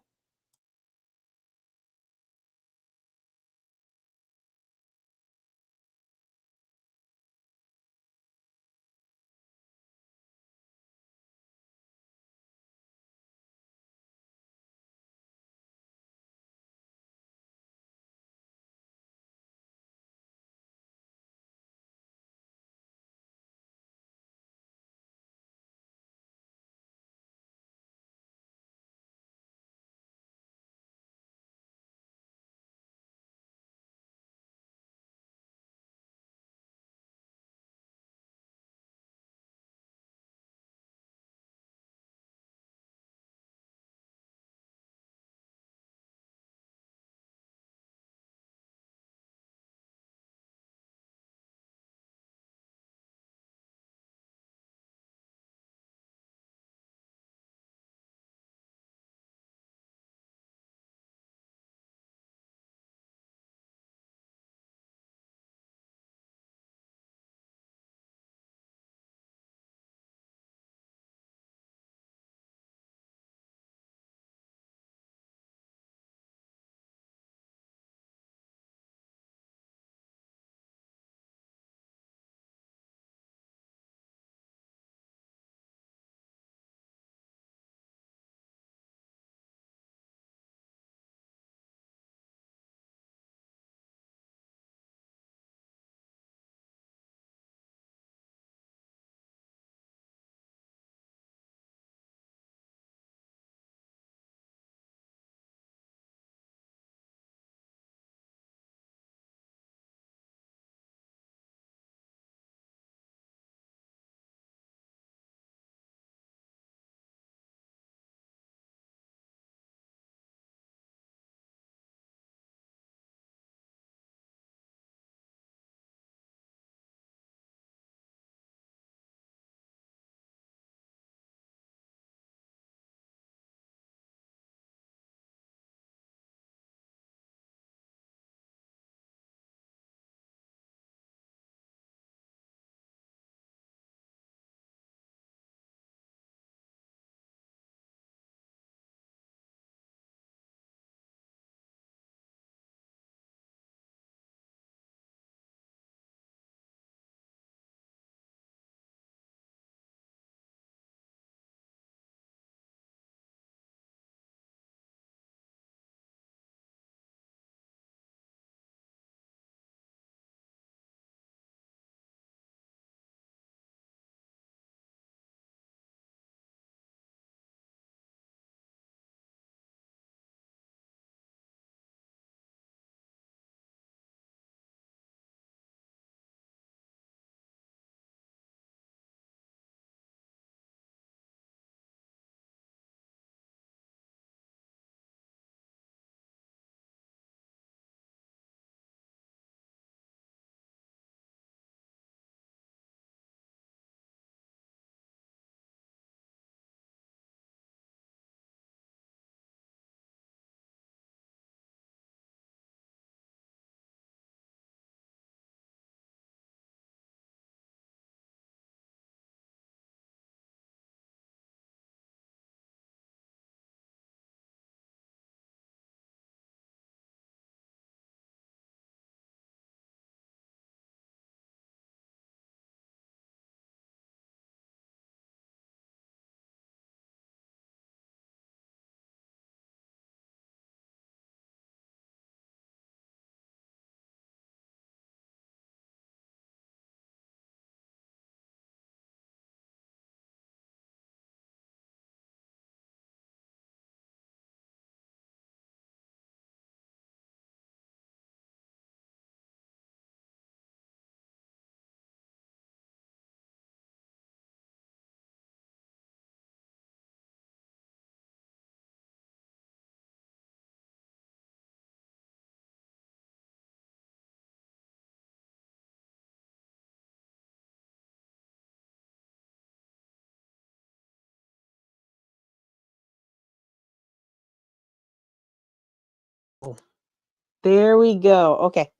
There we go. Okay.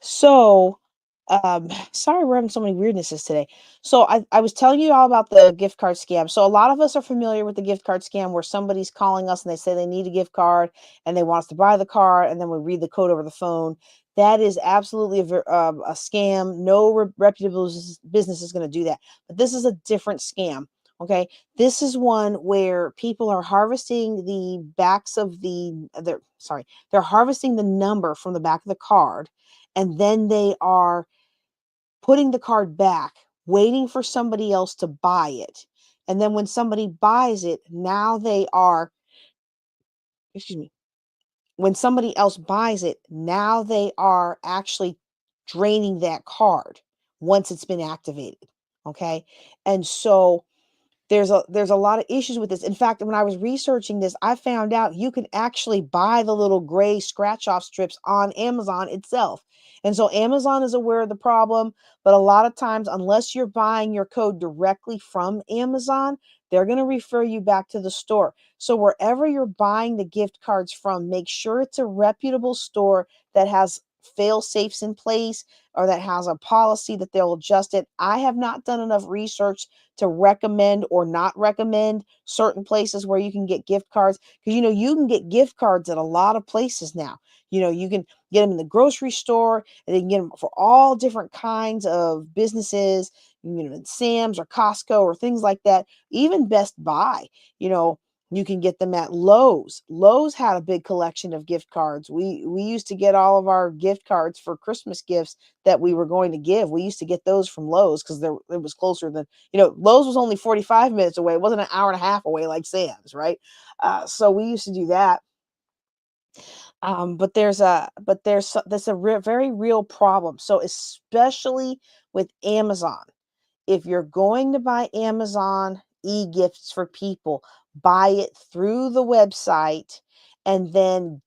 So, sorry we're having so many weirdnesses today. So I was telling you all about the gift card scam. So a lot of us are familiar with the gift card scam where somebody's calling us and they say they need a gift card and they want us to buy the card and then we read the code over the phone. That is absolutely a scam. No reputable business is going to do that. But this is a different scam. Okay, this is one where people are harvesting the backs of they're harvesting the number from the back of the card and then they are putting the card back, waiting for somebody else to buy it. And then when somebody buys it, now they are, excuse me, when somebody else buys it, now they are actually draining that card once it's been activated. Okay. And so there's a lot of issues with this. In fact, when I was researching this, I found out you can actually buy the little gray scratch off strips on Amazon itself. And so Amazon is aware of the problem, but a lot of times, unless you're buying your code directly from Amazon, they're going to refer you back to the store. So wherever you're buying the gift cards from, make sure it's a reputable store that has fail safes in place or that has a policy that they'll adjust it. I have not done enough research to recommend or not recommend certain places where you can get gift cards because you can get gift cards at a lot of places now. You can get them in the grocery store and they can get them for all different kinds of businesses, in Sam's or Costco or things like that. Even Best Buy, you know, you can get them at Lowe's. Lowe's had a big collection of gift cards. We used to get all of our gift cards for Christmas gifts that we were going to give. We used to get those from Lowe's because it was closer than, Lowe's was only 45 minutes away. It wasn't an hour and a half away like Sam's, right? So we used to do that. That's a very real problem. So especially with Amazon, if you're going to buy Amazon e-gifts for people, buy it through the website and then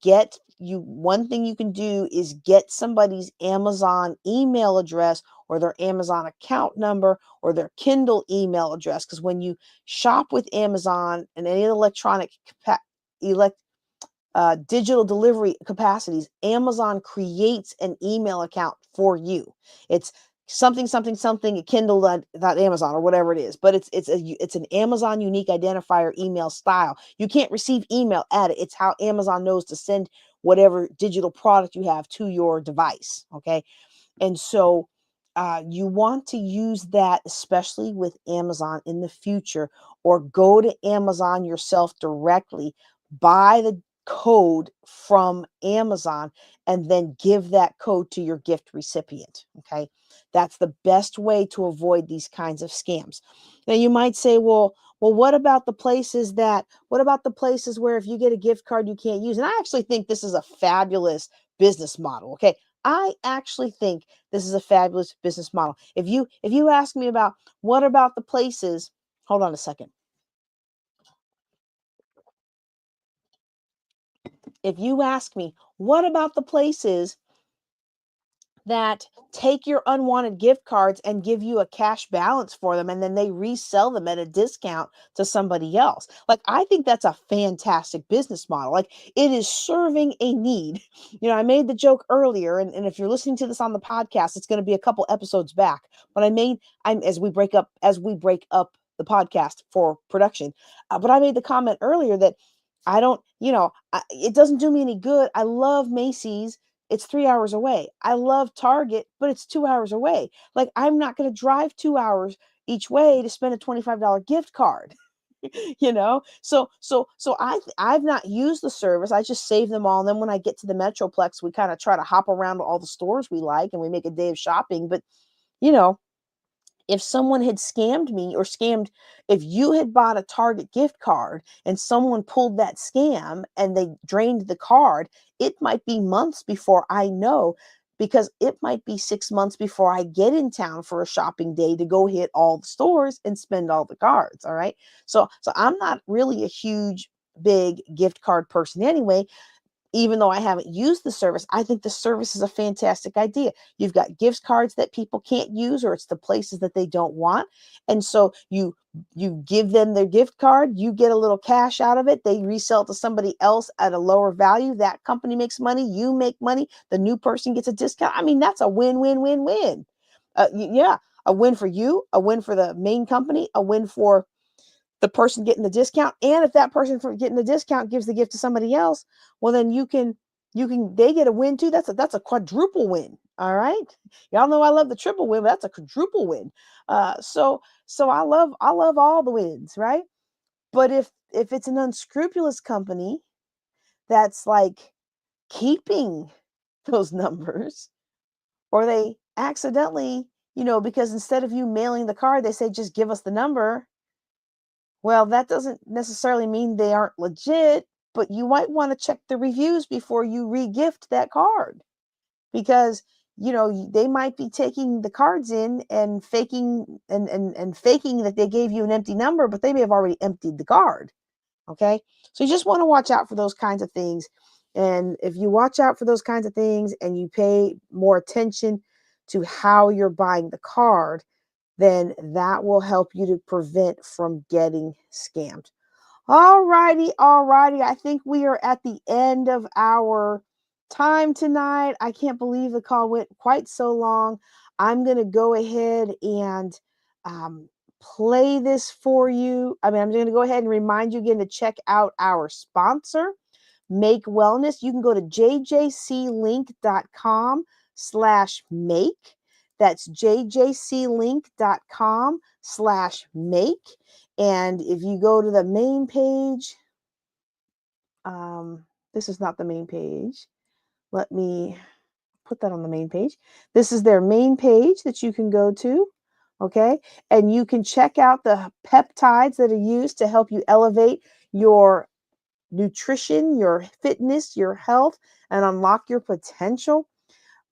one thing you can do is get somebody's Amazon email address or their Amazon account number or their Kindle email address. Because when you shop with Amazon and any electronic digital delivery capacities, Amazon creates an email account for you. It's something something something Kindle.amazon or whatever it is, but it's an Amazon unique identifier email style. You can't receive email at it. It's how Amazon knows to send whatever digital product you have to your device. Okay, and so you want to use that, especially with Amazon in the future, or go to Amazon yourself directly, buy the code from Amazon, and then give that code to your gift recipient. Okay. That's the best way to avoid these kinds of scams. Now you might say, well, what about the places where if you get a gift card you can't use? And I actually think this is a fabulous business model. Okay. I actually think this is a fabulous business model. If you ask me about what about the places, hold on a second. If you ask me, what about the places that take your unwanted gift cards and give you a cash balance for them and then they resell them at a discount to somebody else? Like, I think that's a fantastic business model. Like, it is serving a need. I made the joke earlier, and if you're listening to this on the podcast, it's going to be a couple episodes back. But I'm as we break up the podcast for production. But I made the comment earlier that I don't, it doesn't do me any good. I love Macy's, it's 3 hours away. I love Target, but it's 2 hours away. Like, I'm not gonna drive 2 hours each way to spend a $25 gift card, you know? I've not used the service. I just save them all, and then when I get to the Metroplex, we kinda try to hop around to all the stores we like, and we make a day of shopping, but, you know, if someone had scammed me or scammed if you had bought a Target gift card and someone pulled that scam and they drained the card, it might be months before I know, because it might be 6 months before I get in town for a shopping day to go hit all the stores and spend all the cards. All right. So I'm not really a huge big gift card person anyway. even though I haven't used the service, I think the service is a fantastic idea. You've got gift cards that people can't use, or it's the places that they don't want. And so you give them their gift card, you get a little cash out of it, they resell it to somebody else at a lower value. That company makes money, you make money, the new person gets a discount. I mean, that's a win, win, win, win. Yeah, a win for you, a win for the main company, a win for the person getting the discount. And if that person for getting the discount gives the gift to somebody else, well, then they get a win too. That's a quadruple win. All right. Y'all know I love the triple win, but that's a quadruple win. So I love all the wins, right? But if it's an unscrupulous company that's like keeping those numbers, or they accidentally, because instead of you mailing the card, they say just give us the number. Well, that doesn't necessarily mean they aren't legit, but you might want to check the reviews before you regift that card, because they might be taking the cards in and faking that they gave you an empty number, but they may have already emptied the card. Okay, so you just want to watch out for those kinds of things. And if you watch out for those kinds of things and you pay more attention to how you're buying the card, then that will help you to prevent from getting scammed. All righty, all righty. I think we are at the end of our time tonight. I can't believe the call went quite so long. I'm going to go ahead and um, play this for you. I'm going to go ahead and remind you again to check out our sponsor, Make Wellness. You can go to jjclink.com/make. That's jjclink.com/make. And if you go to the main page, this is not the main page. Let me put that on the main page. This is their main page that you can go to. Okay. And you can check out the peptides that are used to help you elevate your nutrition, your fitness, your health, and unlock your potential.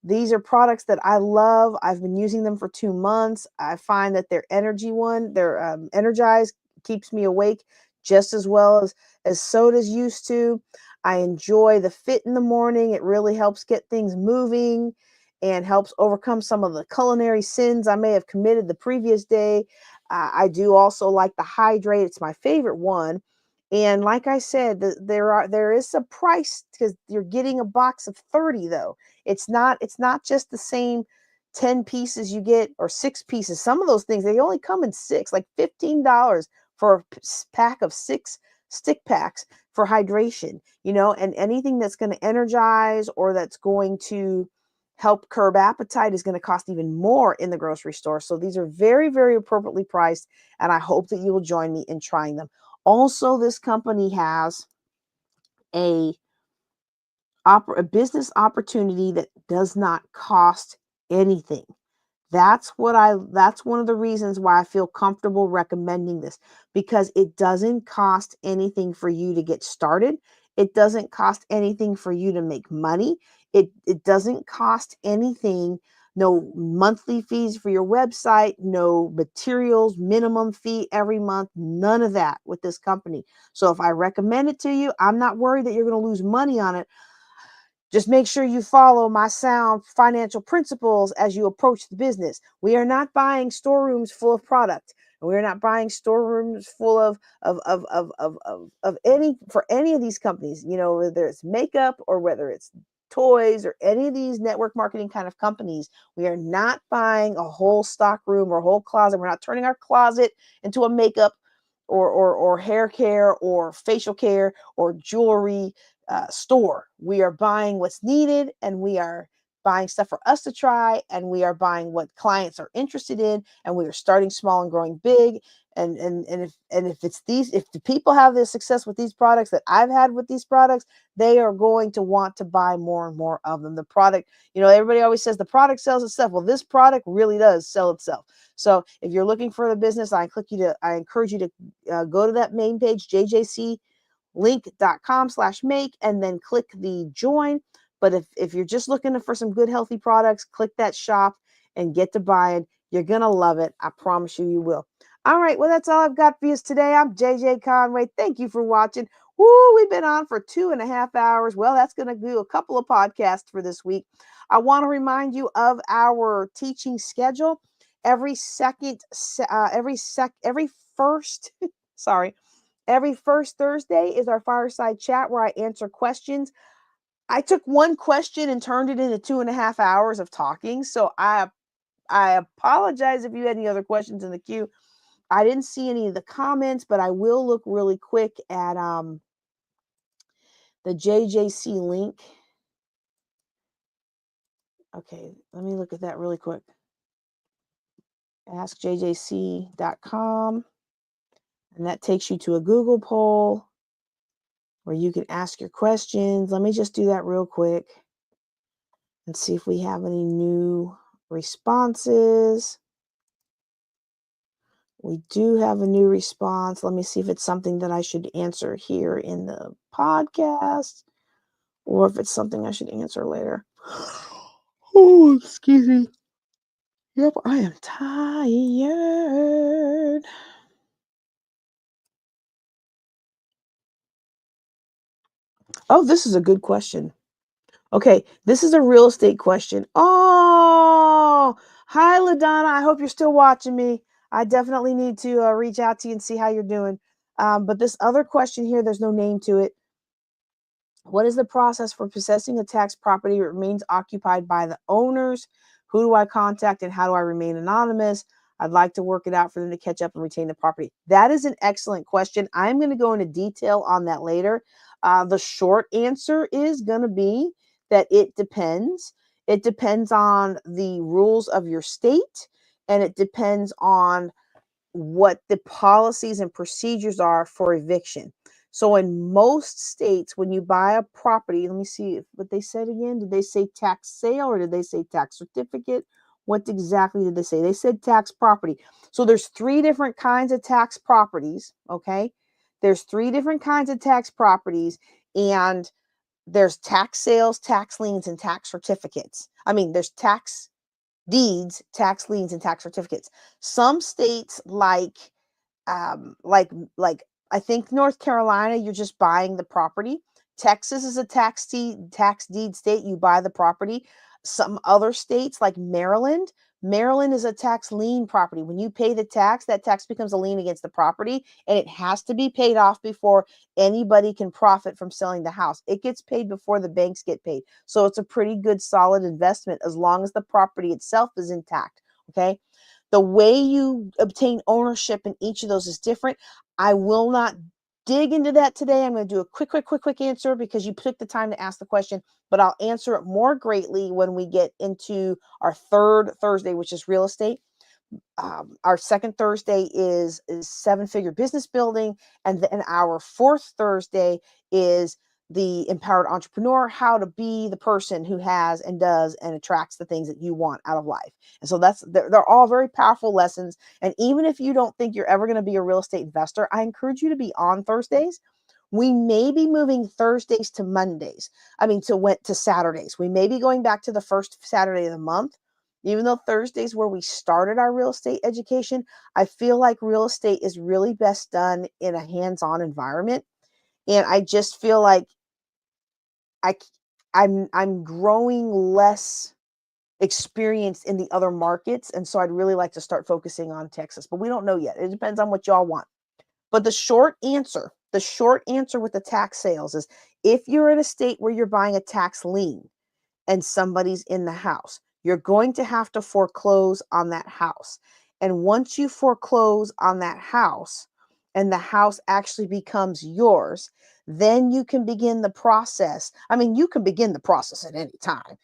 These are products that I love. I've been using them for 2 months. I find that their energized, keeps me awake just as well as sodas used to. I enjoy the fit in the morning. It really helps get things moving and helps overcome some of the culinary sins I may have committed the previous day. I do also like the hydrate. It's my favorite one. And like I said, there is a price, because you're getting a box of 30 though. It's not just the same 10 pieces you get, or 6 pieces. Some of those things, they only come in 6, like $15 for a pack of 6 stick packs for hydration, and anything that's going to energize or that's going to help curb appetite is going to cost even more in the grocery store. So these are very, very appropriately priced, and I hope that you will join me in trying them. Also, this company has a a business opportunity that does not cost anything. That's one of the reasons why I feel comfortable recommending this, because it doesn't cost anything for you to get started. It doesn't cost anything for you to make money. It doesn't cost anything. No monthly fees for your website, no materials, minimum fee every month, none of that with this company. So if I recommend it to you, I'm not worried that you're going to lose money on it. Just make sure you follow my sound financial principles as you approach the business. We are not buying storerooms full of product. And we're not buying storerooms full of any, for any of these companies, whether it's makeup or whether it's toys or any of these network marketing kind of companies. We are not buying a whole stock room or a whole closet. We're not turning our closet into a makeup or hair care or facial care or jewelry store. We are buying what's needed, and we are buying stuff for us to try, and we are buying what clients are interested in, and we are starting small and growing big. If the people have the success with these products that I've had with these products, they are going to want to buy more and more of them. The product, everybody always says the product sells itself. Well, this product really does sell itself. So if you're looking for the business, I encourage you to go to that main page, jjclink.com/make, and then click the join. But if you're just looking for some good, healthy products, click that shop and get to buying. You're going to love it. I promise you, you will. All right. Well, that's all I've got for you today. I'm JJ Conway. Thank you for watching. Woo, we've been on for 2.5 hours. Well, that's going to do a couple of podcasts for this week. I want to remind you of our teaching schedule. Every first, sorry, every first Thursday is our fireside chat where I answer questions. I took one question and turned it into 2.5 hours of talking. So I apologize if you had any other questions in the queue. I didn't see any of the comments, but I will look really quick at the JJC link. Okay, let me look at that really quick. AskJJC.com. And that takes you to a Google poll where you can ask your questions. Let me just do that real quick and see if we have any new responses. We do have a new response. Let me see if it's something that I should answer here in the podcast or if it's something I should answer later. Oh, excuse me. Yep, I am tired. Oh, this is a good question. Okay, this is a real estate question. Oh, hi, LaDonna. I hope you're still watching me. I definitely need to reach out to you and see how you're doing. But this other question here, there's no name to it. What is the process for possessing a tax property that remains occupied by the owners? Who do I contact and how do I remain anonymous? I'd like to work it out for them to catch up and retain the property. That is an excellent question. I'm going to go into detail on that later. The short answer is going to be that it depends. It depends on the rules of your state, and it depends on what the policies and procedures are for eviction. So in most states, when you buy a property, let me see what they said again. Did they say tax sale or did they say tax certificate? What exactly did they say? They said tax property. So there's 3 different kinds of tax properties, okay? There's 3 different kinds of tax properties, and there's tax sales, tax liens, and tax certificates. I mean, there's tax deeds, tax liens, and tax certificates. Some states um, like like I think North Carolina, you're just buying the property. Texas is a tax deed state. You buy the property. Some other states like Maryland, Maryland is a tax lien property. When you pay the tax, that tax becomes a lien against the property, and it has to be paid off before anybody can profit from selling the house. It gets paid before the banks get paid. So it's a pretty good solid investment as long as the property itself is intact. Okay. The way you obtain ownership in each of those is different. I will not dig into that today. I'm going to do a quick answer because you took the time to ask the question, but I'll answer it more greatly when we get into our third Thursday, which is real estate. Our second Thursday is 7-figure business building, and then our fourth Thursday is the empowered entrepreneur, how to be the person who has and does and attracts the things that you want out of life. And so they're all very powerful lessons. And even if you don't think you're ever going to be a real estate investor, I encourage you to be on Thursdays. We may be moving Thursdays to Mondays. I mean, to Saturdays. We may be going back to the first Saturday of the month. Even though Thursdays where we started our real estate education, I feel like real estate is really best done in a hands-on environment. And I just feel like I I'm growing less experienced in the other markets, and so I'd really like to start focusing on Texas, but we don't know yet. It depends on what y'all want. But the short answer with the tax sales is if you're in a state where you're buying a tax lien and somebody's in the house, you're going to have to foreclose on that house. And once you foreclose on that house and the house actually becomes yours, then you can begin the process. I mean, you can begin the process at any time,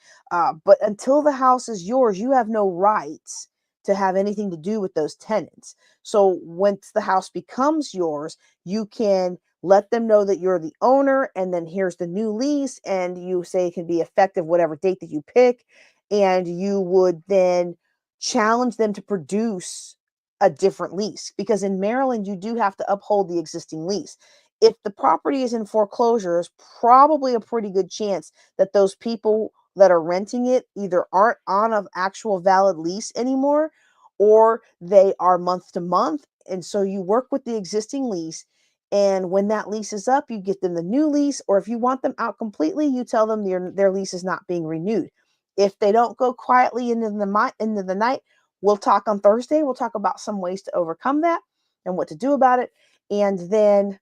but until the house is yours, you have no rights to have anything to do with those tenants. So once the house becomes yours, you can let them know that you're the owner, and then here's the new lease, and you say it can be effective whatever date that you pick, and you would then challenge them to produce a different lease, because in Maryland you do have to uphold the existing lease. If the property is in foreclosure, there's probably a pretty good chance that those people that are renting it either aren't on an actual valid lease anymore, or they are month to month. And so you work with the existing lease, And when that lease is up, you get them the new lease. Or if you want them out completely, you tell them their lease is not being renewed. If they don't go quietly into the night, we'll talk on Thursday. We'll talk about some ways to overcome that and what to do about it. And then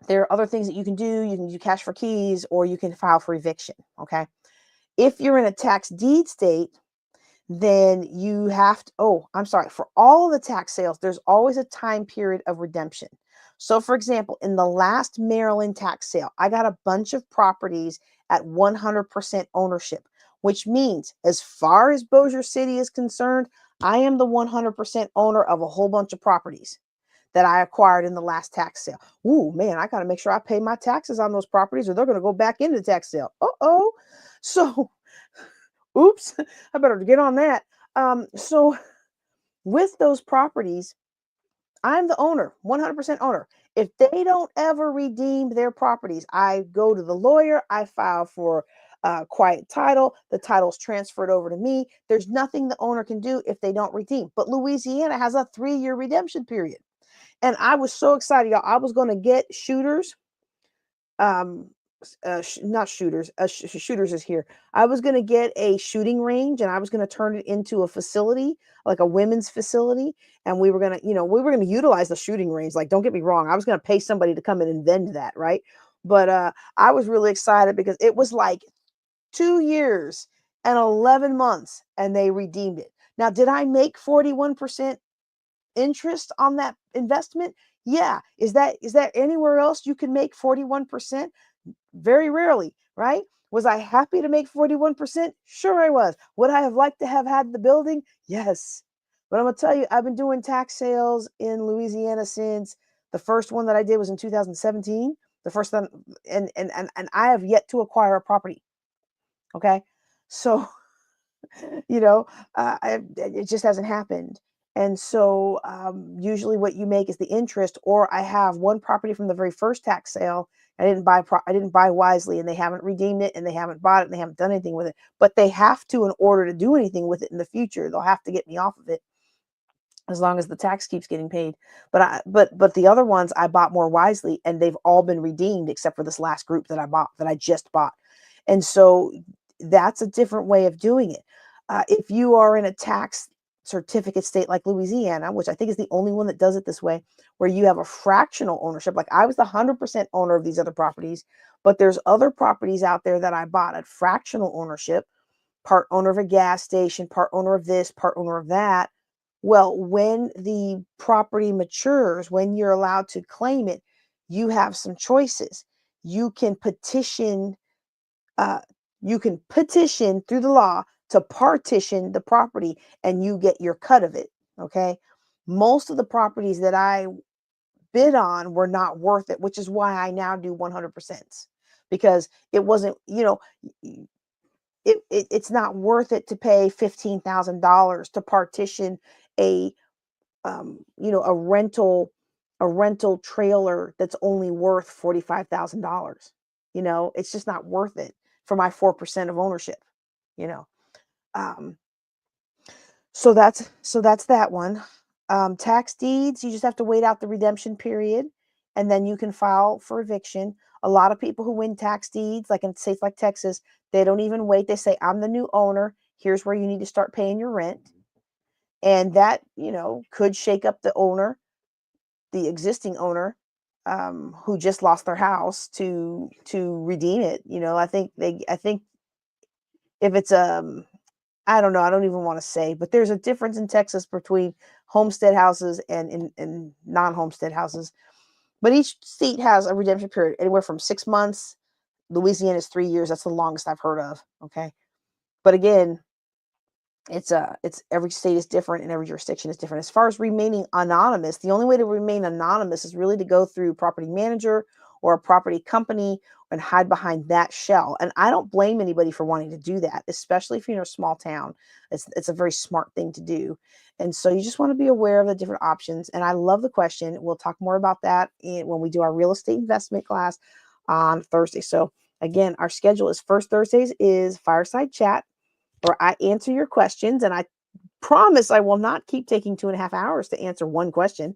there are other things that you can do. You can do cash for keys, or you can file for eviction. Okay. If you're in a tax deed state, then you have to, oh, I'm sorry, for all of the tax sales, there's always a time period of redemption. So, for example, in the last Maryland tax sale, I got a bunch of properties at 100% ownership, which means as far as Bossier City is concerned, I am the 100% owner of a whole bunch of properties that I acquired in the last tax sale. Ooh, man, I got to make sure I pay my taxes on those properties or they're going to go back into the tax sale. Uh-oh. So, oops, I better get on that. So with those properties, I'm the owner, 100% owner. If they don't ever redeem their properties, I go to the lawyer, I file for quiet title, the title's transferred over to me. There's nothing the owner can do if they don't redeem. But Louisiana has a 3-year redemption period. And I was so excited, y'all. I was going to get shooters, um not shooters, shooters is here. I was going to get a shooting range and I was going to turn it into a facility, like a women's facility, and we were going to, we were going to utilize the shooting range. Like, don't get me wrong, I was going to pay somebody to come in and vend that, right? But I was really excited because it was like 2 years and 11 months and they redeemed it. Now, did I make 41% interest on that investment? Yeah. Is that anywhere else you can make 41%? Very rarely, right? Was I happy to make 41%? Sure, I was. Would I have liked to have had the building? Yes. But I'm going to tell you, I've been doing tax sales in Louisiana since the first one that I did was in 2017. The first one, and I have yet to acquire a property. Okay. So, you know, it just hasn't happened. And so usually what you make is the interest, or I have one property from the very first tax sale. I didn't buy wisely, and they haven't redeemed it, and they haven't bought it, and they haven't done anything with it. But they have to in order to do anything with it in the future. They'll have to get me off of it as long as the tax keeps getting paid. But the other ones I bought more wisely, and they've all been redeemed except for this last group that I just bought. And so that's a different way of doing it. If you are in a tax certificate state like Louisiana, which I think is the only one that does it this way, where you have a fractional ownership, like I was the 100% owner of these other properties, but there's other properties out there that I bought at fractional ownership, part owner of a gas station, part owner of this, part owner of that. Well, when the property matures, when you're allowed to claim it, you have some choices. You can petition uh, you can petition through the law to partition the property and you get your cut of it. Okay. Most of the properties that I bid on were not worth it, which is why I now do 100%, because it wasn't, it's not worth it to pay $15,000 to partition a, a rental trailer that's only worth $45,000. It's just not worth it for my 4% of ownership, you know. Um, so that's that one. Tax deeds, you just have to wait out the redemption period, and then you can file for eviction. A lot of people who win tax deeds, like in states like Texas, they don't even wait. They say, I'm the new owner. Here's where you need to start paying your rent. And that, could shake up the existing owner, who just lost their house to redeem it. I think if it's I don't know, I don't even want to say, but there's a difference in Texas between homestead houses and non-homestead houses. But each state has a redemption period anywhere from 6 months. Louisiana is 3 years. That's the longest I've heard of. Okay. But again, it's every state is different and every jurisdiction is different. As far as remaining anonymous, the only way to remain anonymous is really to go through property manager or a property company and hide behind that shell. And I don't blame anybody for wanting to do that, especially if you're in a small town. It's a very smart thing to do. And so you just want to be aware of the different options. And I love the question. We'll talk more about that when we do our real estate investment class on Thursday. So again, our schedule is first Thursdays is fireside chat, or I answer your questions, and I promise I will not keep taking 2.5 hours to answer one question.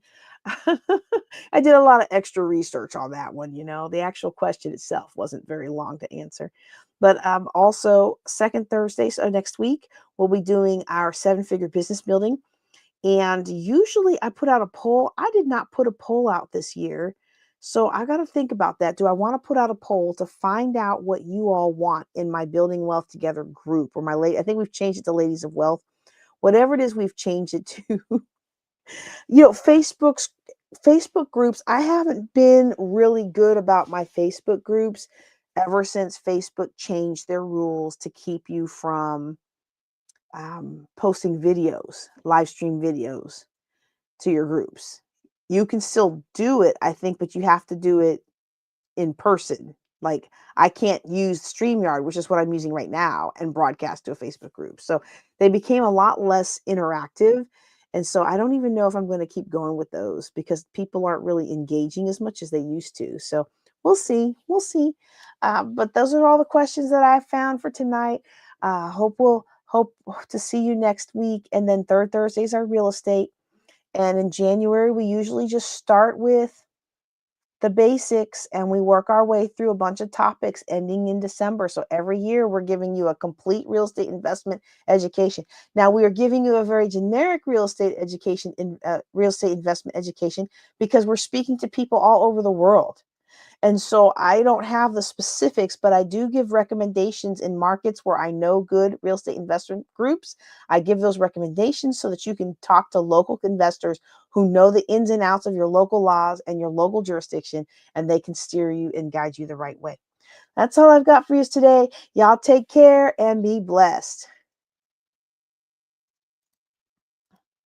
I did a lot of extra research on that one, you know. The actual question itself wasn't very long to answer. But also, second Thursday, so next week, we'll be doing our seven-figure business building. And usually I put out a poll. I did not put a poll out this year. So I got to think about that. Do I want to put out a poll to find out what you all want in my Building Wealth Together group or my lady? I think we've changed it to Ladies of Wealth. Whatever it is, we've changed it to. Facebook groups. I haven't been really good about my Facebook groups ever since Facebook changed their rules to keep you from posting videos, live stream videos to your groups. You can still do it, I think, but you have to do it in person. Like I can't use StreamYard, which is what I'm using right now, and broadcast to a Facebook group. So they became a lot less interactive. And so I don't even know if I'm going to keep going with those because people aren't really engaging as much as they used to. So we'll see. We'll see. But those are all the questions that I found for tonight. Hope to see you next week. And then third Thursdays are real estate. And in January, we usually just start with the basics and we work our way through a bunch of topics ending in December. So every year we're giving you a complete real estate investment education. Now we are giving you a very generic real estate education in real estate investment education because we're speaking to people all over the world. And so I don't have the specifics, but I do give recommendations in markets where I know good real estate investment groups. I give those recommendations so that you can talk to local investors who know the ins and outs of your local laws and your local jurisdiction, and they can steer you and guide you the right way. That's all I've got for you today. Y'all take care and be blessed.